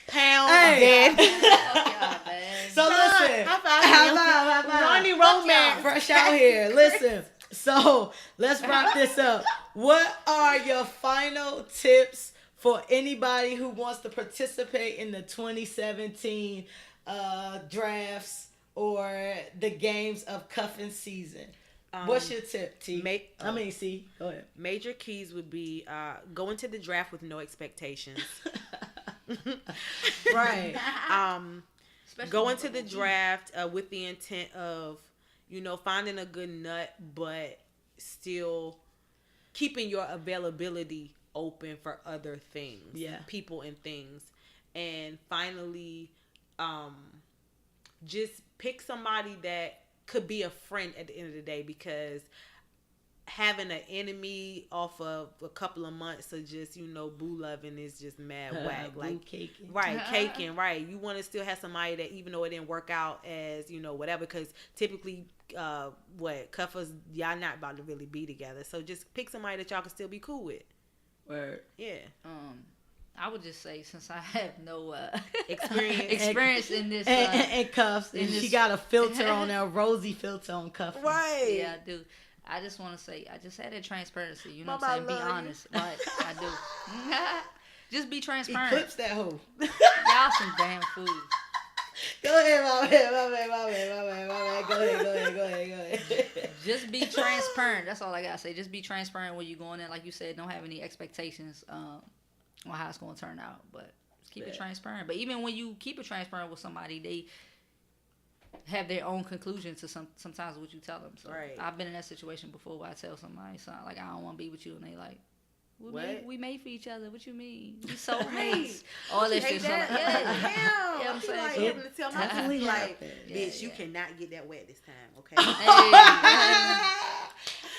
Pound dead. So listen. High five. Ronnie Romance. Fresh out here. Listen. So let's wrap this up. What are your final tips for anybody who wants to participate in the 2017 drafts or the games of Cuffin season? What's your tip, T? C. Go ahead. Major keys would be go into the draft with no expectations. Right. Go into the draft with the intent of, finding a good nut, but still keeping your availability open for other things, people and things. And finally, just pick somebody that could be a friend at the end of the day, because having an enemy off of a couple of months of just, boo loving is just mad whack. Like caking. Right, caking, right. You want to still have somebody that, even though it didn't work out as, whatever, because typically cuffers, y'all not about to really be together. So just pick somebody that y'all can still be cool with. Word. Yeah. I would just say, since I have no experience in this and cuffs, and she got a filter on there, rosy filter on cuffs. Right. Yeah, I do. I just want to say, I just had that transparency. You know what I'm saying? Be honest. Right. I do. Just be transparent. Eclipse that hoe. Y'all some damn fools. Go ahead, my man. Go ahead. Just be transparent. That's all I gotta say. Just be transparent when you going in. Like you said, don't have any expectations on how it's gonna turn out. But just keep it transparent. But even when you keep it transparent with somebody, they have their own conclusion to sometimes what you tell them. So right. I've been in that situation before where I tell somebody something like, I don't want to be with you, and they like, we made for each other. What you mean? We soulmates. All that shit. Damn. Yeah, I'm saying. Like having to tell my family, like, bitch, you cannot get that wet this time, okay?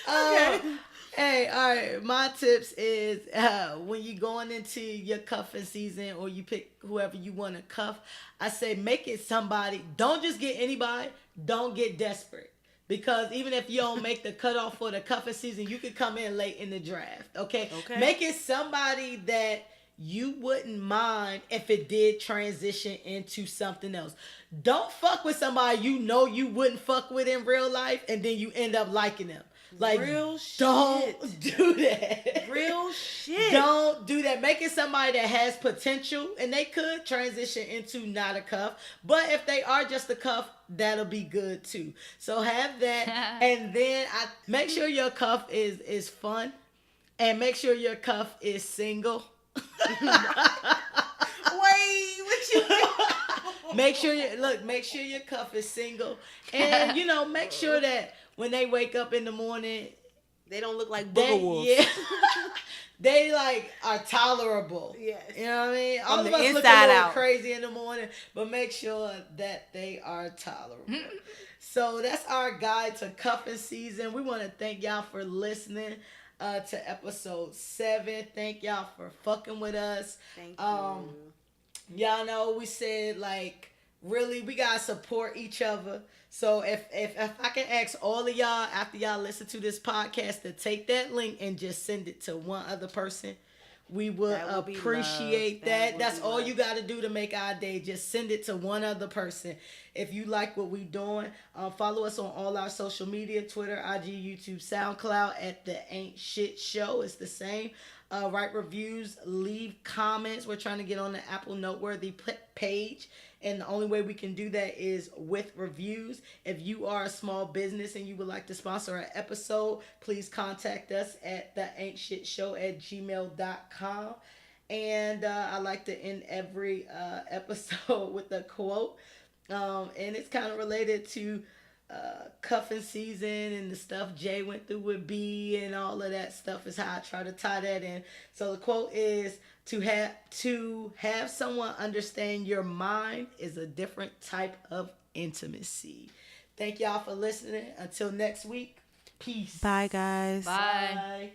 Okay. Hey, all right. My tips is when you're going into your cuffing season, or you pick whoever you want to cuff, I say make it somebody. Don't just get anybody. Don't get desperate. Because even if you don't make the cutoff for the cuffing season, you could come in late in the draft. Okay? Make it somebody that you wouldn't mind if it did transition into something else. Don't fuck with somebody you wouldn't fuck with in real life, and then you end up liking them. Like, real shit. Don't do that. Real shit. Don't do that. Make it somebody that has potential, and they could transition into not a cuff. But if they are just a cuff, that'll be good too. So have that, and then make sure your cuff is fun, and make sure your cuff is single. Wait, what you mean? Make sure your cuff is single, and make sure that when they wake up in the morning, they don't look like booger wolves. Yeah. They like are tolerable. Yes. You know what I mean? All From of the us look a little out. crazy in the morning, but make sure that they are tolerable. So that's our guide to cuffing season. We want to thank y'all for listening to episode 7. Thank y'all for fucking with us. Thank you. Y'all know we said like really we gotta support each other. So if I can ask all of y'all after y'all listen to this podcast to take that link and just send it to one other person, we would appreciate that. That's all you got to do to make our day. Just send it to one other person. If you like what we doing, follow us on all our social media, Twitter, IG, YouTube, SoundCloud at TheAintShxtShow. It's the same. Write reviews, leave comments. We're trying to get on the Apple Noteworthy page. And the only way we can do that is with reviews. If you are a small business and you would like to sponsor an episode, please contact us at TheAintShxtShow@gmail.com. And I like to end every episode with a quote. And it's kind of related to cuffing season and the stuff Jay went through with B and all of that stuff is how I try to tie that in. So the quote is, to have someone understand your mind is a different type of intimacy. Thank y'all for listening. Until next week, peace. Bye, guys. Bye. Bye.